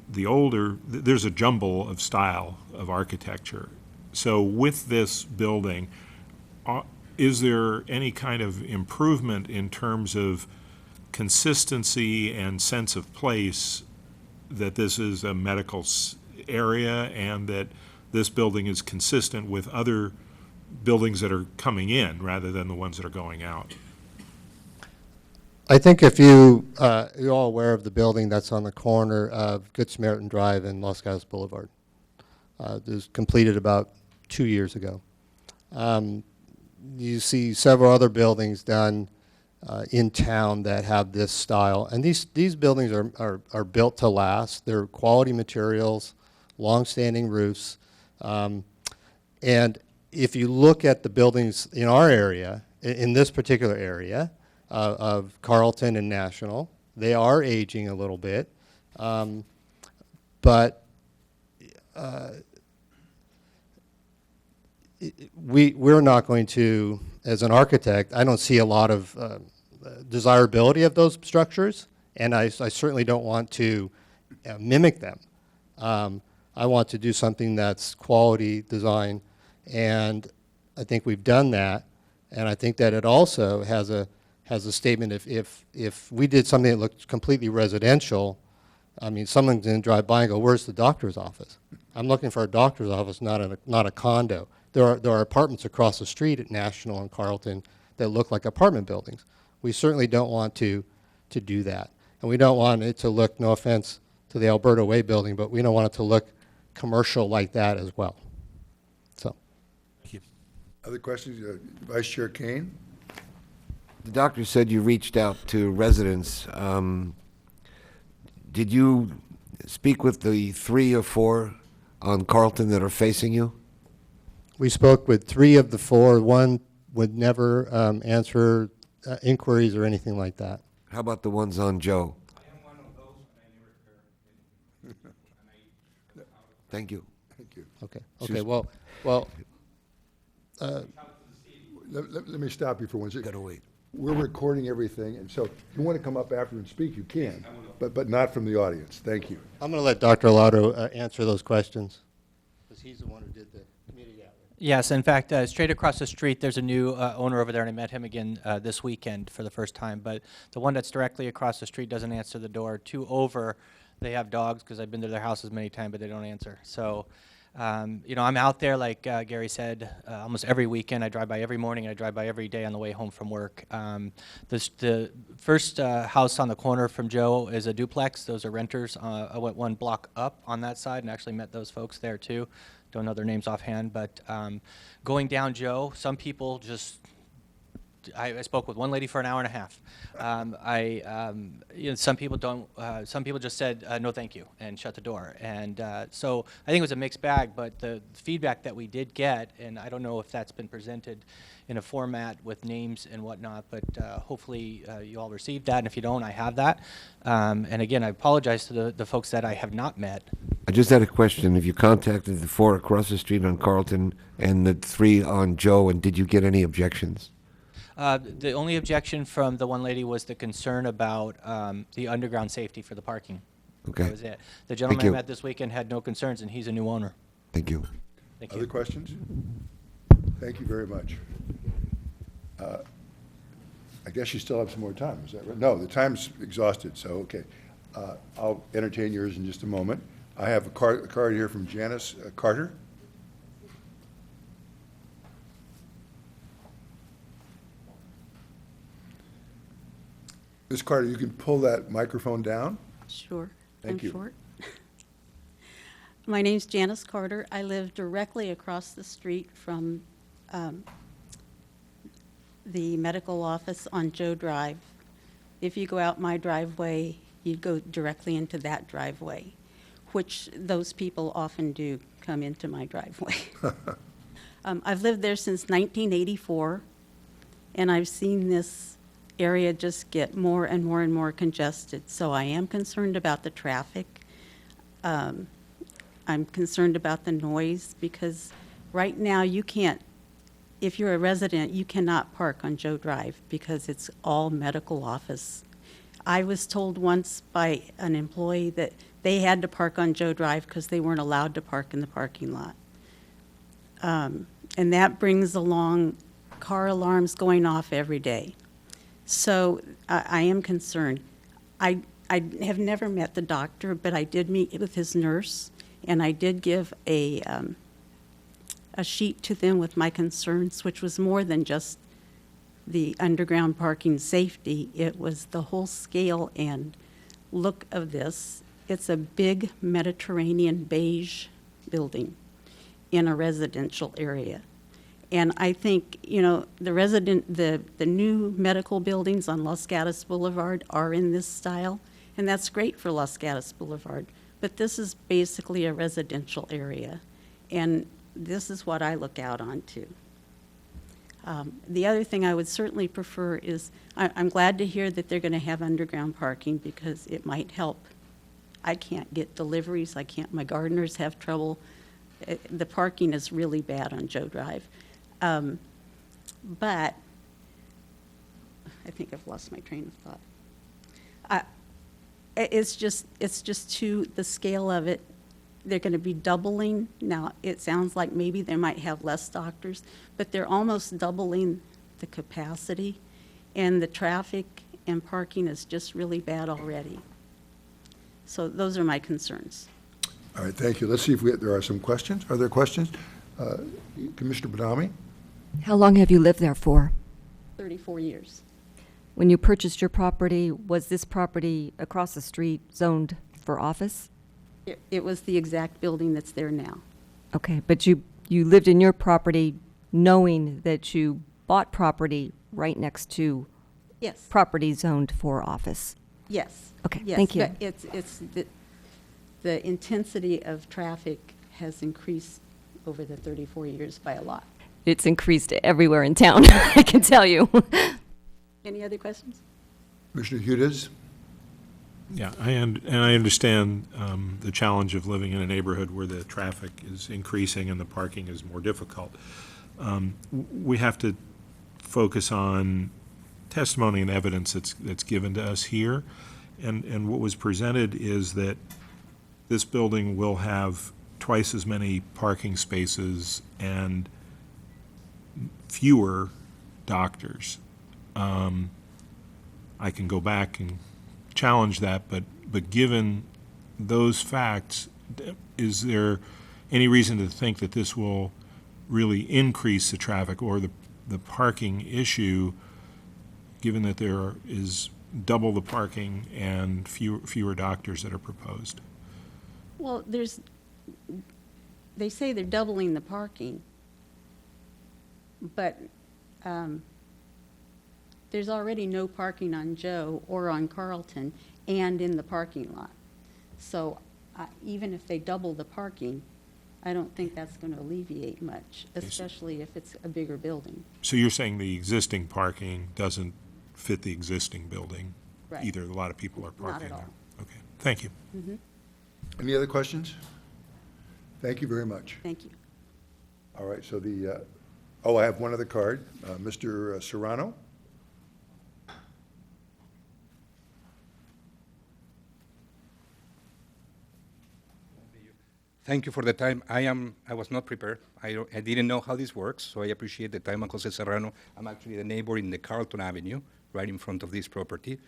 there's a jumble of style of architecture. So with this building, is there any kind of improvement in terms of consistency and sense of place that this is a medical area and that this building is consistent with other buildings that are coming in rather than the ones that are going out? I think if you're all aware of the building that's on the corner of Good Samaritan Drive and Los Gatos Boulevard. It was completed about 2 years ago. You see several other buildings done in town that have this style. And these buildings are built to last. They're quality materials, long-standing roofs. And if you look at the buildings in our area, in this particular area of Carlton and National, they are aging a little bit. But we're not going to, as an architect, I don't see a lot of desirability of those structures, and I certainly don't want to mimic them. I want to do something that's quality design, and I think we've done that, and I think that it also has a statement. If we did something that looked completely residential, I mean, someone's going to drive by and go, "Where's the doctor's office?" I'm looking for a doctor's office, not a condo. There are apartments across the street at National and Carlton that look like apartment buildings. We certainly don't want to do that. And we don't want it to look, no offense to the Alberta Way building, but we don't want it to look commercial like that as well. So. Thank you. Other questions? Vice Chair Kane? The doctor said you reached out to residents. Did you speak with the 3 or 4 on Carlton that are facing you? We spoke with 3 of the 4. One would never answer inquiries or anything like that. How about the ones on Joe? Thank you. Thank you. Okay. Okay. Well. Let me stop you for 1 second. Gotta wait. We're recording everything, and so if you want to come up after and speak, you can, but not from the audience. Thank you. I'm going to let Dr. Lotto answer those questions, because he's the one who did the community outreach. Yes, in fact, straight across the street, there's a new owner over there, and I met him again this weekend for the first time. But the one that's directly across the street doesn't answer the door. 2 over, they have dogs, because I've been to their houses many times, but they don't answer. So, you know, I'm out there, like Gary said, almost every weekend. I drive by every morning, and I drive by every day on the way home from work. The first house on the corner from Joe is a duplex. Those are renters. I went 1 block up on that side and actually met those folks there, too. Don't know their names offhand, but going down Joe, some people just, I spoke with one lady for an hour and a half. You know, some people don't, some people just said, no thank you, and shut the door. And so I think it was a mixed bag, but the feedback that we did get, and I don't know if that's been presented in a format with names and whatnot, but hopefully you all received that, and if you don't, I have that. And again, I apologize to the folks that I have not met. I just had a question. Have you contacted the 4 across the street on Carlton and the 3 on Joe, and did you get any objections? The only objection from the one lady was the concern about the underground safety for the parking. Okay. That was it. The gentleman I met this weekend had no concerns, and he's a new owner. Thank you. Thank you. Other questions? Thank you very much. I guess you still have some more time, is that right? No, the time's exhausted, so okay. I'll entertain yours in just a moment. I have a card here from Janice Carter. Ms. Carter, you can pull that microphone down. Sure. Thank you. Short. My name's Janice Carter. I live directly across the street from the medical office on Joe Drive. If you go out my driveway, you'd go directly into that driveway, which those people often do come into my driveway. I've lived there since 1984, and I've seen this area just get more and more and more congested. So I am concerned about the traffic. I'm concerned about the noise, because right now you can't, if you're a resident, you cannot park on Joe Drive because it's all medical office. I was told once by an employee that they had to park on Joe Drive because they weren't allowed to park in the parking lot. And that brings along car alarms going off every day. So I am concerned. I have never met the doctor, but I did meet with his nurse, and I did give a sheet to them with my concerns, which was more than just the underground parking safety. It was the whole scale and look of this. It's a big Mediterranean beige building in a residential area. And I think, you know, the new medical buildings on Los Gatos Boulevard are in this style, and that's great for Los Gatos Boulevard. But this is basically a residential area, and this is what I look out onto. The other thing I would certainly prefer is, I'm glad to hear that they're going to have underground parking, because it might help. I can't get deliveries, my gardeners have trouble. The parking is really bad on Joe Drive. But I think I've lost my train of thought. It's just too, the scale of it, they're going to be doubling. Now, it sounds like maybe they might have less doctors, but they're almost doubling the capacity, and the traffic and parking is just really bad already. So those are my concerns. All right, thank you. Let's see if there are some questions. Are there questions? Commissioner Badami? How long have you lived there for? 34 years. When you purchased your property, was this property across the street zoned for office? It was the exact building that's there now. Okay, but you lived in your property knowing that you bought property right next to Yes. property zoned for office? Yes. Okay, Yes, thank you. but it's the intensity of traffic has increased over the 34 years by a lot. It's increased everywhere in town, I can tell you. Any other questions? Commissioner Hudes? Yeah, I understand the challenge of living in a neighborhood where the traffic is increasing and the parking is more difficult. We have to focus on testimony and evidence that's given to us here. And what was presented is that this building will have twice as many parking spaces and fewer doctors. I can go back and challenge that, but given those facts, is there any reason to think that this will really increase the traffic or the parking issue, given that there is double the parking and fewer doctors that are proposed? Well, they say they're doubling the parking, but there's already no parking on Joe or on Carlton and in the parking lot. So even if they double the parking, I don't think that's going to alleviate much, especially if it's a bigger building. So you're saying the existing parking doesn't fit the existing building? Right. Either a lot of people are Not parking at all. there? Okay, thank you. Mm-hmm. Any other questions? Thank you very much. Thank you. All right, so I have one other card. Mr. Serrano? Thank you for the time. I was not prepared. I didn't know how this works, so I appreciate the time. I'm Jose Serrano. I'm actually the neighbor in the Carlton Avenue, right in front of this property.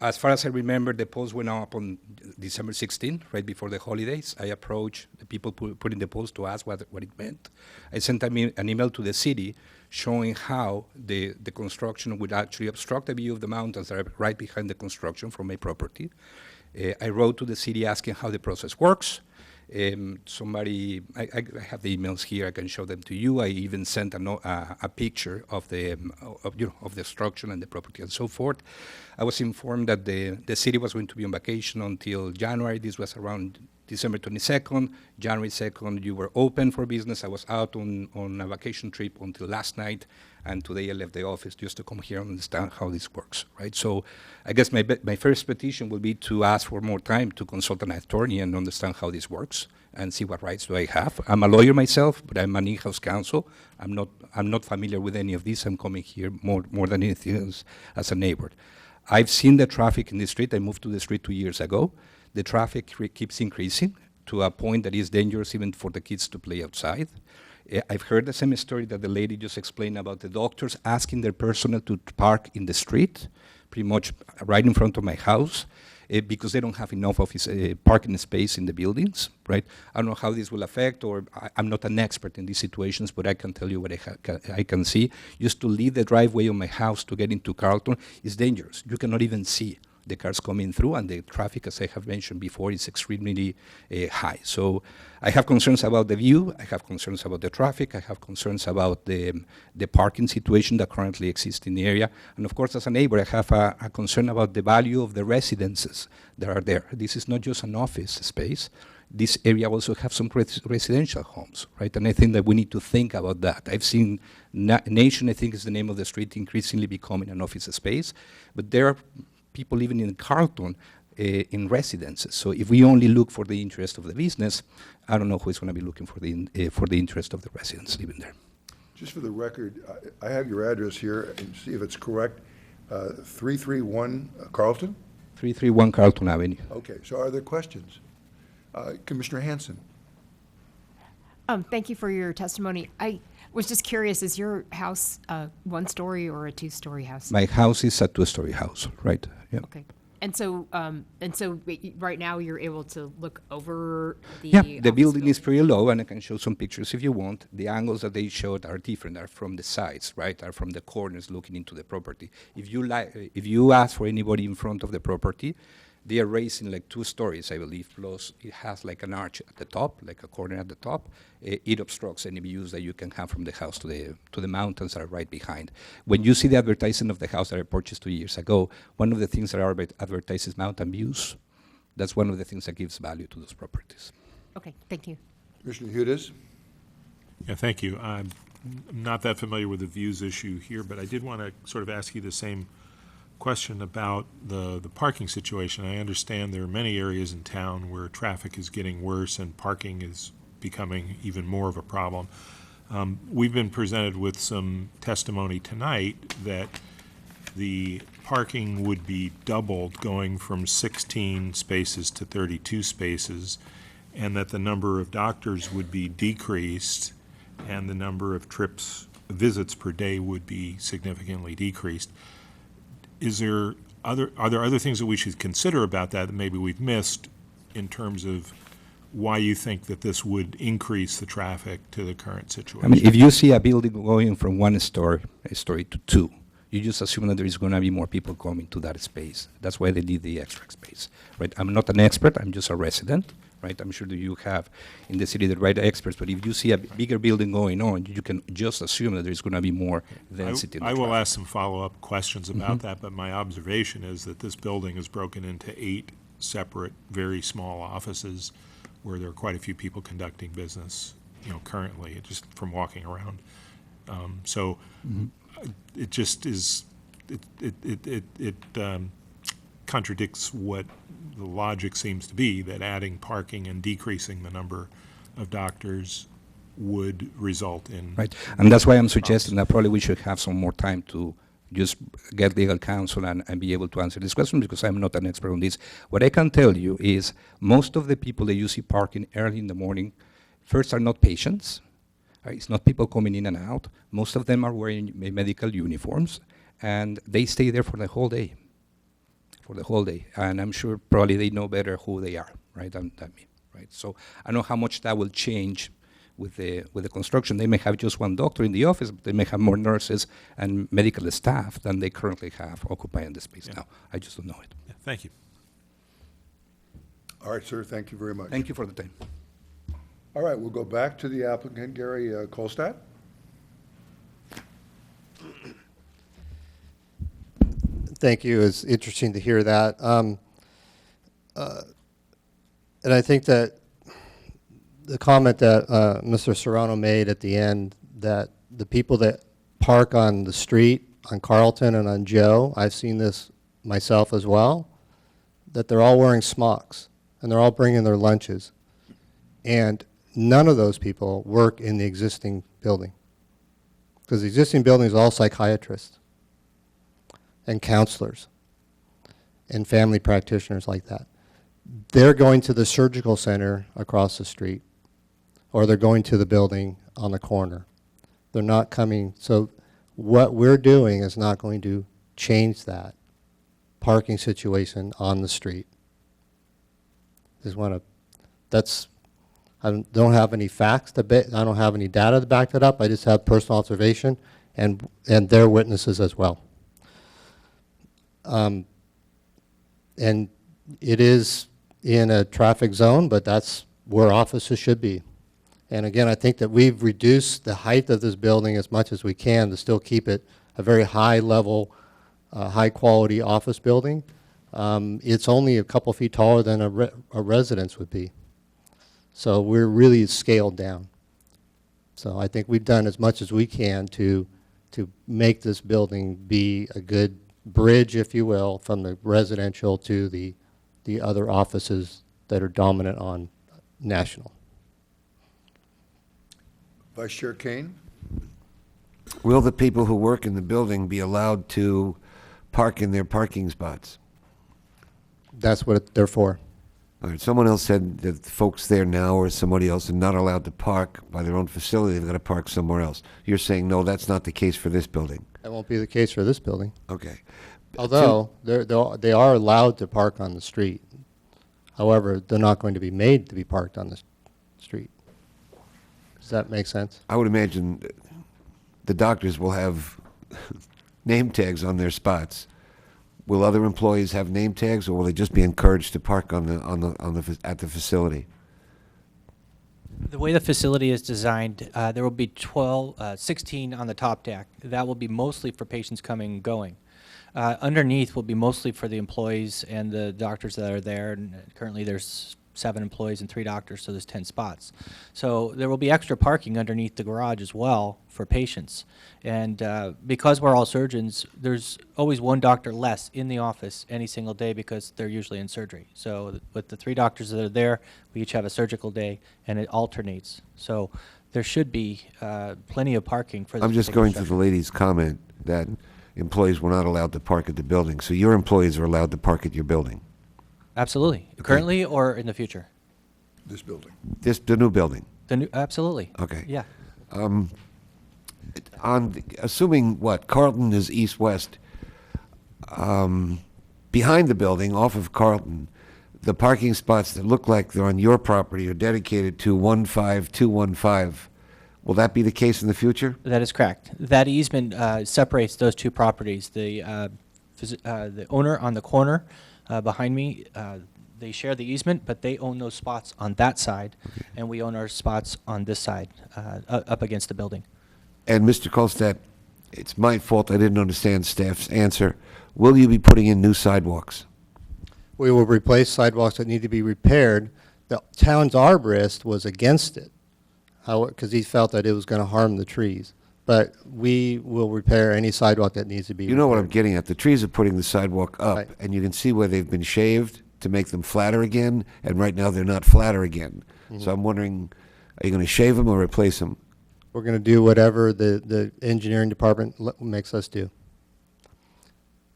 As far as I remember, the post went up on December 16, right before the holidays. I approached the people putting the post to ask what it meant. I sent an email to the city showing how the construction would actually obstruct the view of the mountains that are right behind the construction from my property. I wrote to the city asking how the process works. Somebody, I have the emails here. I can show them to you. I even sent a picture of the of the structure and the property and so forth. I was informed that the city was going to be on vacation until January. This was around December 22nd. January 2nd, you were open for business. I was out on a vacation trip until last night, and today I left the office just to come here and understand how this works, right? So I guess my first petition will be to ask for more time to consult an attorney and understand how this works and see what rights do I have. I'm a lawyer myself, but I'm an in-house counsel. I'm not familiar with any of this. I'm coming here more than anything else as a neighbor. I've seen the traffic in the street. I moved to the street 2 years ago. The traffic keeps increasing to a point that is dangerous even for the kids to play outside. I've heard the same story that the lady just explained about the doctors asking their personnel to park in the street, pretty much right in front of my house, because they don't have enough office parking space in the buildings, right? I don't know how this will affect, or I'm not an expert in these situations, but I can tell you what I can see. Just to leave the driveway of my house to get into Carlton is dangerous. You cannot even see the cars coming through, and the traffic, as I have mentioned before, is extremely high. So I have concerns about the view, I have concerns about the traffic, I have concerns about the parking situation that currently exists in the area, and of course, as a neighbor, I have a concern about the value of the residences that are there. This is not just an office space. This area also have some residential homes, right? And I think that we need to think about that. I've seen Nation, I think is the name of the street, increasingly becoming an office space, but there are people living in Carlton in residences. So if we only look for the interest of the business, I don't know who is going to be looking for the interest of the residents living there. Just for the record, I have your address here, and see if it's correct. 331 Carlton? 331 Carlton Avenue. Okay, so are there questions? Commissioner Hanson. Thank you for your testimony. I was just curious, is your house a one-story or a two-story house? My house is a two-story house, right? Yeah. Okay. And so right now you're able to look over the the building is pretty low, and I can show some pictures if you want. The angles that they showed are different, are from the sides, right? Are from the corners looking into the property. If you ask for anybody in front of the property, they are raising like 2 stories, I believe, plus it has like an arch at the top, like a corner at the top. It obstructs any views that you can have from the house to the mountains that are right behind. When you see the advertising of the house that I purchased 2 years ago, one of the things that are advertised is mountain views. That's one of the things that gives value to those properties. Okay, thank you. Commissioner Hudes? Yeah, thank you. I'm not that familiar with the views issue here, but I did want to sort of ask you the same question about the parking situation. I understand there are many areas in town where traffic is getting worse and parking is becoming even more of a problem. We've been presented with some testimony tonight that the parking would be doubled, going from 16 spaces to 32 spaces, and that the number of doctors would be decreased and the number of visits per day would be significantly decreased. Are there other things that we should consider about that maybe we've missed in terms of why you think that this would increase the traffic to the current situation? I mean, if you see a building going from one story to 2, you just assume that there is going to be more people coming to that space. That's why they need the extra space, right? I'm not an expert, I'm just a resident, right? I'm sure that you have in the city the right experts, but if you see a bigger building going on, you can just assume that there's going to be more density. I will ask some follow-up questions about that, but my observation is that this building is broken into 8 separate, very small offices where there are quite a few people conducting business, currently, just from walking around. It just is, it contradicts what the logic seems to be, that adding parking and decreasing the number of doctors would result in... Right, and that's why I'm suggesting that probably we should have some more time to just get legal counsel and be able to answer this question, because I'm not an expert on this. What I can tell you is most of the people that you see parking early in the morning, first, are not patients. It's not people coming in and out. Most of them are wearing medical uniforms, and they stay there for the whole day. And I'm sure probably they know better who they are, right, than me, right? So I don't know how much that will change with the construction. They may have just one doctor in the office, but they may have more nurses and medical staff than they currently have occupying the space now. I just don't know it. Yeah, thank you. All right, sir, thank you very much. Thank you for the time. All right, we'll go back to the applicant, Gary Kolstad. Thank you. It's interesting to hear that. And I think that the comment that Mr. Serrano made at the end, that the people that park on the street, on Carlton and on Joe, I've seen this myself as well, that they're all wearing smocks and they're all bringing their lunches. And none of those people work in the existing building, because the existing building is all psychiatrists and counselors and family practitioners like that. They're going to the surgical center across the street, or they're going to the building on the corner. They're not coming. So what we're doing is not going to change that parking situation on the street. Just want to, that's, I don't have any facts to I don't have any data to back that up. I just have personal observation and their witnesses as well. And it is in a traffic zone, but that's where offices should be. And again, I think that we've reduced the height of this building as much as we can to still keep it a very high level, high quality office building. It's only a couple feet taller than a residence would be. So we're really scaled down. So I think we've done as much as we can to make this building be a good bridge, if you will, from the residential to the other offices that are dominant on National. Vice Chair Kane? Will the people who work in the building be allowed to park in their parking spots? That's what they're for. All right, someone else said that folks there now or somebody else are not allowed to park by their own facility. They've got to park somewhere else. You're saying, no, that's not the case for this building. That won't be the case for this building. Okay. Although they are allowed to park on the street. However, they're not going to be made to be parked on the street. Does that make sense? I would imagine the doctors will have name tags on their spots. Will other employees have name tags, or will they just be encouraged to park at the facility? The way the facility is designed, there will be 16 on the top deck. That will be mostly for patients coming and going. Underneath will be mostly for the employees and the doctors that are there. And currently there's 7 employees and 3 doctors, so there's 10 spots. So there will be extra parking underneath the garage as well for patients. And because we're all surgeons, there's always 1 doctor less in the office any single day because they're usually in surgery. So with the 3 doctors that are there, we each have a surgical day, and it alternates. So there should be plenty of parking for this. I'm just going through the lady's comment that employees were not allowed to park at the building. So your employees are allowed to park at your building? Absolutely. Okay. Currently or in the future? This building. The new building? Absolutely. Okay. Yeah. Assuming Carlton is east-west, behind the building, off of Carlton, the parking spots that look like they're on your property are dedicated to 15215. Will that be the case in the future? That is correct. That easement separates those 2 properties. The owner on the corner behind me, they share the easement, but they own those spots on that side, and we own our spots on this side, up against the building. And Mr. Kolstad, it's my fault I didn't understand staff's answer. Will you be putting in new sidewalks? We will replace sidewalks that need to be repaired. The town's arborist was against it, because he felt that it was going to harm the trees. But we will repair any sidewalk that needs to be repaired. You know what I'm getting at. The trees are putting the sidewalk up, right, and you can see where they've been shaved to make them flatter again, and right now they're not flatter again. Mm-hmm. So I'm wondering, are you going to shave them or replace them? We're going to do whatever the engineering department makes us do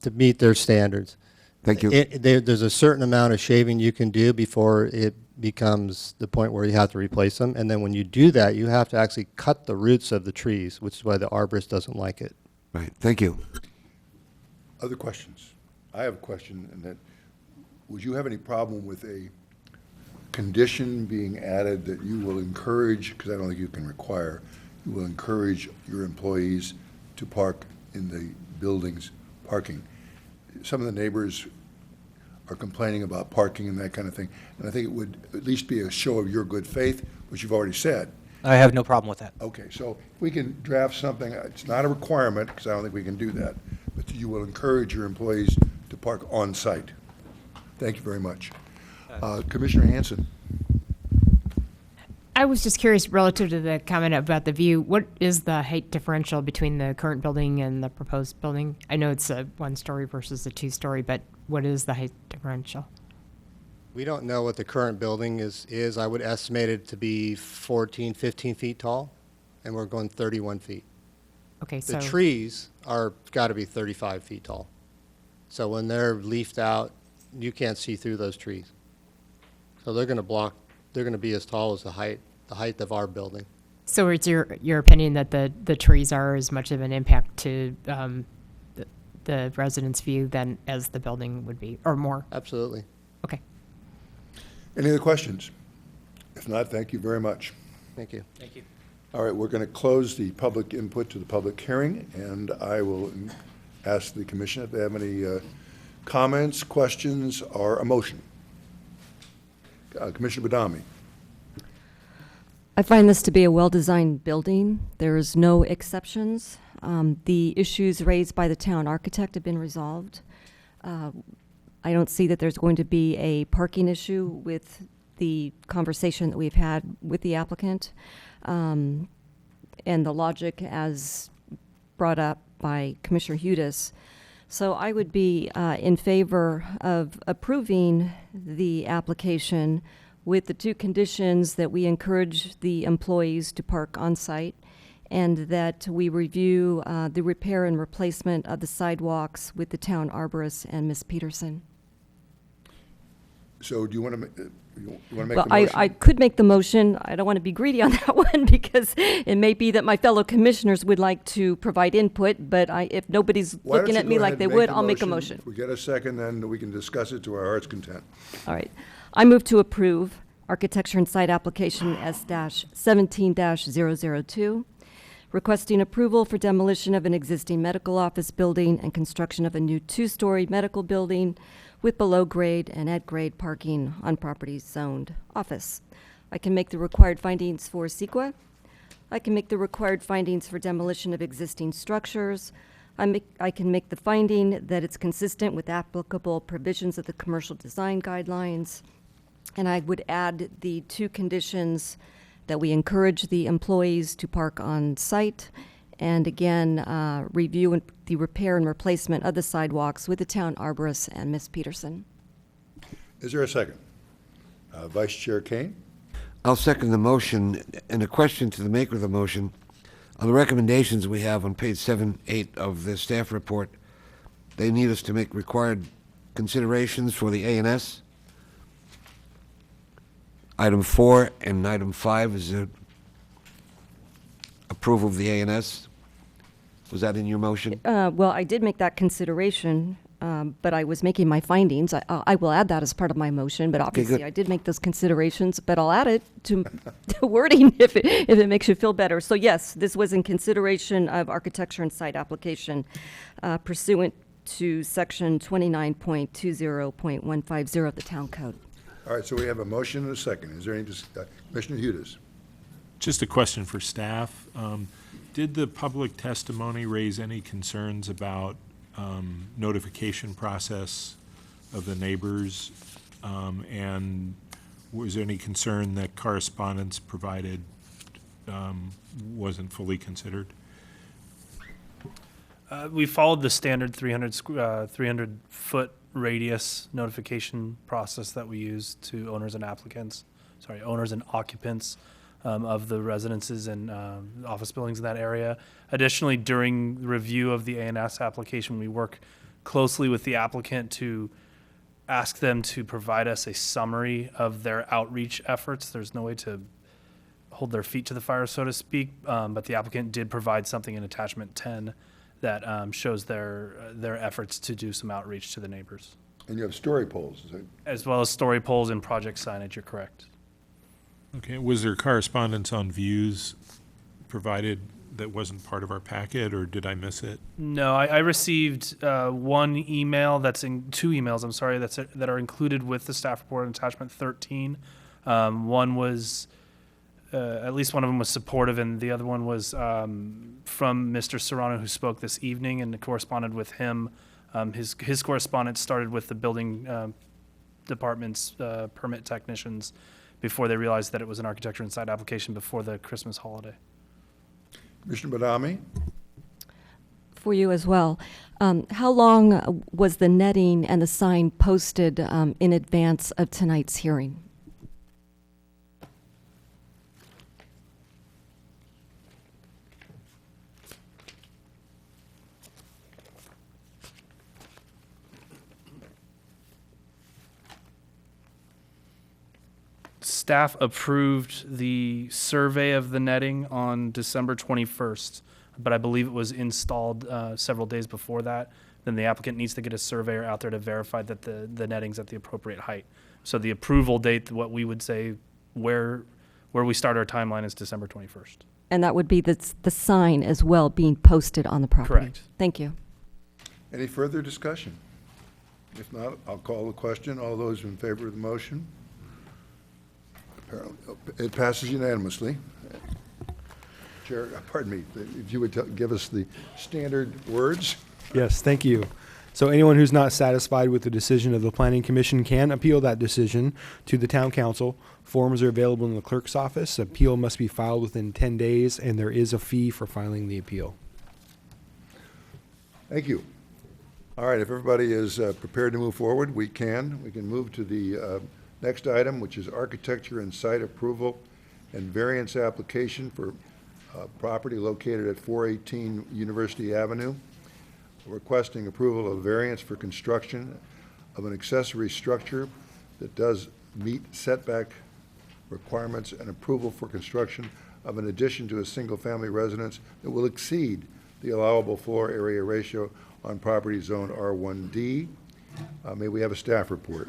to meet their standards. Thank you. There's a certain amount of shaving you can do before it becomes the point where you have to replace them. And then when you do that, you have to actually cut the roots of the trees, which is why the arborist doesn't like it. Right. Thank you. Other questions? I have a question, and that, would you have any problem with a condition being added that you will encourage, because I don't think you can require, you will encourage your employees to park in the building's parking? Some of the neighbors are complaining about parking and that kind of thing. And I think it would at least be a show of your good faith, which you've already said. I have no problem with that. Okay, so if we can draft something, it's not a requirement, because I don't think we can do that, but you will encourage your employees to park on-site. Thank you very much. Commissioner Hanson. I was just curious relative to the comment about the view, what is the height differential between the current building and the proposed building? I know it's a 1-story versus a 2-story, but what is the height differential? We don't know what the current building is. I would estimate it to be 14, 15 feet tall, and we're going 31 feet. Okay, The so trees are, got to be 35 feet tall. So when they're leafed out, you can't see through those trees. So they're going to be as tall as the height of our building. So it's your opinion that the trees are as much of an impact to the residents' view than as the building would be, or more? Absolutely. Okay. Any other questions? If not, thank you very much. Thank you. Thank you. All right, we're going to close the public input to the public hearing, and I will ask the commission if they have any comments, questions, or a motion. Commissioner Badami. I find this to be a well-designed building. There's no exceptions. The issues raised by the town architect have been resolved. I don't see that there's going to be a parking issue with the conversation that we've had with the applicant, and the logic as brought up by Commissioner Hudes. So I would be in favor of approving the application with the 2 conditions that we encourage the employees to park on site, and that we review the repair and replacement of the sidewalks with the town arborist and Ms. Peterson. So do you want to make Well, the motion? I could make the motion. I don't want to be greedy on that one because it may be that my fellow commissioners would like to provide input, but if nobody's Why don't looking you at go me ahead like and they would, the I'll make a motion. If we get a second, then we can discuss it to our heart's content. All right. I move to approve architecture and site application S-17-002, requesting approval for demolition of an existing medical office building and construction of a new 2-story medical building with below-grade and at-grade parking on properties zoned office. I can make the required findings for CEQA. I can make the required findings for demolition of existing structures. I can make the finding that it's consistent with applicable provisions of the commercial design guidelines. And I would add the 2 conditions that we encourage the employees to park on site, and again, review the repair and replacement of the sidewalks with the town arborist and Ms. Peterson. Is there a second? Vice Chair Kane? I'll second the motion. And a question to the maker of the motion. On the recommendations we have on page 7, 8 of the staff report, they need us to make required considerations for the A&S. Item 4 and item 5 is approval of the A&S. Was that in your motion? Well, I did make that consideration, but I was making my findings. I will add that as part of my motion, but obviously good. I did make those considerations, but I'll add it to wording if it makes you feel better. So yes, this was in consideration of architecture and site application pursuant to section 29.20.150 of the town code. All right, so we have a motion and a second. Is there any, Commissioner Hudes? Just a question for staff. Did the public testimony raise any concerns about notification process of the neighbors? And was there any concern that correspondence provided wasn't fully considered? We followed the standard 300-foot radius notification process that we use to owners and occupants of the residences and office buildings in that area. Additionally, during the review of the A&S application, we work closely with the applicant to ask them to provide us a summary of their outreach efforts. There's no way to hold their feet to the fire, so to speak, but the applicant did provide something in attachment 10 that shows their efforts to do some outreach to the neighbors. And you have story polls, is it? As well as story polls and project signage, you're correct. Okay, was there correspondence on views provided that wasn't part of our packet, or did I miss it? No, I received one email two emails, I'm sorry, that are included with the staff report in attachment 13. One was, at least one of them was supportive, and the other one was from Mr. Serrano, who spoke this evening and corresponded with him. His correspondence started with the building department's permit technicians before they realized that it was an architecture and site application before the Christmas holiday. Commissioner Badami? For you as well. How long was the netting and the sign posted in advance of tonight's hearing? Staff approved the survey of the netting on December 21st, but I believe it was installed several days before that. Then the applicant needs to get a surveyor out there to verify that the netting's at the appropriate height. So the approval date, what we would say, where we start our timeline is December 21st. And that would be the sign as well being posted on the property? Correct. Thank you. Any further discussion? If not, I'll call the question. All those in favor of the motion? Apparently, it passes unanimously. Chair, pardon me, if you would give us the standard words. Yes, thank you. So anyone who's not satisfied with the decision of the Planning Commission can appeal that decision to the Town Council. Forms are available in the clerk's office. Appeal must be filed within 10 days, and there is a fee for filing the appeal. Thank you. All right, if everybody is prepared to move forward, we can. We can move to the next item, which is architecture and site approval and variance application for property located at 418 University Avenue, requesting approval of variance for construction of an accessory structure that does meet setback requirements and approval for construction of an addition to a single-family residence that will exceed the allowable floor area ratio on property zone R1D. May we have a staff report?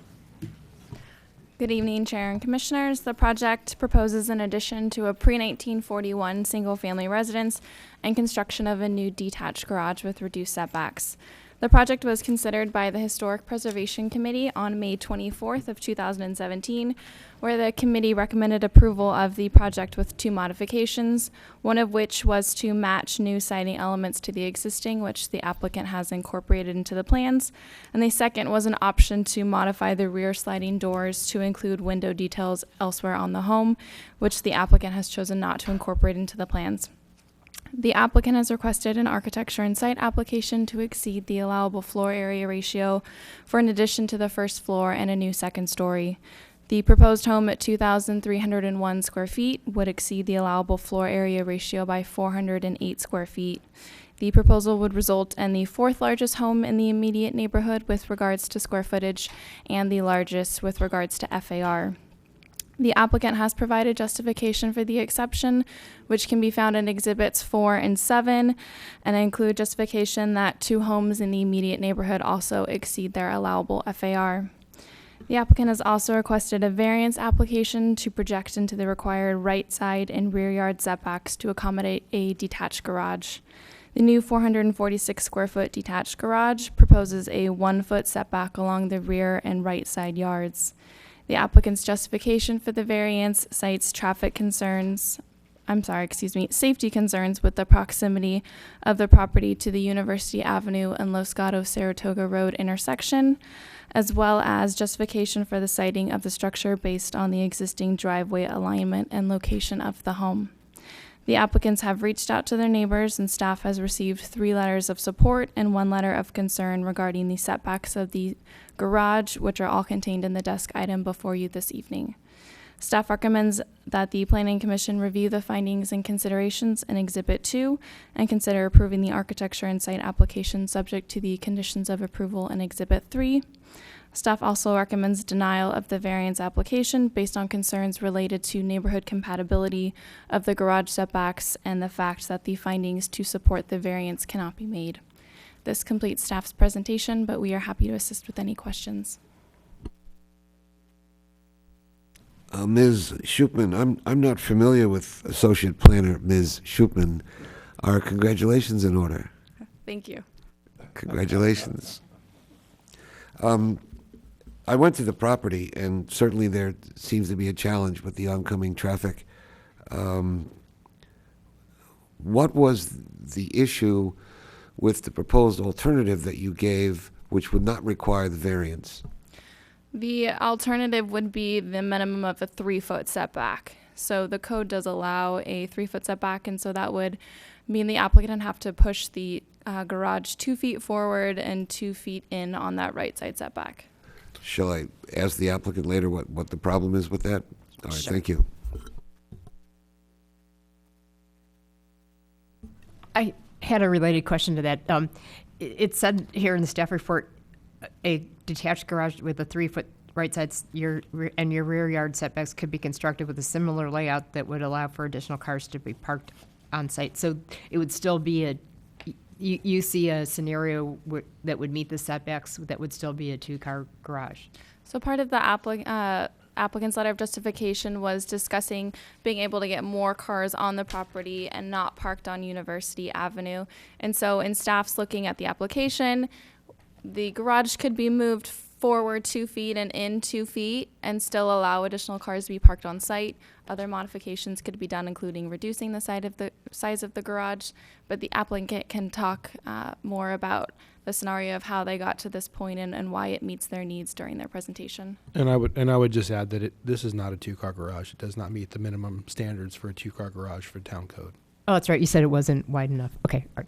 Good evening, Chair and Commissioners. The project proposes an addition to a pre-1941 single-family residence and construction of a new detached garage with reduced setbacks. The project was considered by the Historic Preservation Committee on May 24th of 2017, where the committee recommended approval of the project with two modifications, one of which was to match new siding elements to the existing, which the applicant has incorporated into the plans, and the second was an option to modify the rear sliding doors to include window details elsewhere on the home, which the applicant has chosen not to incorporate into the plans. The applicant has requested an architecture and site application to exceed the allowable floor area ratio for an addition to the first floor and a new second story. The proposed home at 2,301 square feet would exceed the allowable floor area ratio by 408 square feet. The proposal would result in the fourth largest home in the immediate neighborhood with regards to square footage and the largest with regards to FAR. The applicant has provided justification for the exception, which can be found in Exhibits 4 and 7, and include justification that two homes in the immediate neighborhood also exceed their allowable FAR. The applicant has also requested a variance application to project into the required right side and rear yard setbacks to accommodate a detached garage. The new 446 square foot detached garage proposes a 1 foot setback along the rear and right side yards. The applicant's justification for the variance cites safety concerns with the proximity of the property to the University Avenue and Los Gatos-Saratoga Road intersection, as well as justification for the siting of the structure based on the existing driveway alignment and location of the home. The applicants have reached out to their neighbors, and staff has received 3 letters of support and 1 letter of concern regarding the setbacks of the garage, which are all contained in the desk item before you this evening. Staff recommends that the Planning Commission review the findings and considerations in Exhibit 2 and consider approving the architecture and site application subject to the conditions of approval in Exhibit 3. Staff also recommends denial of the variance application based on concerns related to neighborhood compatibility of the garage setbacks and the fact that the findings to support the variance cannot be made. This completes staff's presentation, but we are happy to assist with any questions. Ms. Schupman, I'm not familiar with Associate Planner Ms. Schupman. Are congratulations in order? Thank you. Congratulations. I went to the property, and certainly there seems to be a challenge with the oncoming traffic. What was the issue with the proposed alternative that you gave, which would not require the variance? The alternative would be the minimum of a 3-foot setback. So the code does allow a 3-foot setback, and so that would mean the applicant would have to push the garage 2 feet forward and 2 feet in on that right side setback. Shall I ask the applicant later what the problem is with that? All right, Sure. thank you. I had a related question to that. It said here in the staff report, a detached garage with a 3-foot right side your rear yard setbacks could be constructed with a similar layout that would allow for additional cars to be parked on site. So it would still be you see a scenario that would meet the setbacks that would still be a 2-car garage. So part of the applicant's letter of justification was discussing being able to get more cars on the property and not parked on University Avenue. And so in staff's looking at the application, the garage could be moved forward 2 feet and in 2 feet and still allow additional cars to be parked on site. Other modifications could be done, including reducing the size of the garage. But the applicant can talk more about the scenario of how they got to this point and why it meets their needs during their presentation. And I would just add that this is not a 2-car garage. It does not meet the minimum standards for a 2-car garage for town code. Oh, that's right. You said it wasn't wide enough. Okay. All right.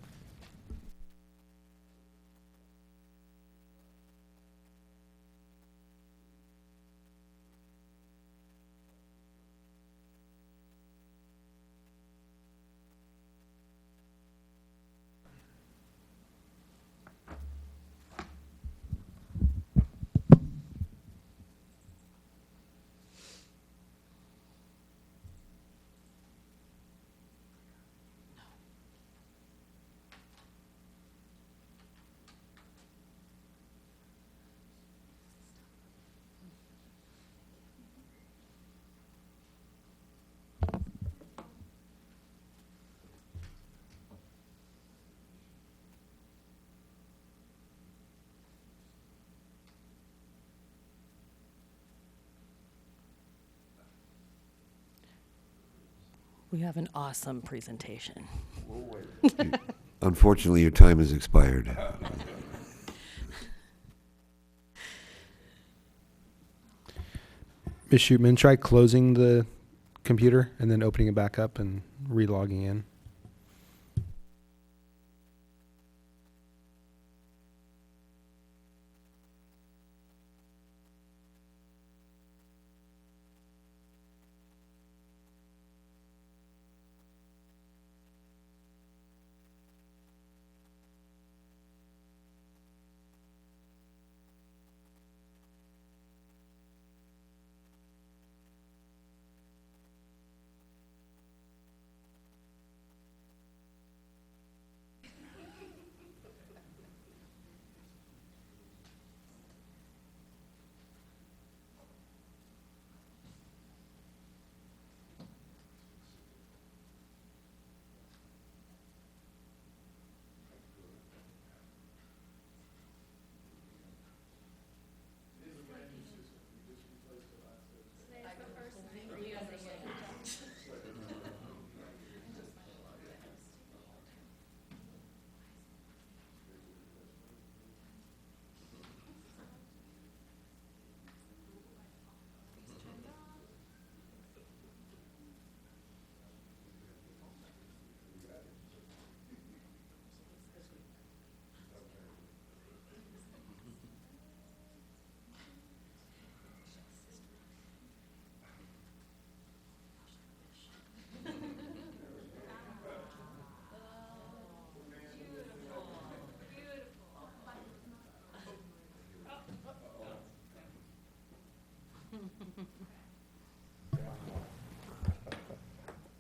We have an awesome presentation. Unfortunately, your time has expired. Ms. Shootman, try closing the computer and then opening it back up and re-logging in.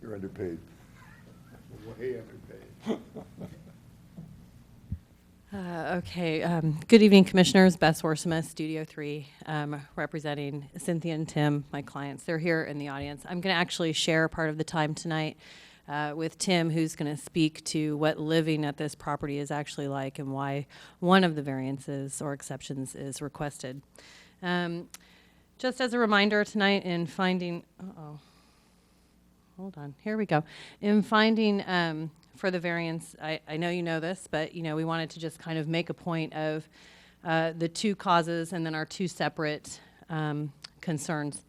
You're underpaid. Way underpaid. Okay. Good evening, Commissioners. Beth Worsema, Studio 3, representing Cynthia and Tim, my clients. They're here in the audience. I'm going to actually share part of the time tonight with Tim, who's going to speak to what living at this property is actually like and why one of the variances or exceptions is requested. Just as a reminder tonight in finding, hold on, here we go. In finding for the variance, I know you know this, but we wanted to just kind of make a point of the two causes and then our two separate concerns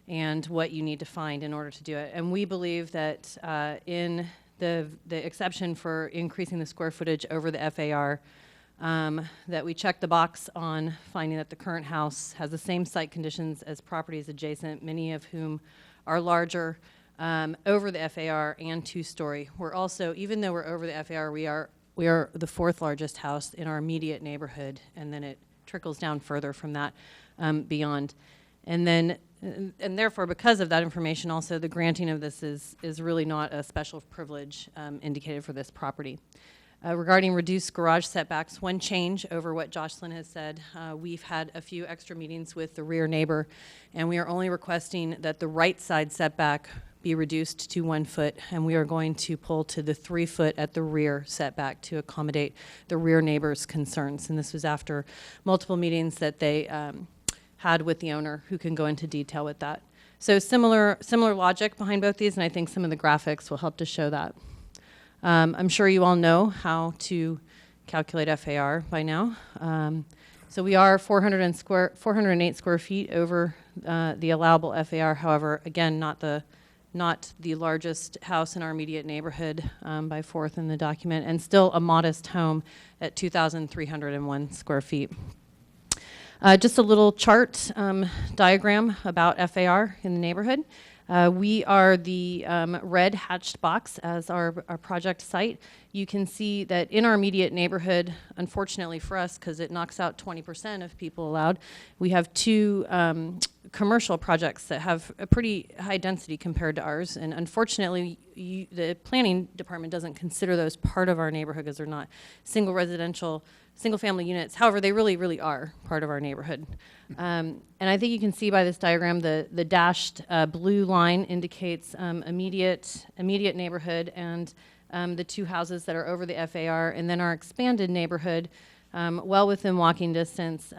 and what you need to find in order to do it. And we believe that in the exception for increasing the square footage over the FAR, that we check the box on finding that the current house has the same site conditions as properties adjacent, many of whom are larger over the FAR and two-story. We're also, even though we're over the FAR, we are the fourth largest house in our immediate neighborhood, and then it trickles down further from that beyond. And then, and therefore, because of that information, also the granting of this is really not a special privilege indicated for this property. Regarding reduced garage setbacks, one change over what Jocelyn has said, we've had a few extra meetings with the rear neighbor, and we are only requesting that the right side setback be reduced to 1 foot, and we are going to pull to the 3 foot at the rear setback to accommodate the rear neighbor's concerns. And this was after multiple meetings that they had with the owner, who can go into detail with that. So similar logic behind both these, and I think some of the graphics will help to show that. I'm sure you all know how to calculate FAR by now. So we are 408 square feet over the allowable FAR. However, again, not the largest house in our immediate neighborhood by fourth in the document, and still a modest home at 2,301 square feet. Just a little chart diagram about FAR in the neighborhood. We are the red hatched box as our project site. You can see that in our immediate neighborhood, unfortunately for us, because it knocks out 20% of people allowed, we have two commercial projects that have a pretty high density compared to ours. And unfortunately, the planning department doesn't consider those part of our neighborhood because they're not single family units. However, they really, really are part of our neighborhood. And I think you can see by this diagram, the dashed blue line indicates immediate neighborhood and the two houses that are over the FAR, and then our expanded neighborhood, well within walking distance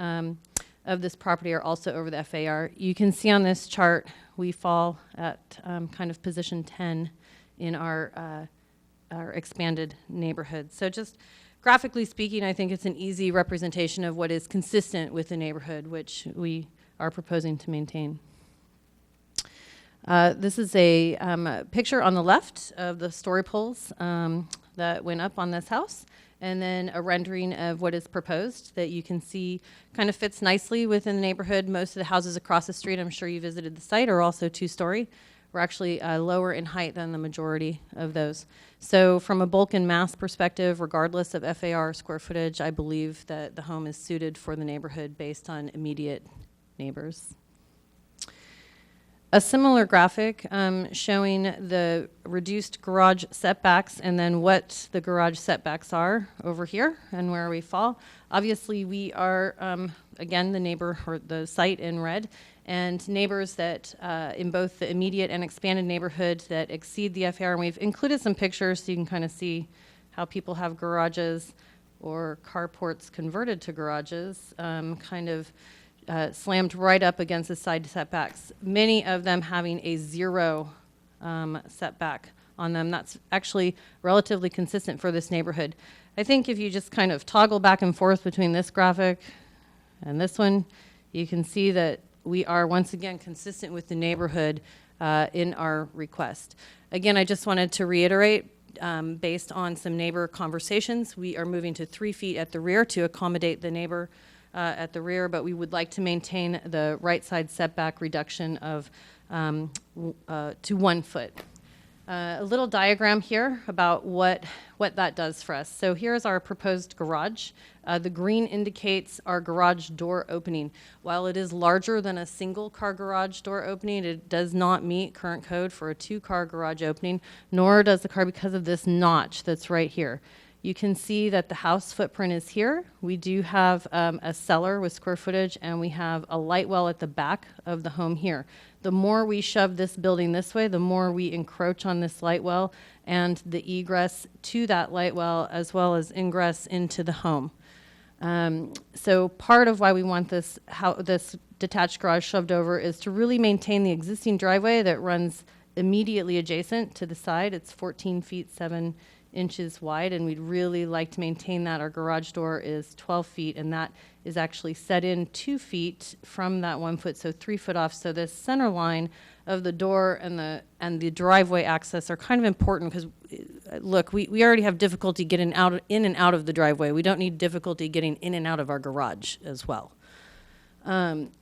of this property, are also over the FAR. You can see on this chart, we fall at kind of position 10 in our expanded neighborhood. So just graphically speaking, I think it's an easy representation of what is consistent with the neighborhood, which we are proposing to maintain. This is a picture on the left of the story poles that went up on this house, and then a rendering of what is proposed that you can see kind of fits nicely within the neighborhood. Most of the houses across the street, I'm sure you visited the site, are also two-story. We're actually lower in height than the majority of those. So from a bulk and mass perspective, regardless of FAR square footage, I believe that the home is suited for the neighborhood based on immediate neighbors. A similar graphic showing the reduced garage setbacks and then what the garage setbacks are over here and where we fall. Obviously, we are, again, the neighbor or the site in red, and neighbors that in both the immediate and expanded neighborhood that exceed the FAR. And we've included some pictures so you can kind of see how people have garages or carports converted to garages, kind of slammed right up against the side setbacks, many of them having a 0 setback on them. That's actually relatively consistent for this neighborhood. I think if you just kind of toggle back and forth between this graphic and this one, you can see that we are once again consistent with the neighborhood in our request. Again, I just wanted to reiterate, based on some neighbor conversations, we are moving to 3 feet at the rear to accommodate the neighbor at the rear, but we would like to maintain the right side setback reduction of to 1 foot. A little diagram here about what that does for us. So here's our proposed garage. The green indicates our garage door opening. While it is larger than a single car garage door opening, it does not meet current code for a 2-car garage opening, nor does the car because of this notch that's right here. You can see that the house footprint is here. We do have a cellar with square footage, and we have a light well at the back of the home here. the more we shove this building this way, the more we encroach on this light well and the egress to that light well, as well as ingress into the home. So part of why we want this detached garage shoved over is to really maintain the existing driveway that runs immediately adjacent to the side. It's 14 feet 7 inches wide, and we'd really like to maintain that. Our garage door is 12 feet, and that is actually set in 2 feet from that 1 foot, so 3 foot off. So this center line of the door and the driveway access are kind of important because, look, we already have difficulty getting in and out of the driveway. We don't need difficulty getting in and out of our garage as well. Then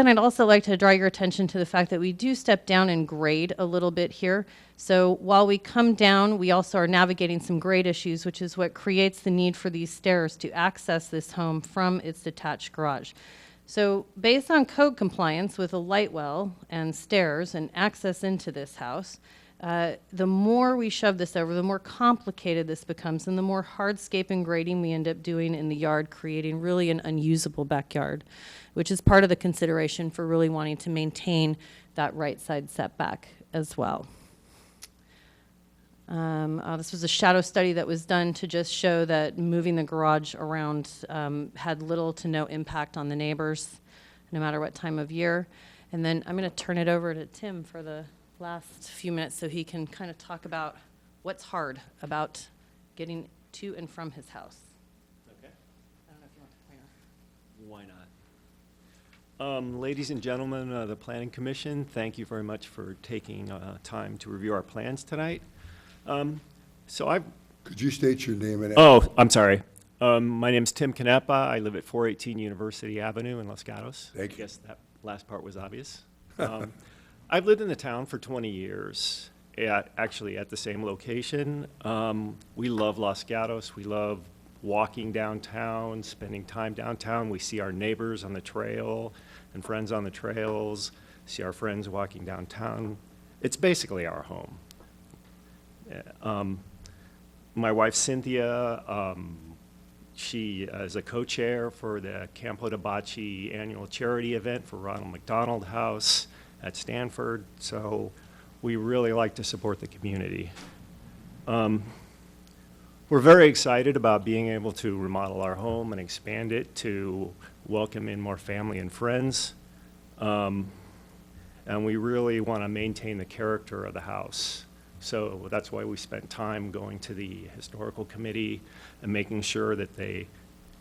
I'd also like to draw your attention to the fact that we do step down in grade a little bit here. So while we come down, we also are navigating some grade issues, which is what creates the need for these stairs to access this home from its detached garage. So based on code compliance with a light well and stairs and access into this house, the more we shove this over, the more complicated this becomes, and the more hardscape and grading we end up doing in the yard, creating really an unusable backyard, which is part of the consideration for really wanting to maintain that right side setback as well. This was a shadow study that was done to just show that moving the garage around had little to no impact on the neighbors, no matter what time of year. And then I'm going to turn it over to Tim for the last few minutes so he can kind of talk about what's hard about getting to and from his house. Okay. I don't know if you want the pointer. Why not? Ladies and gentlemen of the Planning Commission, thank you very much for taking time to review our plans tonight. Could you state your name and Oh, I'm sorry. My name's Tim Canepa. I live at 418 University Avenue in Los Gatos. Thank you. I guess that last part was obvious. I've lived in the town for 20 years, actually at the same location. We love Los Gatos. We love walking downtown, spending time downtown. We see our neighbors on the trail and friends on the trails, see our friends walking downtown. It's basically our home. My wife, Cynthia, she is a co-chair for the Campo de Bocce annual charity event for Ronald McDonald House at Stanford, so we really like to support the community. We're very excited about being able to remodel our home and expand it to welcome in more family and friends. And we really want to maintain the character of the house. So that's why we spent time going to the historical committee and making sure that the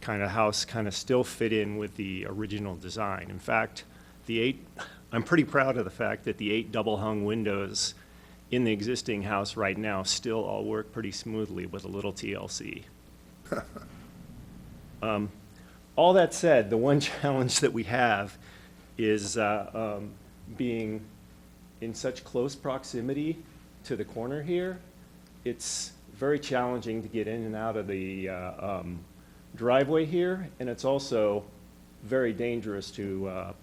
house still fit in with the original design. In fact, I'm pretty proud of the fact that the 8 double-hung windows in the existing house right now still all work pretty smoothly with a little TLC. All that said, the one challenge that we have is being in such close proximity to the corner here. It's very challenging to get in and out of the driveway here, and it's also very dangerous to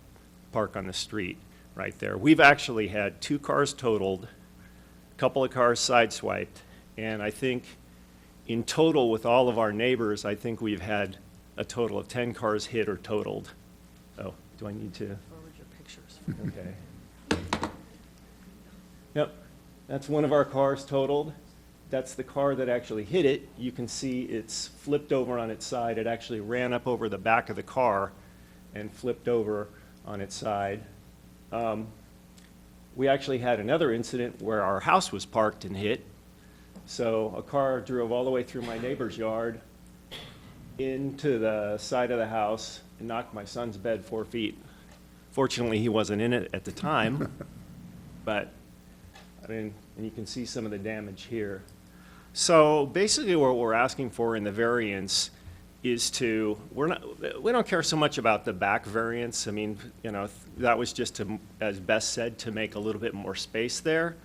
park on the street right there. We've actually had 2 cars totaled, a couple of cars sideswiped, and I think in total with all of our neighbors, I think we've had a total of 10 cars hit or totaled. Oh, do I need to? Forward your pictures. Okay. Yep, that's one of our cars totaled. That's the car that actually hit it. You can see it's flipped over on its side. It actually ran up over the back of the car and flipped over on its side. We actually had another incident where our house was parked and hit. So a car drove all the way through my neighbor's yard into the side of the house and knocked my son's bed 4 feet. Fortunately, he wasn't in it at the time, but I mean, and you can see some of the damage here. So basically what we're asking for in the variance is we don't care so much about the back variance. I mean, that was just to, as Beth said, to make a little bit more space there.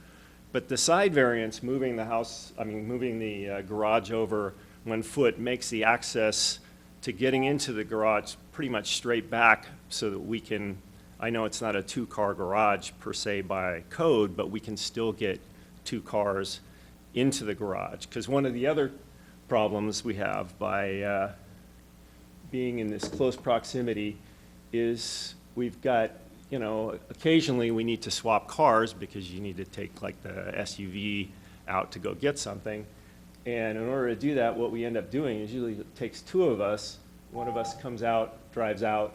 But the side variance, moving the garage over 1 foot makes the access to getting into the garage pretty much straight back so that we can, I know it's not a 2-car garage per se by code, but we can still get 2 cars into the garage. Because one of the other problems we have by being in this close proximity is we've got you know, occasionally we need to swap cars because you need to take like the SUV out to go get something. And in order to do that, what we end up doing is usually it takes two of us. One of us comes out, drives out,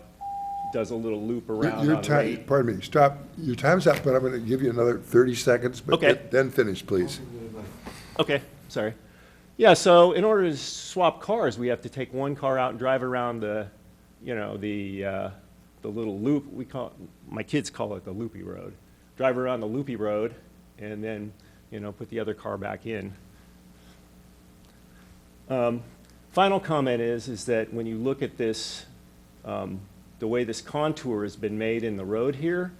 does a little loop around Your on time, rate. pardon me, stop. Your time's up, but I'm going to give you another 30 seconds, but Okay. then finish, please. Okay, sorry. Yeah, so in order to swap cars, we have to take one car out and drive around the, you know, the little loop. We call, my kids call it the loopy road. Drive around the loopy road and then, you know, put the other car back in. Final comment is that when you look at this, the way this contour has been made in the road here,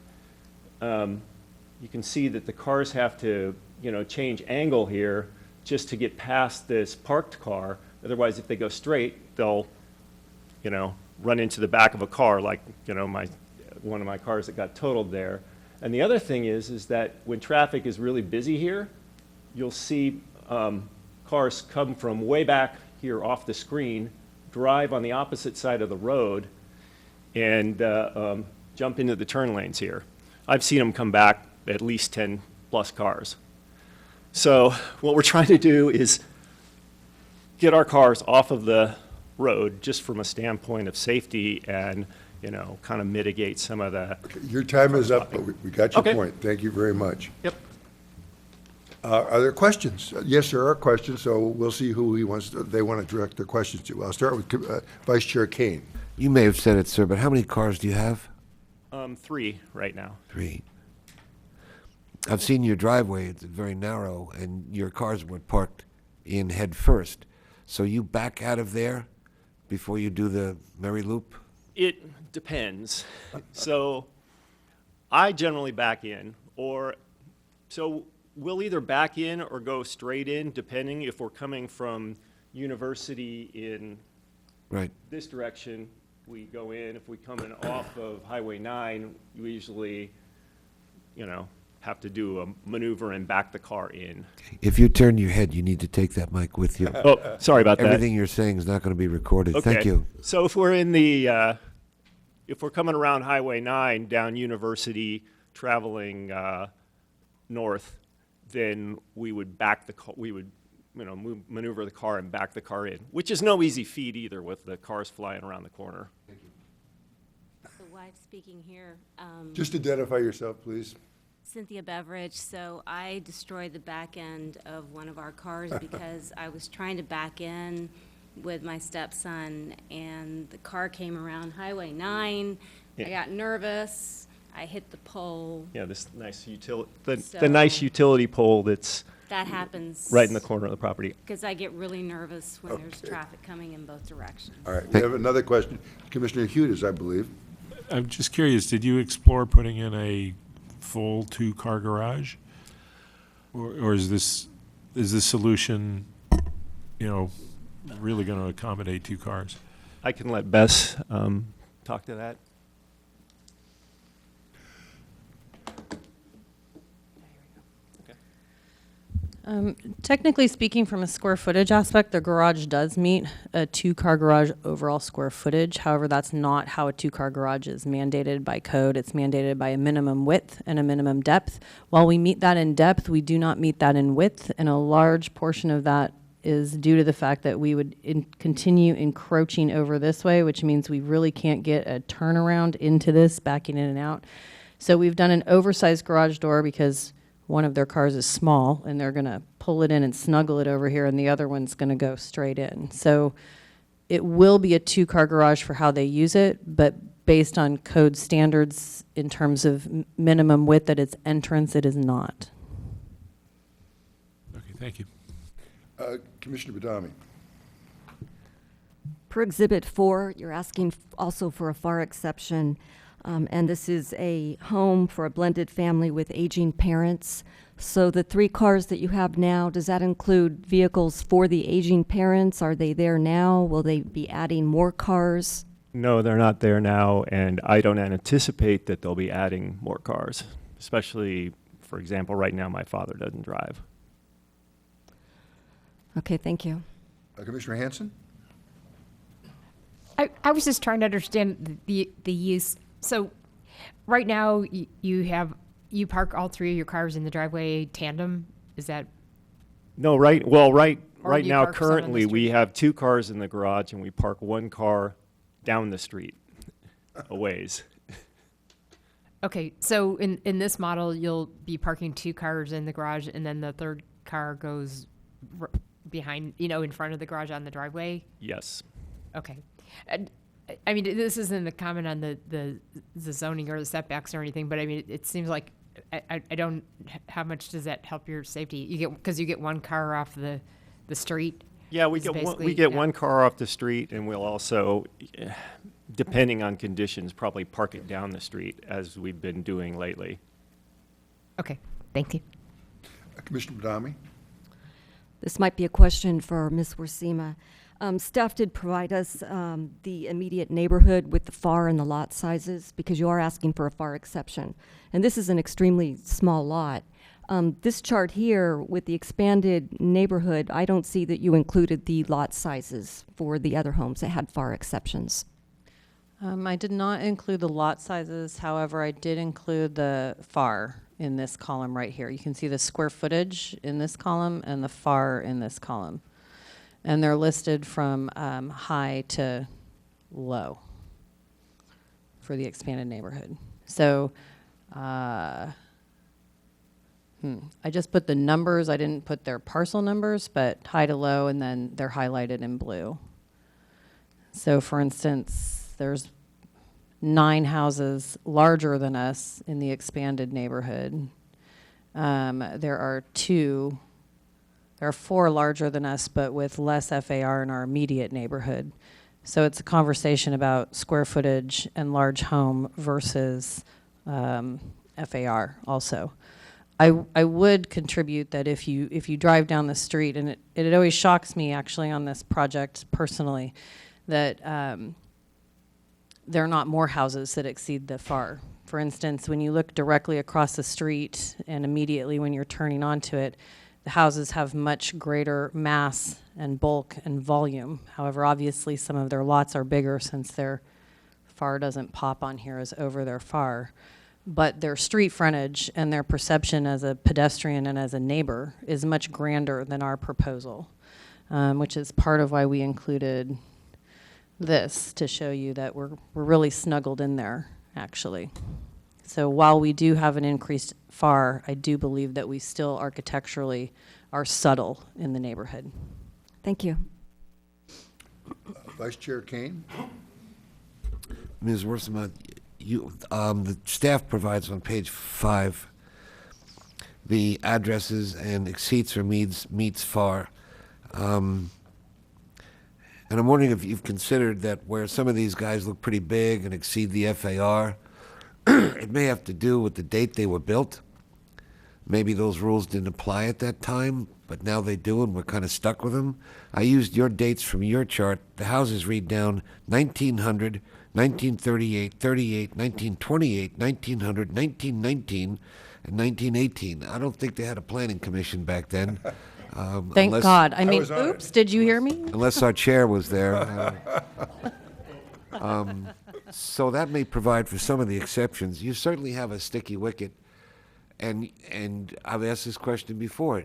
you can see that the cars have to, you know, change angle here just to get past this parked car. Otherwise, if they go straight, they'll, you know, run into the back of a car like, you know, one of my cars that got totaled there. And the other thing is that when traffic is really busy here, you'll see cars come from way back here off the screen, drive on the opposite side of the road, and jump into the turn lanes here. I've seen them come back at least 10 plus cars. So what we're trying to do is get our cars off of the road just from a standpoint of safety and, you know, kind of mitigate some of the. Your time is up, but we got your Okay. point. Thank you very much. Yep. Are there questions? Yes, there are questions, so we'll see who they want to direct their questions to. I'll start with Vice Chair Kane. You may have said it, sir, but how many cars do you have? 3 right now. 3. I've seen your driveway. It's very narrow, and your cars were parked in head first. So you back out of there before you do the merry loop? It depends. So I generally back in, so we'll either back in or go straight in, depending if we're coming from University in Right. this direction, we go in. If we come in off of Highway 9, we usually, you know, have to do a maneuver and back the car in. If you turn your head, you need to take that mic with you. Oh, sorry about that. Everything you're saying is not going to be recorded. Okay. Thank you. So if we're in the, if we're coming around Highway 9 down University, traveling north, then we would back the car. We would, you know, maneuver the car and back the car in, which is no easy feat either with the cars flying around the corner. The wife speaking here. Just identify yourself, please. Cynthia Beveridge. So I destroyed the back end of one of our cars because I was trying to back in with my stepson, and the car came around Highway 9. Yeah. I got nervous. I hit the pole. Yeah, this nice So- the nice utility pole that's That happens. right in the corner of the property. Because I get really nervous when there's traffic coming in both directions. All right, we have another question. Commissioner Hughes, I believe. I'm just curious, did you explore putting in a full 2-car garage? Or is this solution, you know, really going to accommodate 2 cars? I can let Bess talk to that. Technically speaking, from a square footage aspect, the garage does meet a 2-car garage overall square footage. However, that's not how a 2-car garage is mandated by code. It's mandated by a minimum width and a minimum depth. While we meet that in depth, we do not meet that in width, and a large portion of that is due to the fact that we would continue encroaching over this way, which means we really can't get a turnaround into this, backing in and out. So we've done an oversized garage door because one of their cars is small, and they're going to pull it in and snuggle it over here, and the other one's going to go straight in. So it will be a 2-car garage for how they use it, but based on code standards in terms of minimum width at its entrance, it is not. Okay, thank you. Commissioner Badami. Per Exhibit 4, you're asking also for a FAR exception, and this is a home for a blended family with aging parents. So the 3 cars that you have now, does that include vehicles for the aging parents? Are they there now? Will they be adding more cars? No, they're not there now, and I don't anticipate that they'll be adding more cars, especially, for example, right now my father doesn't drive. Okay, thank you. Commissioner Hanson? I was just trying to understand the use. So Right now, you park all three of your cars in the driveway tandem? Is that? No, Or right you now, park some on the currently, we street? have 2 cars in the garage and we park 1 car down the street a ways. Okay, so in this model, you'll be parking 2 cars in the garage and then the third car goes behind, in front of the garage on the driveway? Yes. Okay. And, I mean, this isn't a comment on the zoning or the setbacks or anything, but I mean, it seems like I don't, how much does that help your safety? Because you get 1 car off the street? Yeah, we Is get basically- 1 car off the street, and we'll also, depending on conditions, probably park it down the street, as we've been doing lately. Okay, thank you. Commissioner Badami? This might be a question for Ms. Worsima. Staff did provide us the immediate neighborhood with the FAR and the lot sizes, because you are asking for a FAR exception. And this is an extremely small lot. This chart here with the expanded neighborhood, I don't see that you included the lot sizes for the other homes that had FAR exceptions. I did not include the lot sizes. However, I did include the FAR in this column right here. You can see the square footage in this column and the FAR in this column. And they're listed from high to low for the expanded neighborhood. So I just put the numbers. I didn't put their parcel numbers, but high to low, and then they're highlighted in blue. So for instance, there's 9 houses larger than us in the expanded neighborhood. There are 4 larger than us, but with less FAR in our immediate neighborhood. So it's a conversation about square footage and large home versus FAR also. I would contribute that if you drive down the street, and it always shocks me actually on this project personally, that there are not more houses that exceed the FAR. For instance, when you look directly across the street and immediately when you're turning onto it, the houses have much greater mass and bulk and volume. However, obviously some of their lots are bigger since their FAR doesn't pop on here as over their FAR. But their street frontage and their perception as a pedestrian and as a neighbor is much grander than our proposal, which is part of why we included this, to show you that we're really snuggled in there, actually. So while we do have an increased FAR, I do believe that we still architecturally are subtle in the neighborhood. Thank you. Vice Chair Kane? Ms. Worsima, the staff provides on page 5 the addresses and exceeds or meets FAR. And I'm wondering if you've considered that where some of these guys look pretty big and exceed the FAR, it may have to do with the date they were built. Maybe those rules didn't apply at that time, but now they do, and we're kind of stuck with them. I used your dates from your chart. The houses read down 1900, 1938, 38, 1928, 1900, 1919, and 1918. I don't think they had a planning commission back then. Thank God. I mean, was on it. oops, did you hear me? Unless our chair was there. So that may provide for some of the exceptions. You certainly have a sticky wicket, and I've asked this question before.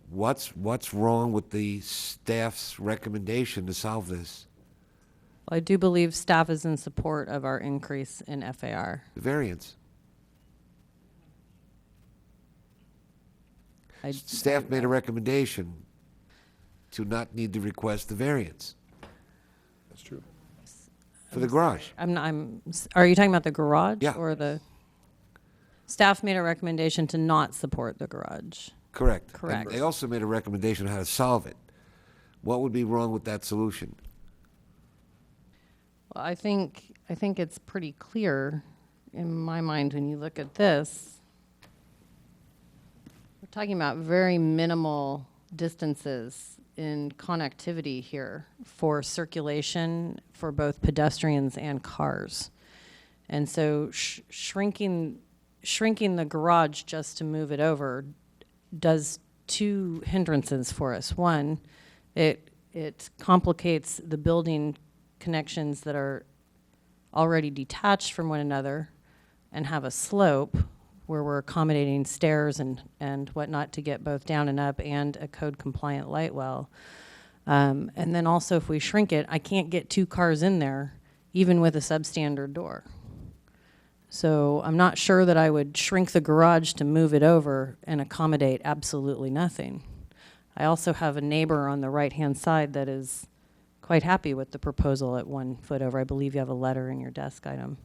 What's wrong with the staff's recommendation to solve this? Well, I do believe staff is in support of our increase in FAR. The variance. Staff made a recommendation to not need to request the variance That's true. for the garage. Are you talking about the garage? Yeah. Or the, staff made a recommendation to not support the garage. Correct. Correct. And they also made a recommendation on how to solve it. What would be wrong with that solution? Well, I think it's pretty clear in my mind when you look at this. We're talking about very minimal distances in connectivity here for circulation for both pedestrians and cars. And so shrinking the garage just to move it over does 2 hindrances for us. One, it complicates the building connections that are already detached from one another and have a slope where we're accommodating stairs and whatnot to get both down and up and a code compliant light well. And then also if we shrink it, I can't get 2 cars in there even with a substandard door. So I'm not sure that I would shrink the garage to move it over and accommodate absolutely nothing. I also have a neighbor on the right-hand side that is quite happy with the proposal at 1 foot over. I believe you have a letter in your desk item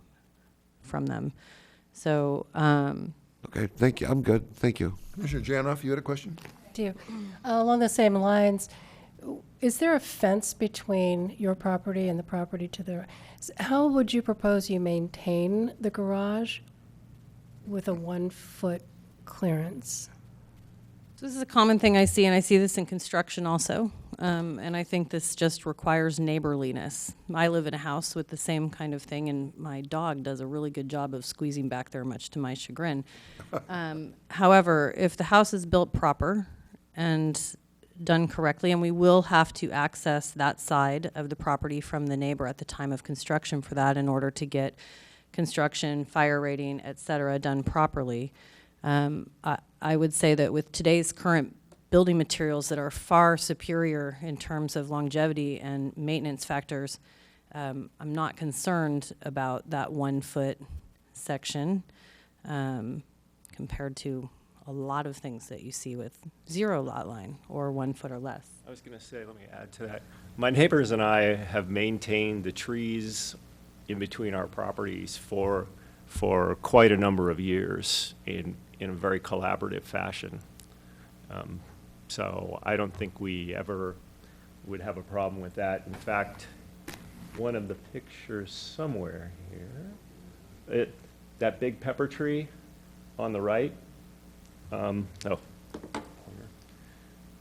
from them. So, Okay, thank you. I'm good. Thank you. Commissioner Janoff, you had a question? Do you? Along the same lines, is there a fence between your property and the property to the, how would you propose you maintain the garage with a 1 foot clearance? So this is a common thing I see, and I see this in construction also. And I think this just requires neighborliness. I live in a house with the same kind of thing, and my dog does a really good job of squeezing back there, much to my chagrin. However, if the house is built proper and done correctly, and we will have to access that side of the property from the neighbor at the time of construction for that in order to get construction, fire rating, et cetera, done properly. I would say that with today's current building materials that are far superior in terms of longevity and maintenance factors, I'm not concerned about that 1 foot section compared to a lot of things that you see with 0 lot line or 1 foot or less. I was going to say, let me add to that. My neighbors and I have maintained the trees in between our properties for quite a number of years in a very collaborative fashion. So I don't think we ever would have a problem with that. In fact, one of the pictures somewhere here, that big pepper tree on the right,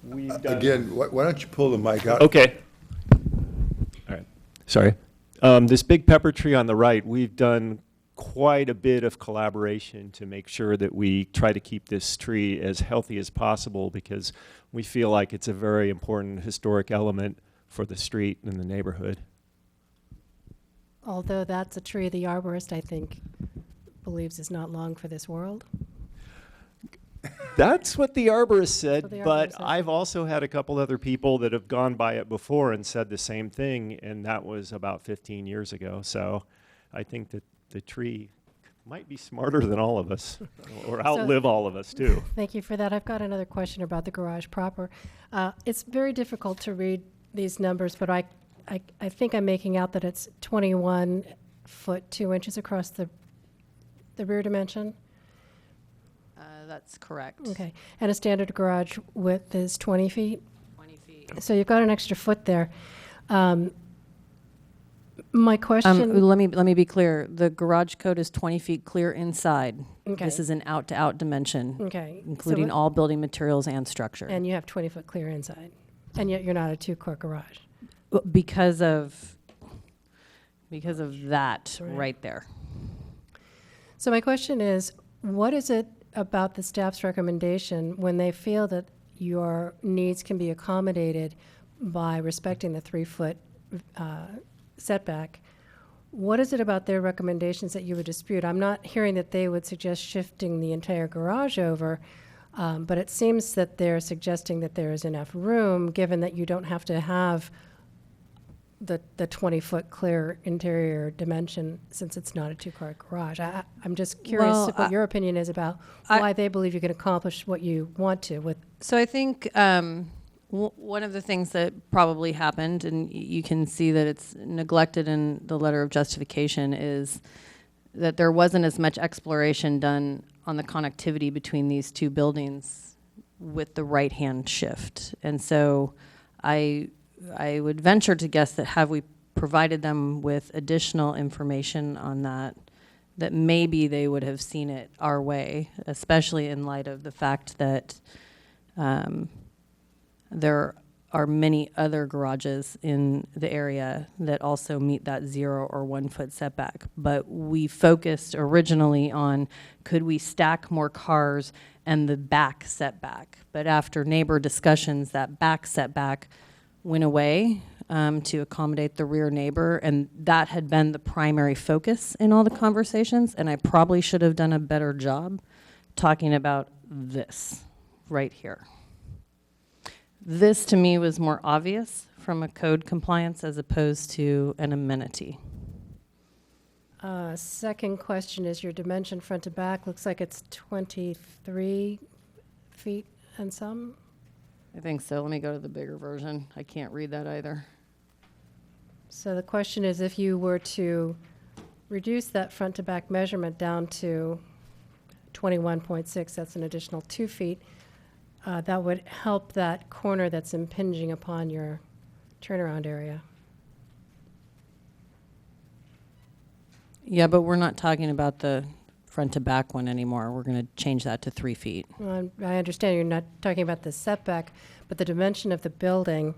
we've done. Again, why don't you pull the mic out? Okay. All right. Sorry. This big pepper tree on the right, we've done quite a bit of collaboration to make sure that we try to keep this tree as healthy as possible, because we feel like it's a very important historic element for the street and the neighborhood. Although that's a tree the arborist, I think, believes is not long for this world. That's what the arborist said, What the but arborist said. I've also had a couple other people that have gone by it before and said the same thing, and that was about 15 years ago. So I think that the tree might be smarter than all of us, or outlive all of us too. Thank you for that. I've got another question about the garage proper. It's very difficult to read these numbers, but I think I'm making out that it's 21 foot 2 inches across the rear dimension. That's correct. Okay, and a standard garage width is 20 feet? 20 feet. So you've got an extra foot there. My question. Let me be clear. The garage code is 20 feet clear inside. Okay. This is an out-to-out dimension. Okay. Including So all building materials and structure. And you have 20 foot clear inside, and yet you're not a 2-car garage. Because of that right there. So my question is, what is it about the staff's recommendation when they feel that your needs can be accommodated by respecting the 3 foot setback? What is it about their recommendations that you would dispute? I'm not hearing that they would suggest shifting the entire garage over, but it seems that they're suggesting that there is enough room, given that you don't have to have the 20-foot clear interior dimension, since it's not a 2-car garage. I'm just curious what your opinion is about why they believe you can accomplish what you want to with. So I think one of the things that probably happened, and you can see that it's neglected in the letter of justification, is that there wasn't as much exploration done on the connectivity between these two buildings with the right-hand shift. And so I would venture to guess that have we provided them with additional information on that, that maybe they would have seen it our way, especially in light of the fact that there are many other garages in the area that also meet that 0 or 1 foot setback. But we focused originally on could we stack more cars and the back setback. But after neighbor discussions, that back setback went away to accommodate the rear neighbor, and that had been the primary focus in all the conversations, and I probably should have done a better job talking about this right here. This, to me, was more obvious from a code compliance as opposed to an amenity. Second question is your dimension front to back. Looks like it's 23 feet and some. I think so. Let me go to the bigger version. I can't read that either. So the question is, if you were to reduce that front to back measurement down to 21.6, that's an additional 2 feet, that would help that corner that's impinging upon your turnaround area. Yeah, but we're not talking about the front to back one anymore. We're going to change that to 3 feet. Well, I understand you're not talking about the setback, but the dimension of the building.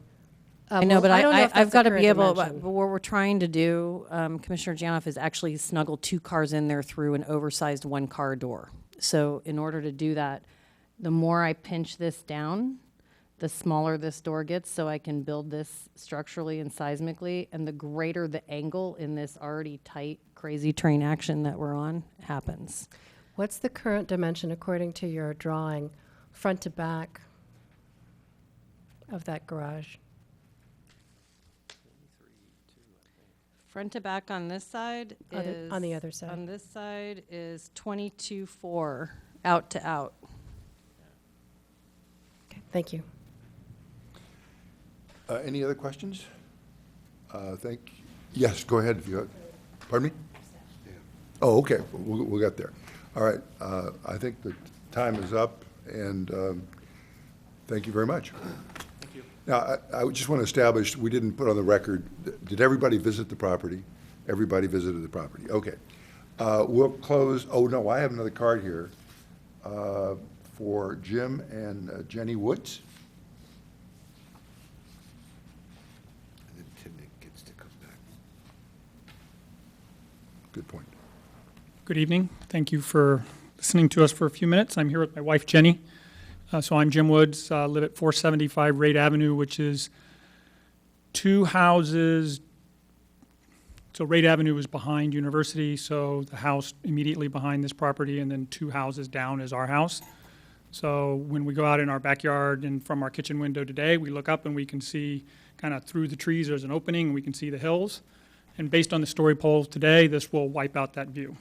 I know, well, but don't know if I've that's got the to be current able, dimension. but what we're trying to do, Commissioner Janoff, is actually snuggle 2 cars in there through an oversized 1-car door. So in order to do that, the more I pinch this down, the smaller this door gets, so I can build this structurally and seismically, and the greater the angle in this already tight, crazy train action that we're on happens. What's the current dimension according to your drawing, front to back of that garage? Front to back on this side is... On the other side. On this side is 22.4, out to out. Okay, thank you. Any other questions? Yes, go ahead if you, pardon me? Oh, okay, we'll get there. All right, I think the time is up, and thank you very much. Thank you. Now, I just want to establish, we didn't put on the record, did everybody visit the property? Everybody visited the property, okay. We'll close, oh no, I have another card here for Jim and Jenny Woods. And then Tim Nick gets to come back. Good point. Good evening. Thank you for listening to us for a few minutes. I'm here with my wife, Jenny. So I'm Jim Woods, live at 475 Raid Avenue, which is 2 houses. So Raid Avenue is behind University, so the house immediately behind this property, and then 2 houses down is our house. So when we go out in our backyard and from our kitchen window today, we look up and we can see kind of through the trees, there's an opening, and we can see the hills. And based on the story polls today, this will wipe out that view.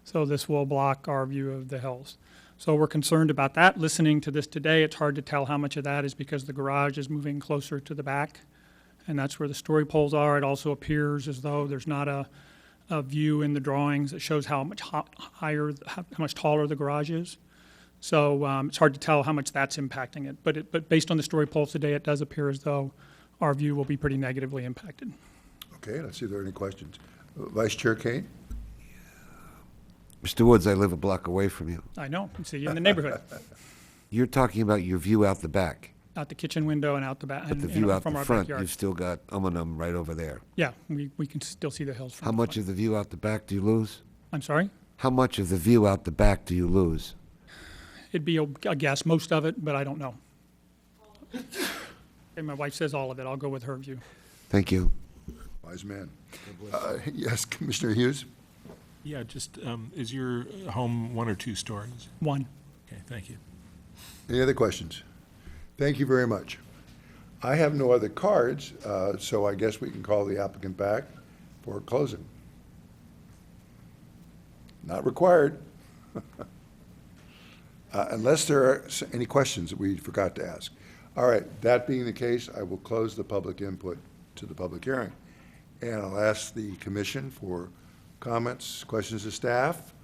So this will block our view of the hills. So we're concerned about that. Listening to this today, it's hard to tell how much of that is because the garage is moving closer to the back, and that's where the story poles are. It also appears as though there's not a view in the drawings that shows how much higher, how much taller the garage is. So it's hard to tell how much that's impacting it. But based on the story polls today, it does appear as though our view will be pretty negatively impacted. Okay, let's see if there are any questions. Vice Chair Kane? Mr. Woods, I live a block away from you. I know, I see you in the neighborhood, You're talking about your view out the back, out the kitchen window and out the back. but the and, view out from the our front, backyard. you've still got right over there. Yeah, we can still see the hills from How the much front. of the view out the back do you lose? I'm sorry? How much of the view out the back do you lose? It'd be a guess, most of it, but I don't know. And my wife says all of it. I'll go with her view. Thank you. Wise man. Yes, Commissioner Hughes? Yeah, just, is your home 1 or 2 stories? 1. Okay, thank you. Any other questions? Thank you very much. I have no other cards, so I guess we can call the applicant back for closing. Not required. Unless there are any questions that we forgot to ask. All right, that being the case, I will close the public input to the public hearing. And I'll ask the commission for comments, questions of staff,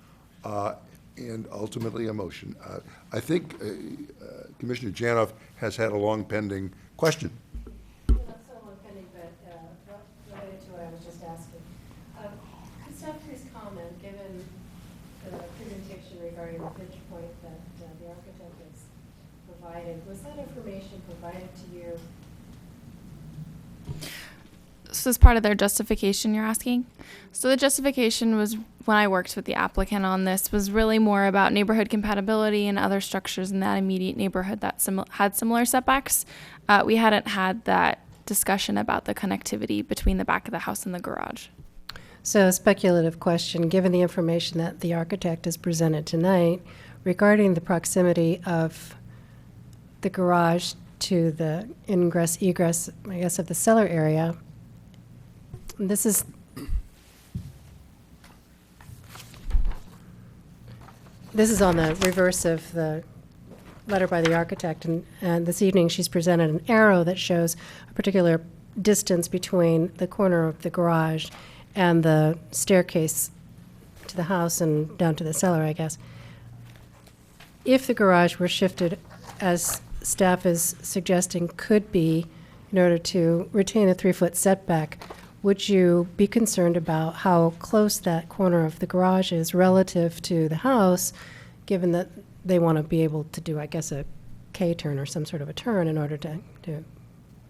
and ultimately a motion. I think Commissioner Janoff has had a long pending question. Not so long pending, but related to what I was just asking. Could staff please comment, given the presentation regarding the pitch point that the architect has provided, was that information provided to you? So as part of their justification you're asking? So the justification was, when I worked with the applicant on this, was really more about neighborhood compatibility and other structures in that immediate neighborhood that had similar setbacks. We hadn't had that discussion about the connectivity between the back of the house and the garage. So a speculative question, given the information that the architect has presented tonight regarding the proximity of the garage to the ingress, egress, I guess, of the cellar area, this is on the reverse of the letter by the architect, and this evening she's presented an arrow that shows a particular distance between the corner of the garage and the staircase to the house and down to the cellar, I guess. If the garage were shifted, as staff is suggesting could be, in order to retain a 3-foot setback, would you be concerned about how close that corner of the garage is relative to the house, given that they want to be able to do, I guess, a K-turn or some sort of a turn in order to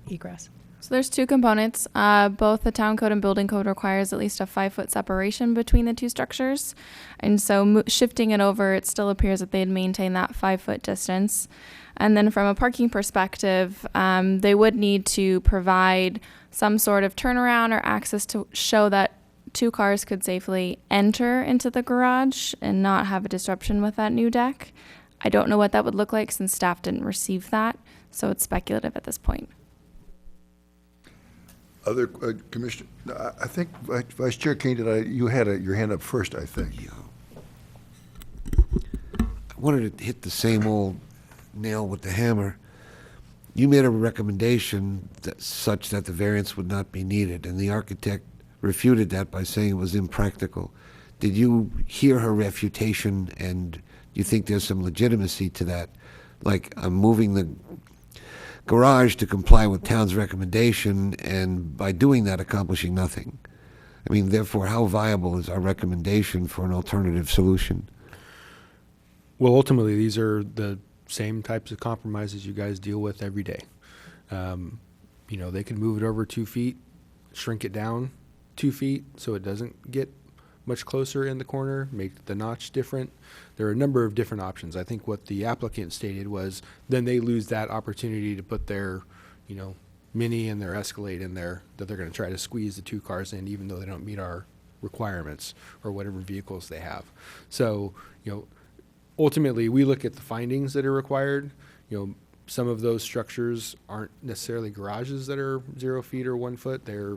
egress? So there's two components. Both the town code and building code requires at least a 5-foot separation between the two structures. And so shifting it over, it still appears that they'd maintain that 5-foot distance. And then from a parking perspective, they would need to provide some sort of turnaround or access to show that 2 cars could safely enter into the garage and not have a disruption with that new deck. I don't know what that would look like since staff didn't receive that, so it's speculative at this point. Other Commissioner, I think Vice Chair King, you had your hand up first, I think. I wanted to hit the same old nail with the hammer. You made a recommendation such that the variance would not be needed, and the architect refuted that by saying it was impractical. Did you hear her refutation, and do you think there's some legitimacy to that? Like, I'm moving the garage to comply with town's recommendation, and by doing that, accomplishing nothing. I mean, therefore, how viable is our recommendation for an alternative solution? Well, ultimately, these are the same types of compromises you guys deal with every day. They can move it over 2 feet, shrink it down 2 feet so it doesn't get much closer in the corner, make the notch different. There are a number of different options. I think what the applicant stated was then they lose that opportunity to put their, Mini and their Escalade in there, that they're going to try to squeeze the 2 cars in even though they don't meet our requirements or whatever vehicles they have. So, ultimately we look at the findings that are required. Some of those structures aren't necessarily garages that are 0 feet or 1 foot. They're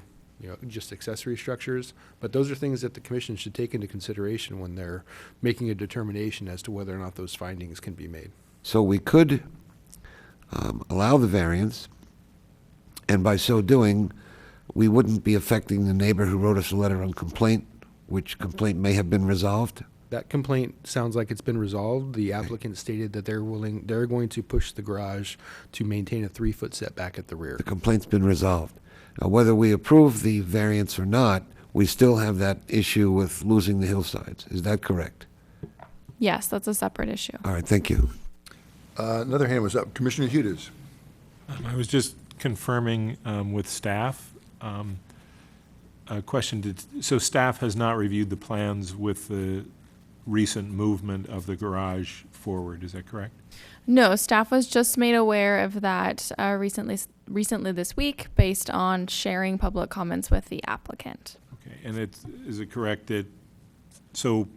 just accessory structures. But those are things that the commission should take into consideration when they're making a determination as to whether or not those findings can be made. So we could allow the variance, and by so doing, we wouldn't be affecting the neighbor who wrote us a letter on complaint, which complaint may have been resolved. That complaint sounds like it's been resolved. The applicant stated that they're going to push the garage to maintain a 3-foot setback at the rear. The complaint's been resolved. Now, whether we approve the variance or not, we still have that issue with losing the hillsides. Is that correct? Yes, that's a separate issue. All right, thank you. Another hand was up. Commissioner Hudis. I was just confirming with staff. A question, so staff has not reviewed the plans with the recent movement of the garage forward, is that correct? No, staff was just made aware of that recently this week based on sharing public comments with the applicant. Okay, and is it correct that, so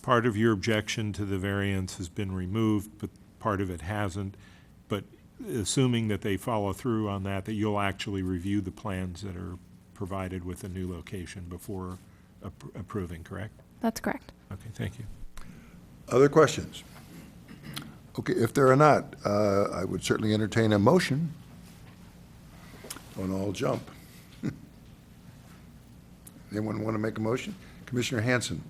part of your objection to the variance has been removed, but part of it hasn't, but assuming that they follow through on that you'll actually review the plans that are provided with a new location before approving, correct? That's correct. Okay, thank you. Other questions? Okay, if there are not, I would certainly entertain a motion on all jump. Anyone want to make a motion? Commissioner Hanson.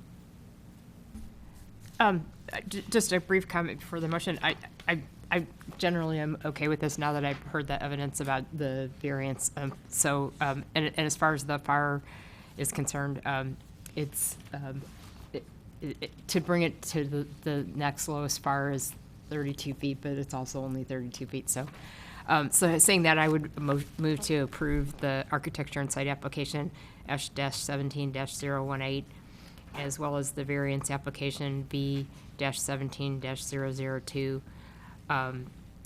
Just a brief comment for the motion. I generally am okay with this now that I've heard the evidence about the variance. And as far as the fire is concerned, it's to bring it to the next lowest fire is 32 feet, but it's also only 32 feet. So saying that, I would move to approve the architecture and site application F-17-018, as well as the variance application B-17-002,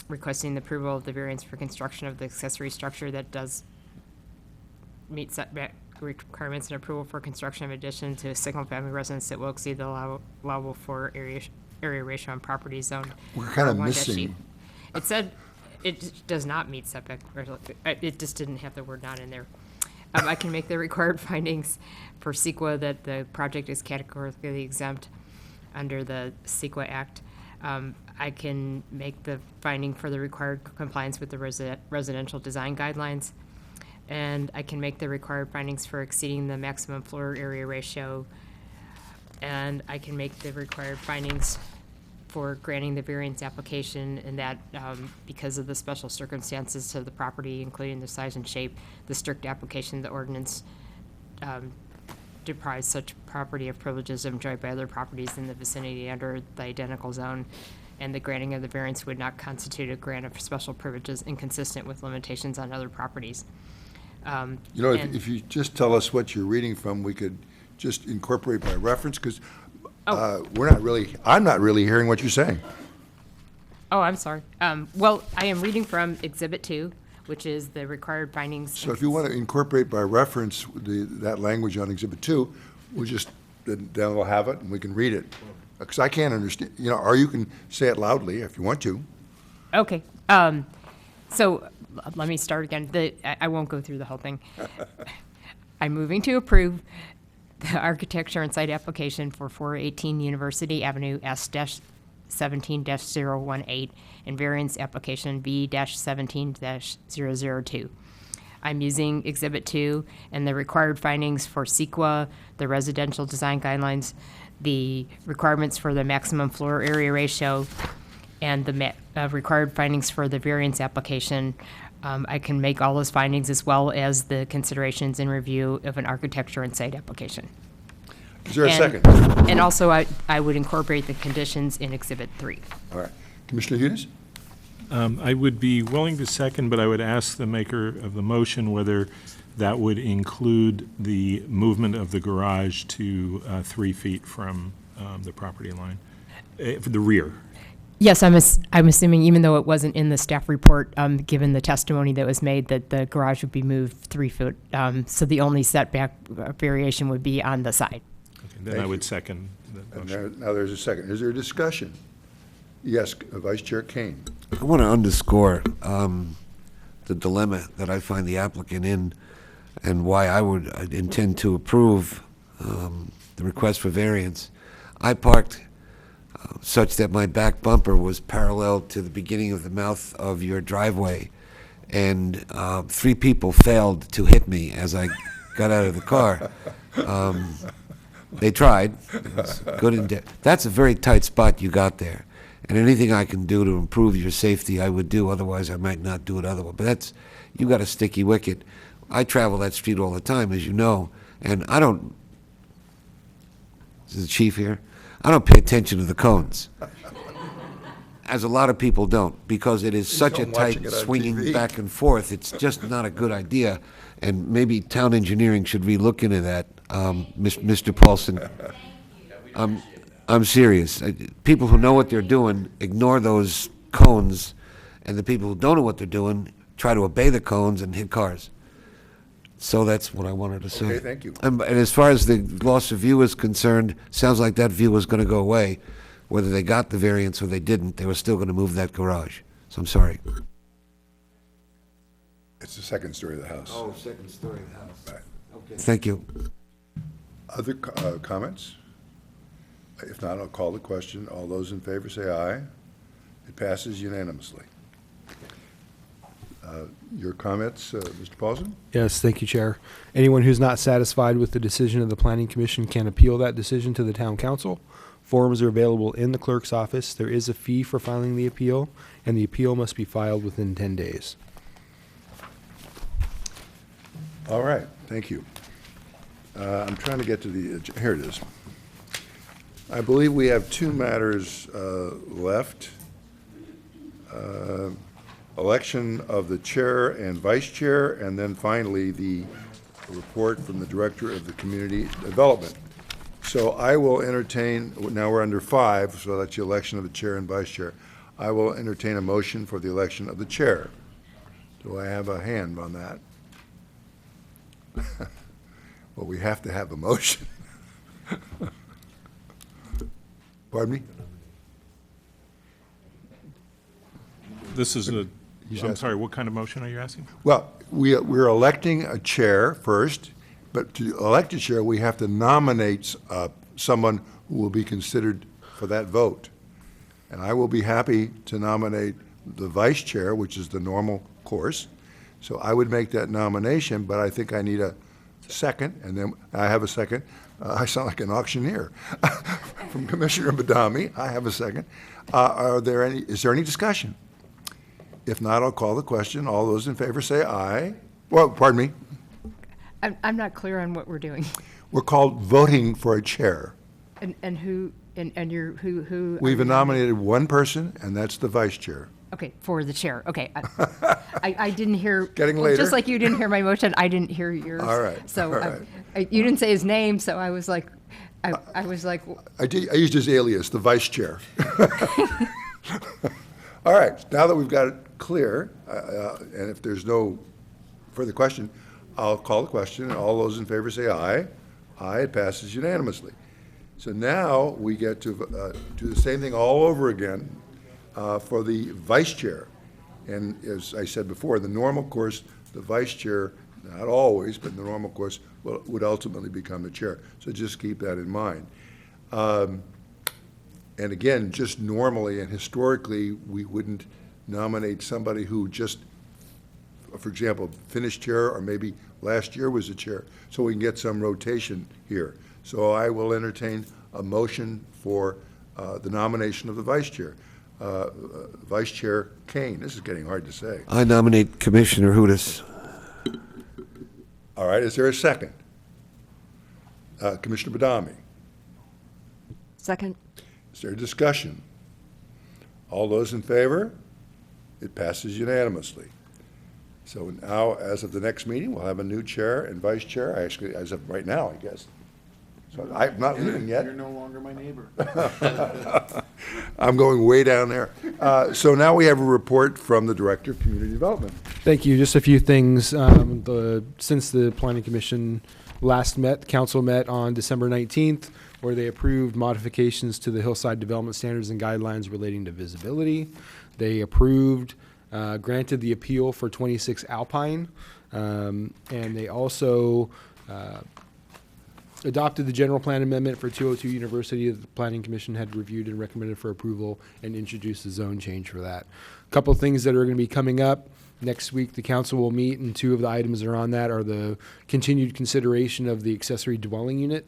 requesting the approval of the variance for construction of the accessory structure that does meet setback requirements and approval for construction of addition to a single-family residence that will exceed the allowable floor area ratio on property zoned. We're kind of R1-E. missing. It said it does not meet setback, it just didn't have the word "not" in there. I can make the required findings for CEQA that the project is categorically exempt under the CEQA Act. I can make the finding for the required compliance with the residential design guidelines. And I can make the required findings for exceeding the maximum floor area ratio. And I can make the required findings for granting the variance application, and that because of the special circumstances of the property, including the size and shape, the strict application of the ordinance deprives such property of privileges enjoyed by other properties in the vicinity under the identical zone, and the granting of the variance would not constitute a grant of special privileges inconsistent with limitations on other properties. You know, if you just tell us what you're reading from, we could just incorporate by reference, because I'm not really hearing what you're saying. Oh, I'm sorry. Well, I am reading from Exhibit 2, which is the required findings. So if you want to incorporate by reference that language on Exhibit 2, then we'll have it and we can read it. Because I can't understand, or you can say it loudly if you want to. Okay. So let me start again. I won't go through the whole thing. I'm moving to approve the architecture and site application for 418 University Avenue S-17-018 and variance application B-17-002. I'm using Exhibit 2 and the required findings for CEQA, the residential design guidelines, the requirements for the maximum floor area ratio, and the required findings for the variance application. I can make all those findings as well as the considerations and review of an architecture and site application. Is there a second? And also, I would incorporate the conditions in Exhibit 3. All right. Commissioner Hudis? I would be willing to second, but I would ask the maker of the motion whether that would include the movement of the garage to 3 feet from the property line, for the rear. Yes, I'm assuming, even though it wasn't in the staff report, given the testimony that was made, that the garage would be moved 3 foot. So the only setback variation would be on the side. Okay, then I would second the motion. Now there's a second. Is there a discussion? Yes, Vice Chair Kane. I want to underscore the dilemma that I find the applicant in, and why I would intend to approve the request for variance. I parked such that my back bumper was parallel to the beginning of the mouth of your driveway, and 3 people failed to hit me as I got out of the car. They tried. It was good and that's a very tight spot you got there, and anything I can do to improve your safety, I would do. Otherwise, I might not do it otherwise. But you got a sticky wicket. I travel that street all the time, as you know, and I don't. Is the chief here? I don't pay attention to the cones, as a lot of people don't, because it is such a tight swinging back and forth. It's just not a good idea, and maybe town engineering should relook into that, Mr. Paulson. I'm serious. People who know what they're doing ignore those cones, and the people who don't know what they're doing try to obey the cones and hit cars. So that's what I wanted to say. Okay, thank you. And as far as the loss of view is concerned, sounds like that view was going to go away. Whether they got the variance or they didn't, they were still going to move that garage. So I'm sorry. It's the second story of the house. Oh, second story of the house. Right. Okay. Thank you. Other comments? If not, I'll call the question. All those in favor say aye. It passes unanimously. Your comments, Mr. Paulson? Yes, thank you, Chair. Anyone who's not satisfied with the decision of the Planning Commission can appeal that decision to the Town Council. Forms are available in the clerk's office. There is a fee for filing the appeal, and the appeal must be filed within 10 days. All right, thank you. I'm trying to get to the, here it is. I believe we have 2 matters left. Election of the chair and vice chair, and then finally the report from the Director of the Community Development. So I will entertain, now we're under 5, so that's the election of the chair and vice chair. I will entertain a motion for the election of the chair. Do I have a hand on that? Well, we have to have a motion. Pardon me? This is a, He's I'm asking. sorry, what kind of motion are you asking? Well, we're electing a chair first, but to elect a chair, we have to nominate someone who will be considered for that vote. And I will be happy to nominate the vice chair, which is the normal course. So I would make that nomination, but I think I need a second, and then I have a second. I sound like an auctioneer. From Commissioner Badami, I have a second. Is there any discussion? If not, I'll call the question. All those in favor say aye. Well, pardon me. I'm not clear on what we're doing. We're called voting for a chair. And who, and you're, who? We've nominated one person, and that's the vice chair. Okay, for the chair, okay. I didn't hear. Getting well, later? Just like you didn't hear my motion, I didn't hear yours. All right, So all right. you didn't say his name, so I was like, I was like, I used his alias, the vice chair. All right, now that we've got it clear, and if there's no further question, I'll call the question, and all those in favor say aye. Aye, it passes unanimously. So now we get to do the same thing all over again for the vice chair. And as I said before, in the normal course, the vice chair, not always, but in the normal course, would ultimately become the chair. So just keep that in mind. And again, just normally and historically, we wouldn't nominate somebody who just, for example, finished chair, or maybe last year was a chair, so we can get some rotation here. So I will entertain a motion for the nomination of the vice chair. Vice Chair Kane, this is getting hard to say. I nominate Commissioner Hudis. All right, is there a second? Commissioner Badami, Second. is there a discussion? All those in favor? It passes unanimously. So now, as of the next meeting, we'll have a new chair and vice chair, actually, as of right now, I guess. So I'm not leaving yet. You're no longer my neighbor. I'm going way down there. So now we have a report from the Director of Community Development. Thank you. Just a few things. Since the Planning Commission last met, the council met on December 19th, where they approved modifications to the Hillside Development Standards and Guidelines relating to visibility. They approved, granted the appeal for 26 Alpine, and they also adopted the general plan amendment for 202 University that the Planning Commission had reviewed and recommended for approval, and introduced the zone change for that. A couple of things that are going to be coming up. Next week, the council will meet, and two of the items that are on that are the continued consideration of the accessory dwelling unit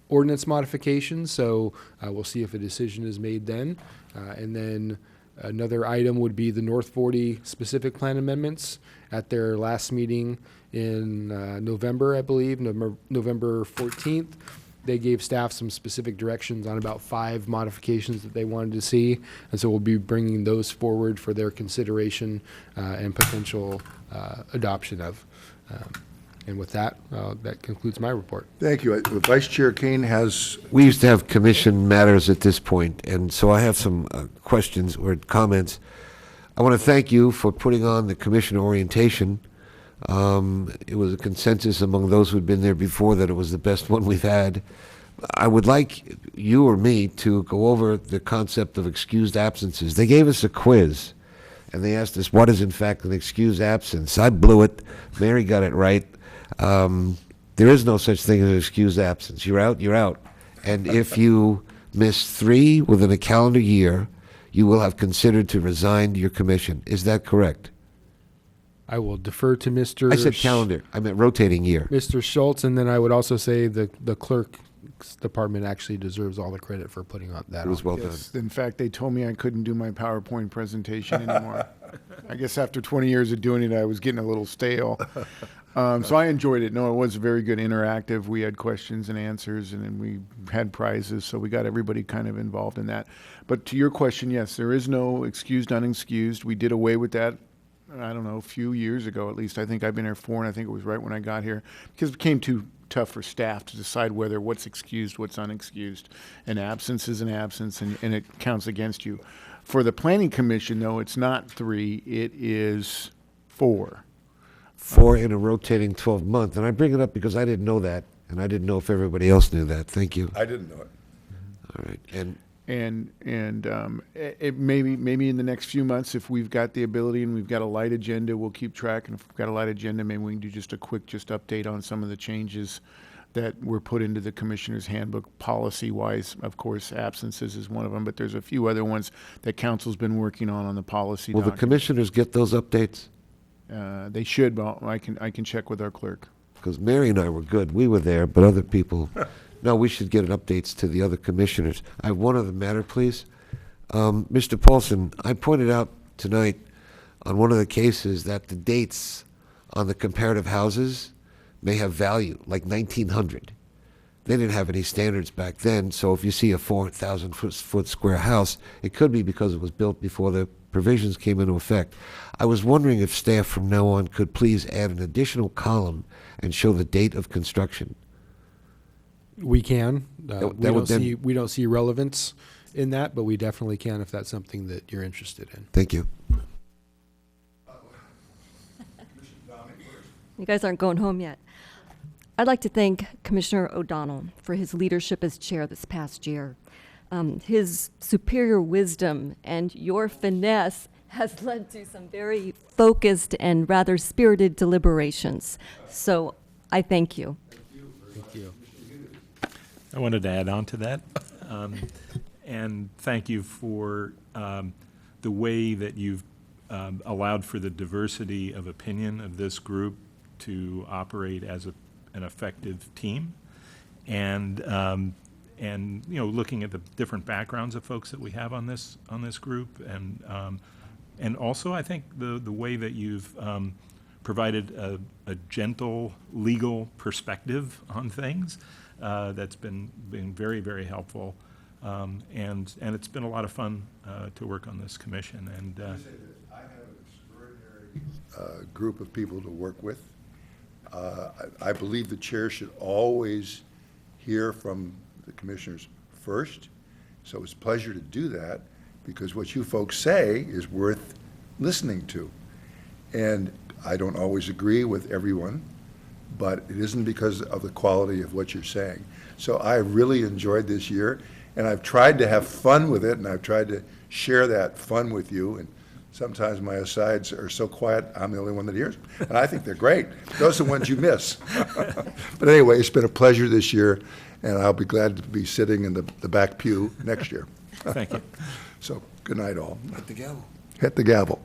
ordinance modification. So we'll see if a decision is made then. And then another item would be the North 40 specific plan amendments. At their last meeting in November, I believe, November 14th, they gave staff some specific directions on about 5 modifications that they wanted to see. And so we'll be bringing those forward for their consideration and potential adoption of. And with that, that concludes my report. Thank you. Vice Chair Kane has. We used to have commission matters at this point, and so I have some questions or comments. I want to thank you for putting on the commission orientation. It was a consensus among those who'd been there before that it was the best one we've had. I would like you or me to go over the concept of excused absences. They gave us a quiz, and they asked us, what is in fact an excused absence? I blew it. Mary got it right. There is no such thing as an excused absence. You're out, you're out. And if you miss 3 within a calendar year, you will have considered to resign your commission. Is that correct? I will defer to Mr. I said calendar. I meant rotating year. Mr. Schultz, and then I would also say the clerk's department actually deserves all the credit for putting on that. It was well Yes, in fact, they told me I couldn't do my PowerPoint presentation anymore. I guess after 20 years of doing it, I was getting a little stale. So I enjoyed it. No, it was very good, interactive. We had questions and answers, and then we had prizes, so we got everybody kind of involved in that. But to your question, yes, there is no excused, unexcused. We did away with that, I don't know, a few years ago at least. I think I've been here 4, and I think it was right when I got here, because it became too tough for staff to decide whether what's excused, what's unexcused. An absence is an absence, and it counts against you. For the Planning Commission, though, it's not 3, it is 4. 4 in a rotating 12-month. And I bring it up because I didn't know that, and I didn't know if everybody else knew that. Thank you. I didn't know it. All right. It maybe in the next few months, if we've got the ability and we've got a light agenda, we'll keep track. And if we've got a light agenda, maybe we can do just a quick update on some of the changes that were put into the commissioner's handbook policy-wise. Of course, absences is one of them, but there's a few other ones that council's been working on the policy. Will the commissioners get those updates? They should, but I can check with our clerk. Because Mary and I were good. We were there, but other people... No, we should get updates to the other commissioners. I have one other matter, please. Mr. Paulson, I pointed out tonight on one of the cases that the dates on the comparative houses may have value, like 1900. They didn't have any standards back then, so if you see a 4,000-foot square house, it could be because it was built before the provisions came into effect. I was wondering if staff from now on could please add an additional column and show the date of construction. We can. That We don't see relevance in that, but we definitely can if that's something that you're interested in. Thank you. You guys aren't going home yet. I'd like to thank Commissioner O'Donnell for his leadership as chair this past year. His superior wisdom and your finesse has led to some very focused and rather spirited deliberations. So I thank you. Thank you. I wanted to add on to that. And thank you for the way that you've allowed for the diversity of opinion of this group to operate as an effective team. And you know, looking at the different backgrounds of folks that we have on this group, and also I think the way that you've provided a gentle legal perspective on things. That's been very, very helpful, and it's been a lot of fun to work on this commission. And I have an extraordinary group of people to work with. I believe the chair should always hear from the commissioners first, so it's a pleasure to do that because what you folks say is worth listening to. And I don't always agree with everyone, but it isn't because of the quality of what you're saying. So I really enjoyed this year, and I've tried to have fun with it, and I've tried to share that fun with you. And sometimes my asides are so quiet, I'm the only one that hears, and I think they're great. Those are the ones you miss. But anyway, it's been a pleasure this year, and I'll be glad to be sitting in the back pew next year. Thank you. So good night, all. Hit the gavel. Hit the gavel.